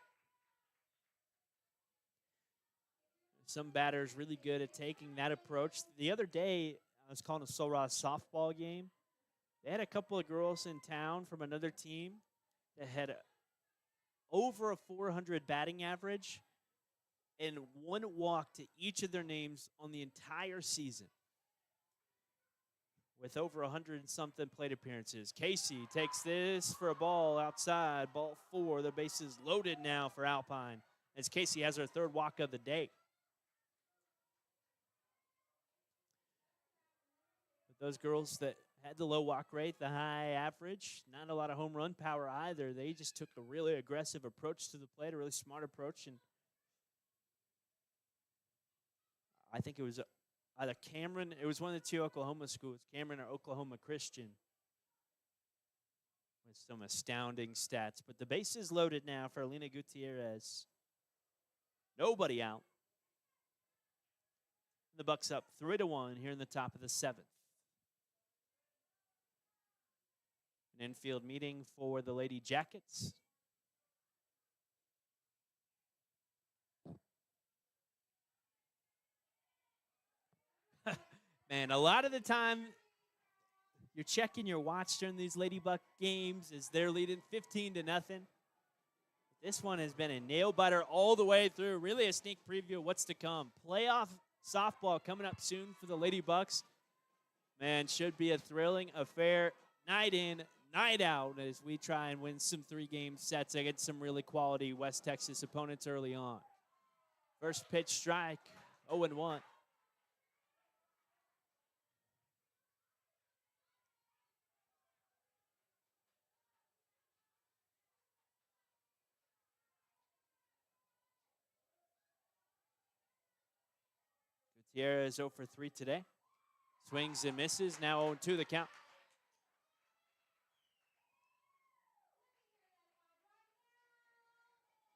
Some batters really good at taking that approach. The other day, I was calling a Solra softball game. They had a couple of girls in town from another team that had over a 400 batting average and 1 walk to each of their names on the entire season, with over 100 and something plate appearances. Casey takes this for a ball outside, ball 4. The base is loaded now for Alpine as Casey has her 3rd walk of the day. But those girls that had the low walk rate, the high average, not a lot of home run power either. They just took a really aggressive approach to the plate, a really smart approach, and I think it was either Cameron, it was one of the 2 Oklahoma schools, Cameron or Oklahoma Christian, with some astounding stats. But the base is loaded now for Alina Gutierrez. Nobody out. The Bucks up 3-1 here in the top of the 7th. An infield meeting for the Lady Jackets. Man, a lot of the time you're checking your watch during these Lady Buck games as they're leading 15-0. This one has been a nail biter all the way through. Really a sneak preview of what's to come. Playoff softball coming up soon for the Lady Bucks. Man, should be a thrilling affair night in, night out as we try and win some 3-game sets against some really quality West Texas opponents early on. First pitch strike, 0-1. Gutierrez 0 for 3 today. Swings and misses, now 0-2 the count.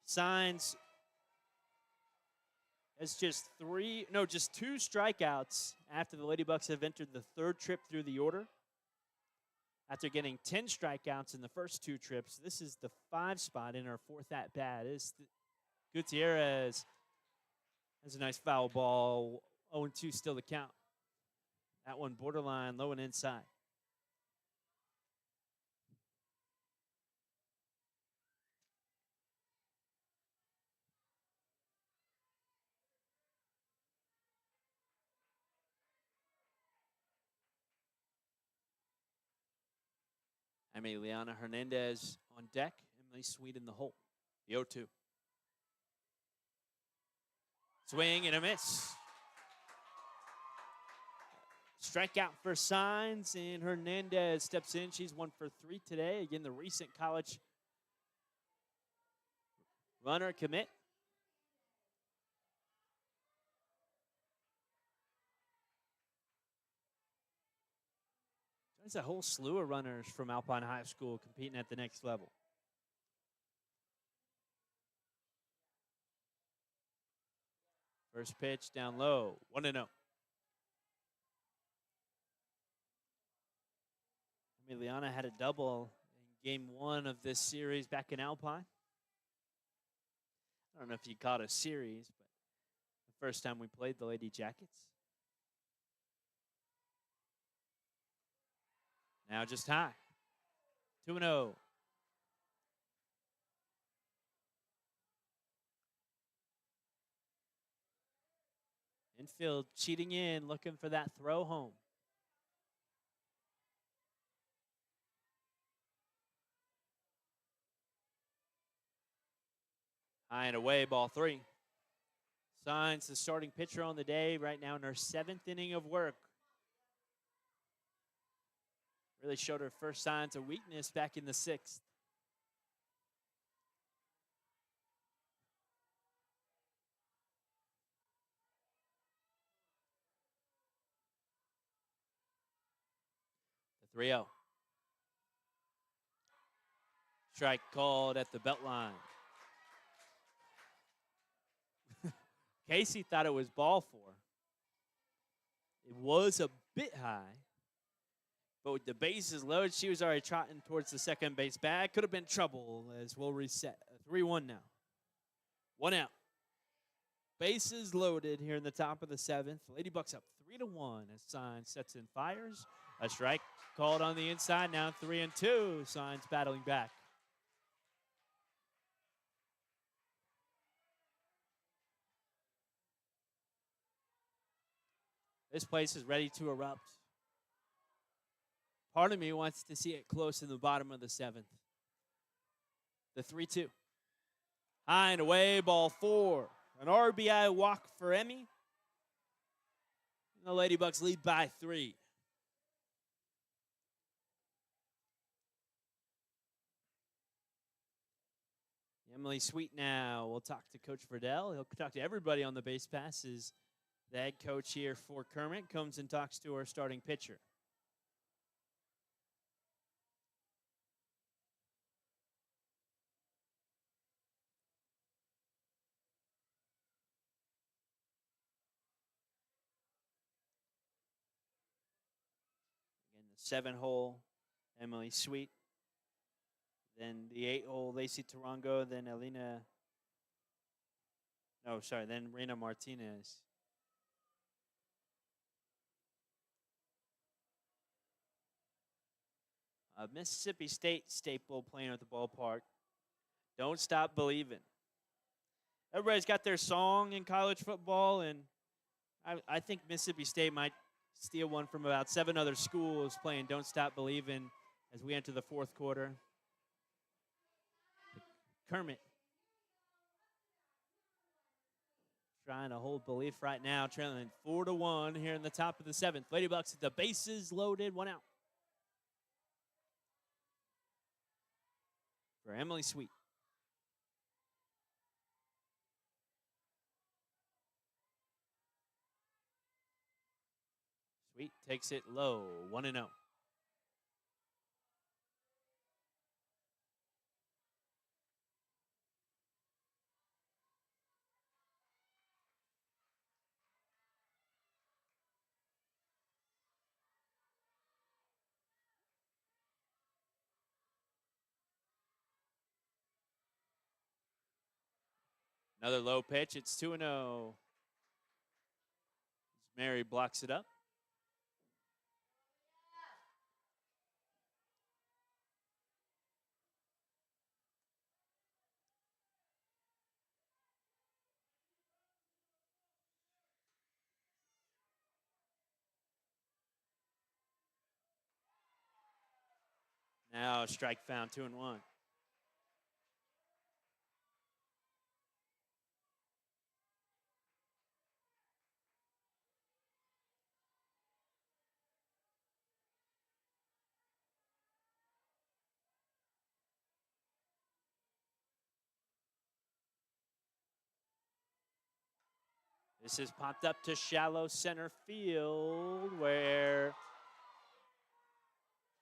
Signs as just 2 strikeouts after the Lady Bucks have entered the 3rd trip through the order. After getting 10 strikeouts in the first 2 trips, this is the 5 spot in our 4th at-bat. Gutierrez has a nice foul ball. 0-2 still the count. That one borderline low and inside. Emiliana Hernandez on deck. Emily Sweet in the hole. The 0-2. Swing and a miss. Strikeout for Signs, and Hernandez steps in. She's 1 for 3 today. Again, the recent college runner commit. There's a whole slew of runners from Alpine High School competing at the next level. First pitch down low, 1-0. Emiliana had a double in game 1 of this series back in Alpine. I don't know if you caught a series, but the first time we played the Lady Jackets. Now just high. 2-0. infield, cheating in, looking for that throw home. High and away, ball 3. Signs the starting pitcher on the day right now in her 7th inning of work. Really showed her first signs of weakness back in the 6th. The 3-0. Strike called at the belt line. Casey thought it was ball 4. It was a bit high. But with the bases loaded, she was already trotting towards the second base bag. Could have been trouble as we'll reset. 3-1 now. 1 out. Bases loaded here in the top of the 7th. Lady Bucks up 3-1 as Signs sets and fires. A strike called on the inside. Now 3-2. Signs battling back. This place is ready to erupt. Part of me wants to see it close in the bottom of the 7th. The 3-2. High and away, ball 4. An RBI walk for Emmy. And the Lady Bucks lead by 3. Emily Sweet now will talk to Coach Verdell. He'll talk to everybody on the base passes. The head coach here for Kermit comes and talks to our starting pitcher. Again, the 7-hole, Emily Sweet. Then the 8-hole, Lacey Tarango. Then then Reina Martinez. Mississippi State staple playing at the ballpark. Don't stop believing. Everybody's got their song in college football, and I think Mississippi State might steal one from about 7 other schools playing Don't Stop Believing as we enter the 4th quarter. Kermit trying to hold belief right now, trailing 4-1 here in the top of the 7th. Lady Bucks at the bases loaded, 1 out. For Emily Sweet. Sweet takes it low, 1-0. Another low pitch. It's 2-0. Mary blocks it up. Now strike found, 2-1. This is popped up to shallow center field where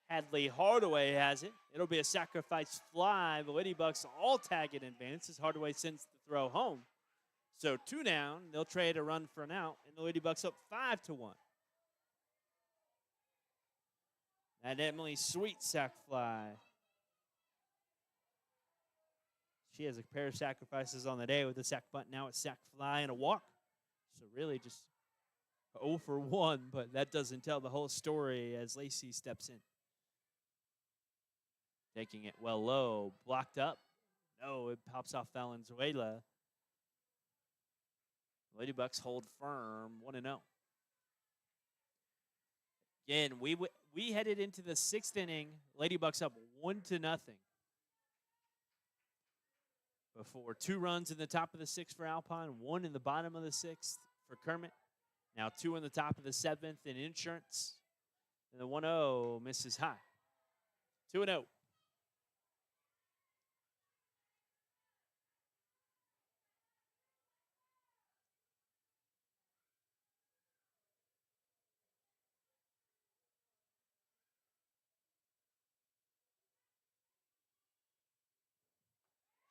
Hadley Hardaway has it. It'll be a sacrifice fly. The Lady Bucks all tag in advance as Hardaway sends the throw home. So 2 down. They'll trade a run for an out, and the Lady Bucks up 5-1. That Emily Sweet sac fly. She has a pair of sacrifices on the day with a sac bunt. Now it's sac fly and a walk. So really just 0 for 1, but that doesn't tell the whole story as Lacey steps in. Taking it well low, blocked up. No, it pops off Valenzuela. Lady Bucks hold firm, 1-0. Again, we headed into the 6th inning. Lady Bucks up 1-0. Before 2 runs in the top of the 6th for Alpine, 1 in the bottom of the 6th for Kermit. Now 2 in the top of the 7th in Insurance. And the 1-0 misses high. 2-0.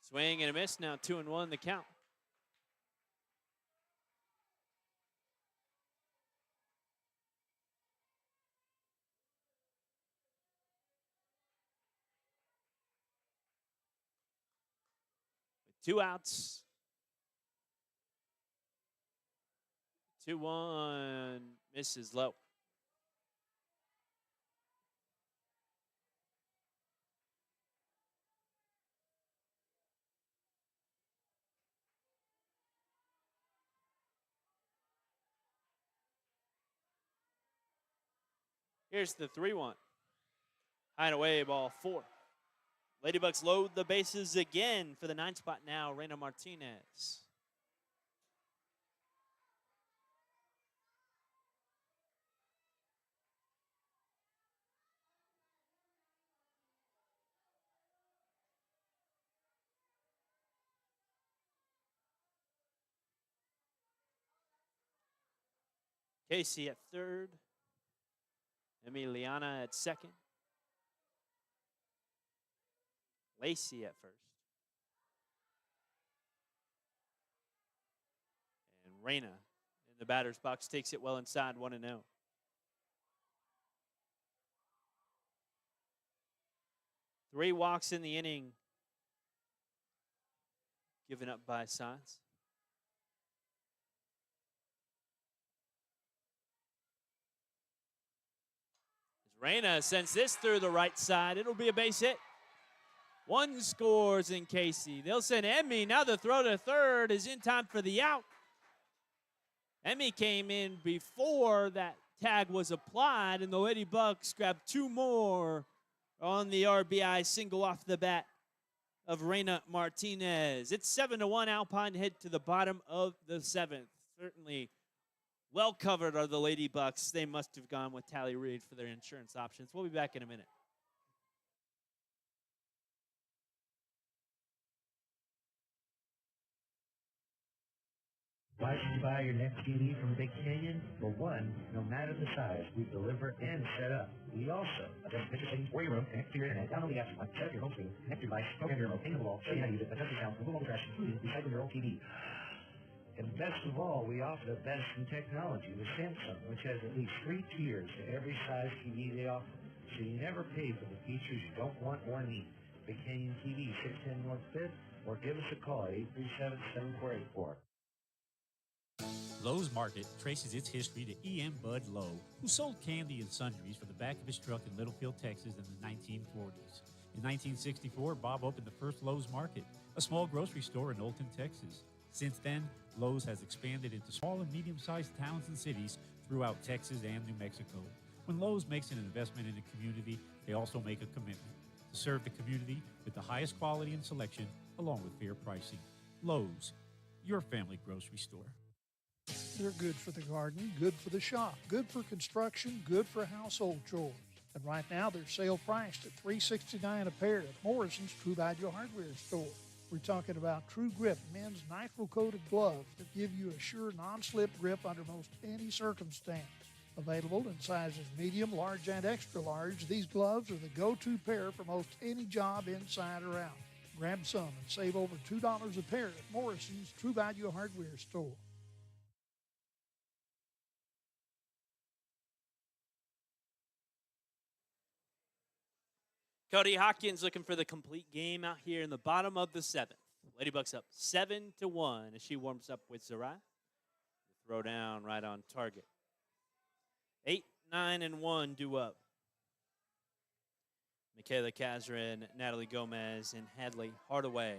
Swing and a miss. Now 2-1 the count. With 2 outs. 2-1 misses low. Here's the 3-1. High and away, ball 4. Ladybucks load the bases again for the 9th spot now, Reina Martinez. Casey at 3rd. Emiliana at 2nd. Lacey at 1st. And Reina in the batter's box takes it well inside, 1-0. 3 walks in the inning given up by Signs. As Reina sends this through the right side, it'll be a base hit. 1 scores in Casey. They'll send Emmy. Now the throw to 3rd is in time for the out. Emmy came in before that tag was applied, and the Lady Bucks grabbed 2 more on the RBI single off the bat of Reina Martinez. It's 7-1. Alpine head to the bottom of the 7th. Certainly well covered are the Lady Bucks. They must have gone with Tally Reed for their insurance options. We'll be back in a minute. Why should you buy your next TV from Big Canyon? For one, no matter the size, we deliver and set up. We also adjust picture settings for your room, connect to your internet, download the app, set up your home screen, connect your device, program your remote, paint the wall, show you how to use it, adjust the sound, remove all the trash, including recycling your old TV. And best of all, we offer the best in technology with Samsung, which has at least 3 tiers to every size TV they offer. So you never pay for the features you don't want or need. Big Canyon TV, 610 North 5th, or give us a call at 837-7484. Lowe's Market traces its history to E.M. Bud Lowe, who sold candy and sundries for the back of his truck in Littlefield, Texas in the 1940s. In 1964, Bob opened the first Lowe's Market, a small grocery store in Olton, Texas. Since then, Lowe's has expanded into small and medium-sized towns and cities throughout Texas and New Mexico. When Lowe's makes an investment in a community, they also make a commitment to serve the community with the highest quality and selection, along with fair pricing. Lowe's, your family grocery store. They're good for the garden, good for the shop, good for construction, good for household chores. And right now they're sale priced at $3.69 a pair at Morrison's True Value Hardware store. We're talking about True Grip men's nitrile-coated gloves that give you a sure non-slip grip under most any circumstance. Available in sizes medium, large, and extra large, these gloves are the go-to pair for most any job inside or out. Grab some and save over $2 a pair at Morrison's True Value Hardware store. Cody Hawkins looking for the complete game out here in the bottom of the 7th. Ladybucks up 7-1 as she warms up with Zarai. Throw down right on target. 8, 9, and 1 due up. Michaela Kazrin, Natalie Gomez, and Hadley Hardaway.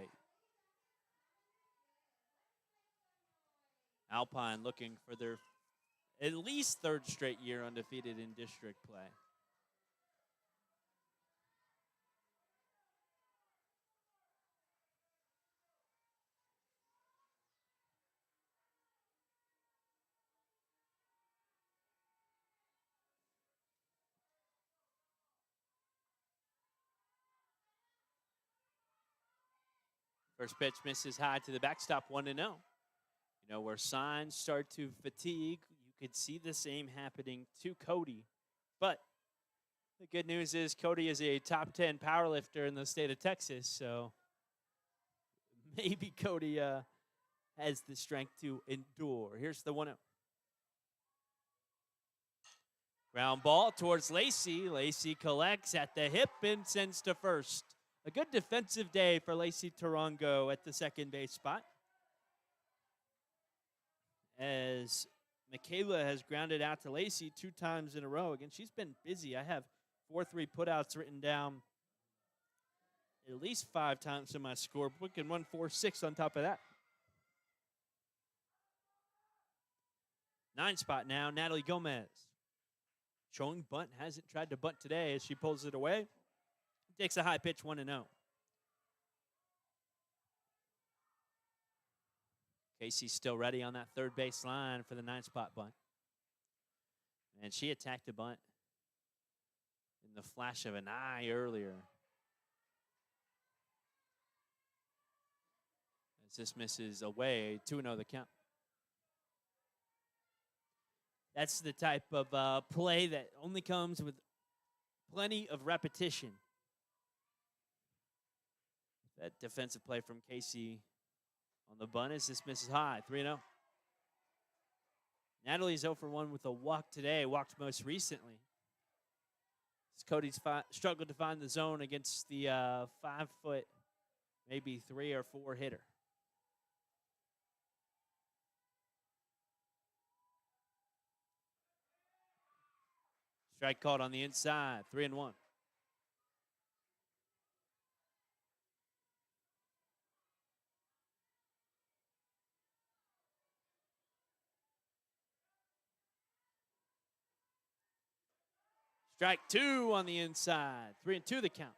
Alpine looking for their at least third straight year undefeated in district play. First pitch misses high to the backstop, 1-0. You know, where signs start to fatigue, you could see the same happening to Cody. But the good news is Cody is a top 10 powerlifter in the state of Texas, so maybe Cody has the strength to endure. Here's the 1-0. Ground ball towards Lacey. Lacey collects at the hip and sends to first. A good defensive day for Lacey Tarango at the second base spot, as Michaela has grounded out to Lacey 2 times in a row. Again, she's been busy. I have 4-3 putouts written down at least 5 times in my scorebook and 1 4-6 on top of that. 9 spot now, Natalie Gomez. Showing bunt, hasn't tried to bunt today as she pulls it away. Takes a high pitch, 1-0. Casey's still ready on that third base line for the 9 spot bunt. And she attacked a bunt in the flash of an eye earlier. As this misses away, 2-0 the count. That's the type of play that only comes with plenty of repetition. That defensive play from Casey on the bunt as this misses high, 3-0. Natalie's 0 for 1 with a walk today, walked most recently. As Cody's struggled to find the zone against the 5-foot, maybe 3 or 4 hitter. Strike called on the inside, 3-1. Strike 2 on the inside, 3-2 the count.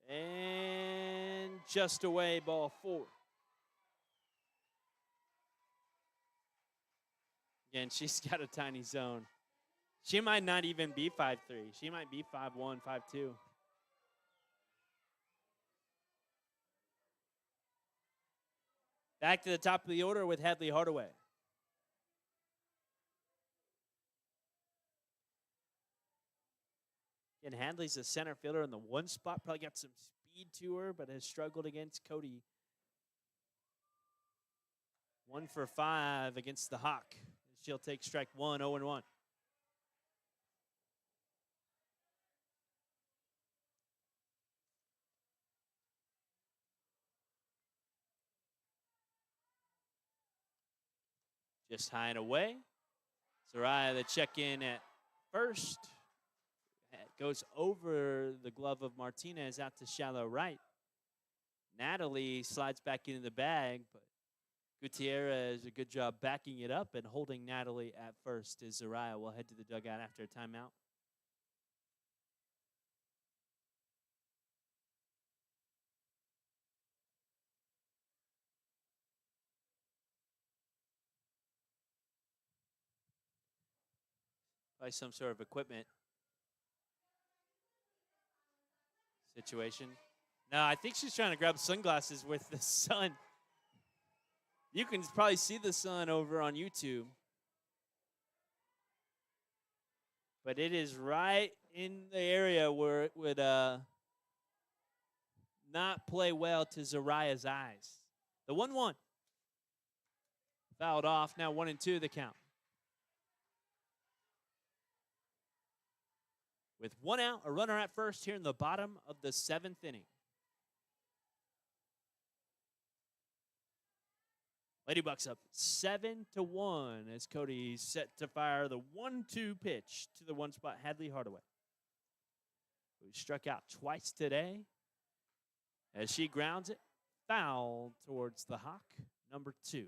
And just away, ball 4. Again, she's got a tiny zone. She might not even be 5'3". She might be 5'1", 5'2". Back to the top of the order with Hadley Hardaway. And Hadley's a center fielder in the 1 spot. Probably got some speed to her, but has struggled against Cody. 1 for 5 against the Hawk. She'll take strike 1, 0-1. Just high and away. Soraya, the check-in at first. Goes over the glove of Martinez out to shallow right. Natalie slides back into the bag, but Gutierrez a good job backing it up and holding Natalie at first as Soraya will head to the dugout after a timeout. Probably some sort of equipment situation. No, I think she's trying to grab sunglasses with the sun. You can probably see the sun over on YouTube. But it is right in the area where it would not play well to Zoraya's eyes. The 1-1. Fouled off, now 1-2 the count. With 1 out, a runner at first here in the bottom of the 7th inning. Ladybucks up 7-1 as Cody's set to fire the 1-2 pitch to the one spot Hadley Hardaway, who struck out twice today. As she grounds it, foul towards the Hawk, number 2.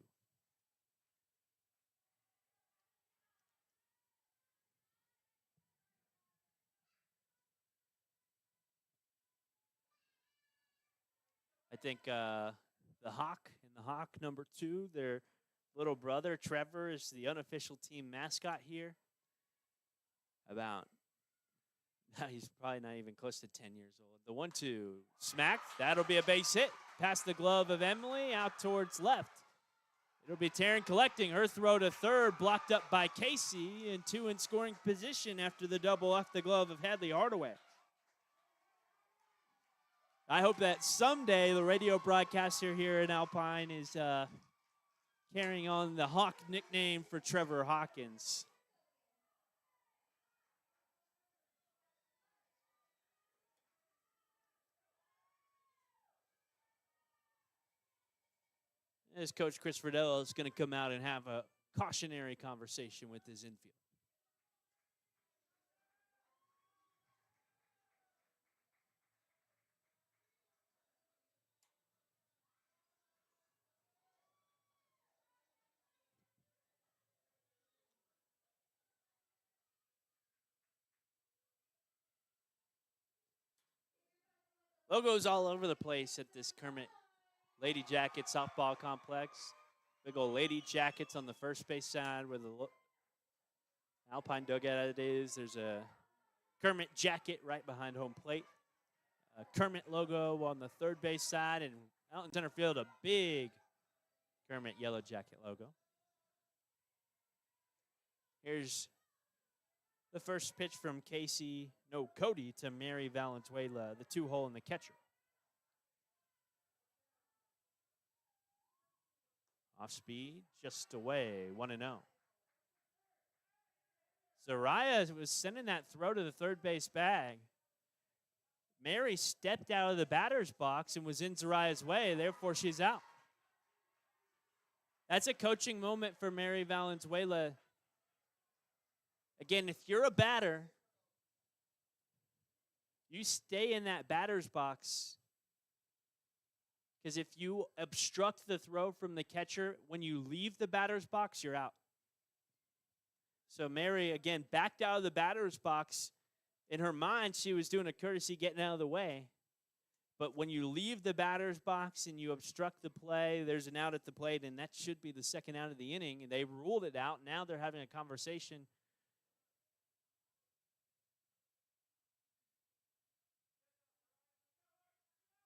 I think the Hawk and the Hawk number 2, their little brother Trevor is the unofficial team mascot here. He's probably not even close to 10 years old. The 1-2 smacked. That'll be a base hit. Past the glove of Emily, out towards left. It'll be Taryn collecting. Her throw to third, blocked up by Casey, and 2 in scoring position after the double off the glove of Hadley Hardaway. I hope that someday the radio broadcaster here in Alpine is carrying on the Hawk nickname for Trevor Hawkins. As Coach Chris Friedel is going to come out and have a cautionary conversation with his infield. Logos all over the place at this Kermit Lady Jacket softball complex. Big old Lady Jackets on the first base side where the Alpine dugout is. There's a Kermit jacket right behind home plate. A Kermit logo on the third base side, and out in center field, a big Kermit yellow jacket logo. Here's the first pitch from Cody to Mary Valenzuela, the 2-hole in the catcher. Off speed, just away, 1-0. Zariah was sending that throw to the third base bag. Mary stepped out of the batter's box and was in Zariah's way, therefore she's out. That's a coaching moment for Mary Valenzuela. Again, if you're a batter, you stay in that batter's box, because if you obstruct the throw from the catcher, when you leave the batter's box, you're out. So Mary, again, backed out of the batter's box. In her mind, she was doing a courtesy getting out of the way. But when you leave the batter's box and you obstruct the play, there's an out at the plate, and that should be the second out of the inning. And they ruled it out. Now they're having a conversation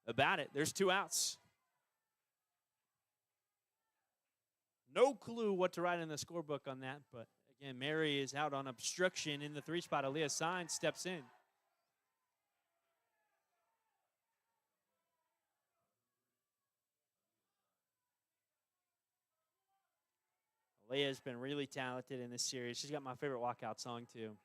about it. There's 2 outs. No clue what to write in the scorebook on that, but again, Mary is out on obstruction in the 3 spot. Aaliyah Sines steps in. Aaliyah's been really talented in this series. She's got my favorite walkout song, too.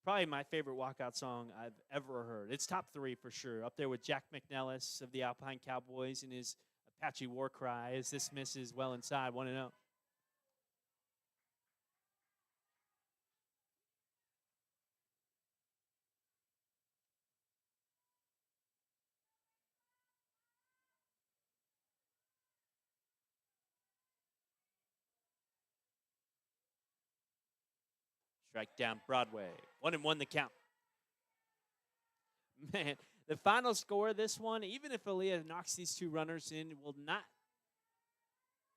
Probably my favorite walkout song I've ever heard. It's top 3 for sure. Up there with Jack McNellis of the Alpine Cowboys and his Apache war cry as this misses well inside, 1-0. Strike down Broadway. 1-1 the count. Man, the final score of this one, even if Aaliyah knocks these 2 runners in, will not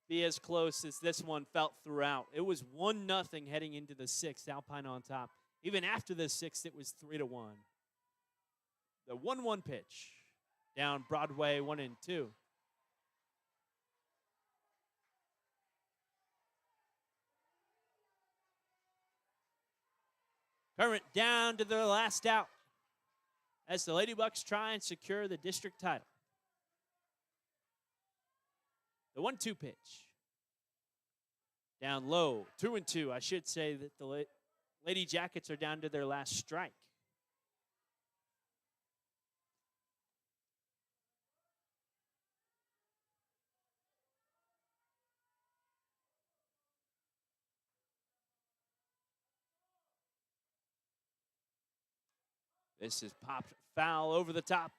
be as close as this one felt throughout. It was 1-0 heading into the 6th, Alpine on top. Even after the 6th, it was 3-1. The 1-1 pitch. Down Broadway, 1-2. Kermit down to their last out as the Ladybucks try and secure the district title. The 1-2 pitch. Down low, 2-2. I should say that the Lady Jackets are down to their last strike. This is popped foul over the top.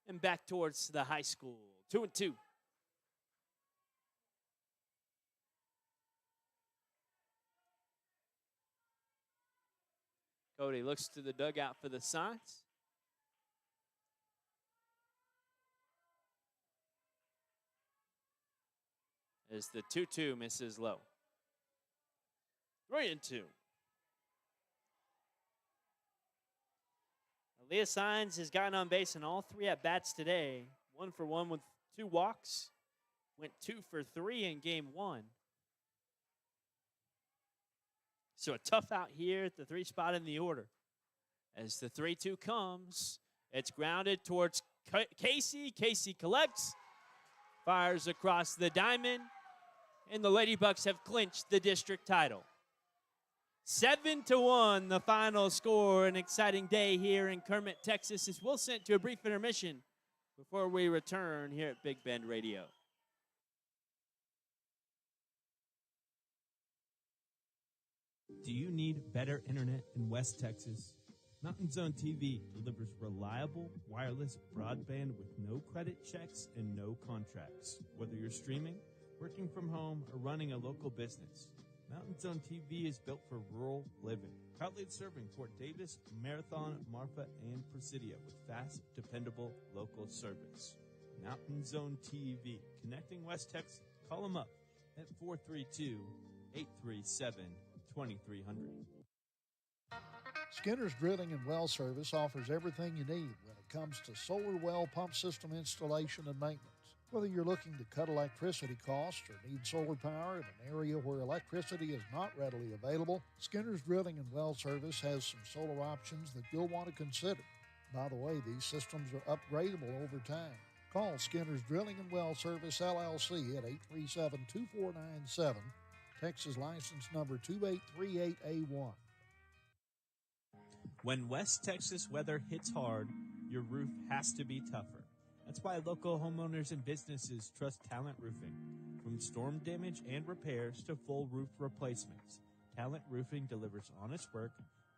And back towards the high school. 2-2. Cody looks to the dugout for the signs. As the 2-2 misses low. 3-2. Leah Signs has gotten on base in all 3 at-bats today. 1 for 1 with 2 walks. Went 2 for 3 in game 1. So a tough out here at the 3 spot in the order. As the 3-2 comes, it's grounded towards Casey. Casey collects, fires across the diamond, and the Lady Bucks have clinched the district title. 7-1, the final score. An exciting day here in Kermit, Texas, as we'll send to a brief intermission before we return here at Big Bend Radio. Do you need better internet in West Texas? Mountain Zone TV delivers reliable wireless broadband with no credit checks and no contracts. Whether you're streaming, working from home, or running a local business, Mountain Zone TV is built for rural living. Proudly serving Fort Davis, Marathon, Marfa, and Presidio with fast, dependable local service. Mountain Zone TV, connecting West Texas. Call them up at 432-837-2300. Skinner's Drilling and Well Service offers everything you need when it comes to solar well pump system installation and maintenance. Whether you're looking to cut electricity costs or need solar power in an area where electricity is not readily available, Skinner's Drilling and Well Service has some solar options that you'll want to consider. By the way, these systems are upgradable over time. Call Skinner's Drilling and Well Service, LLC at 837-2497, Texas license number 2838A1. When West Texas weather hits hard, your roof has to be tougher. That's why local homeowners and businesses trust Talent Roofing. From storm damage and repairs to full roof replacements, Talent Roofing delivers honest work,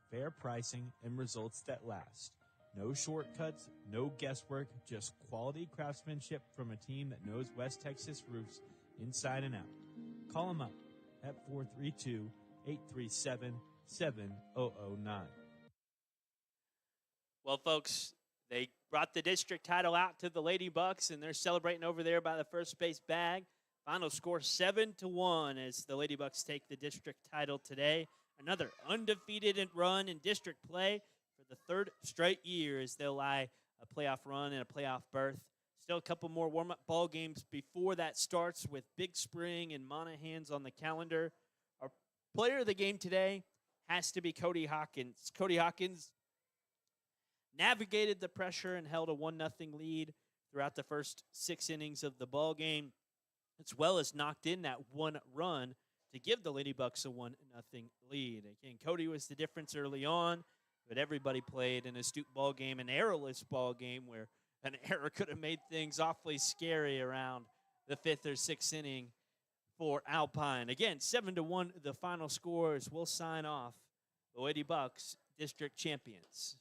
fair pricing, and results that last. No shortcuts, no guesswork, just quality craftsmanship from a team that knows West Texas roofs inside and out. Call them up at 432-837-7009. Well, folks, they brought the district title out to the Lady Bucks, and they're celebrating over there by the first base bag. Final score 7-1 as the Lady Bucks take the district title today. Another undefeated run in district play for the 3rd straight year as they'll lie a playoff run and a playoff berth. Still a couple more warm-up ball games before that starts with Big Spring and Monahans on the calendar. Our player of the game today has to be Cody Hawkins. Cody Hawkins navigated the pressure and held a 1-0 lead throughout the first 6 innings of the ball game, as well as knocked in that 1 run to give the Lady Bucks a 1-0 lead. Again, Cody was the difference early on, but everybody played an astute ball game, an errorless ball game where an error could have made things awfully scary around the 5th or 6th inning for Alpine. Again, 7-1 the final score as we'll sign off the Lady Bucks district champions.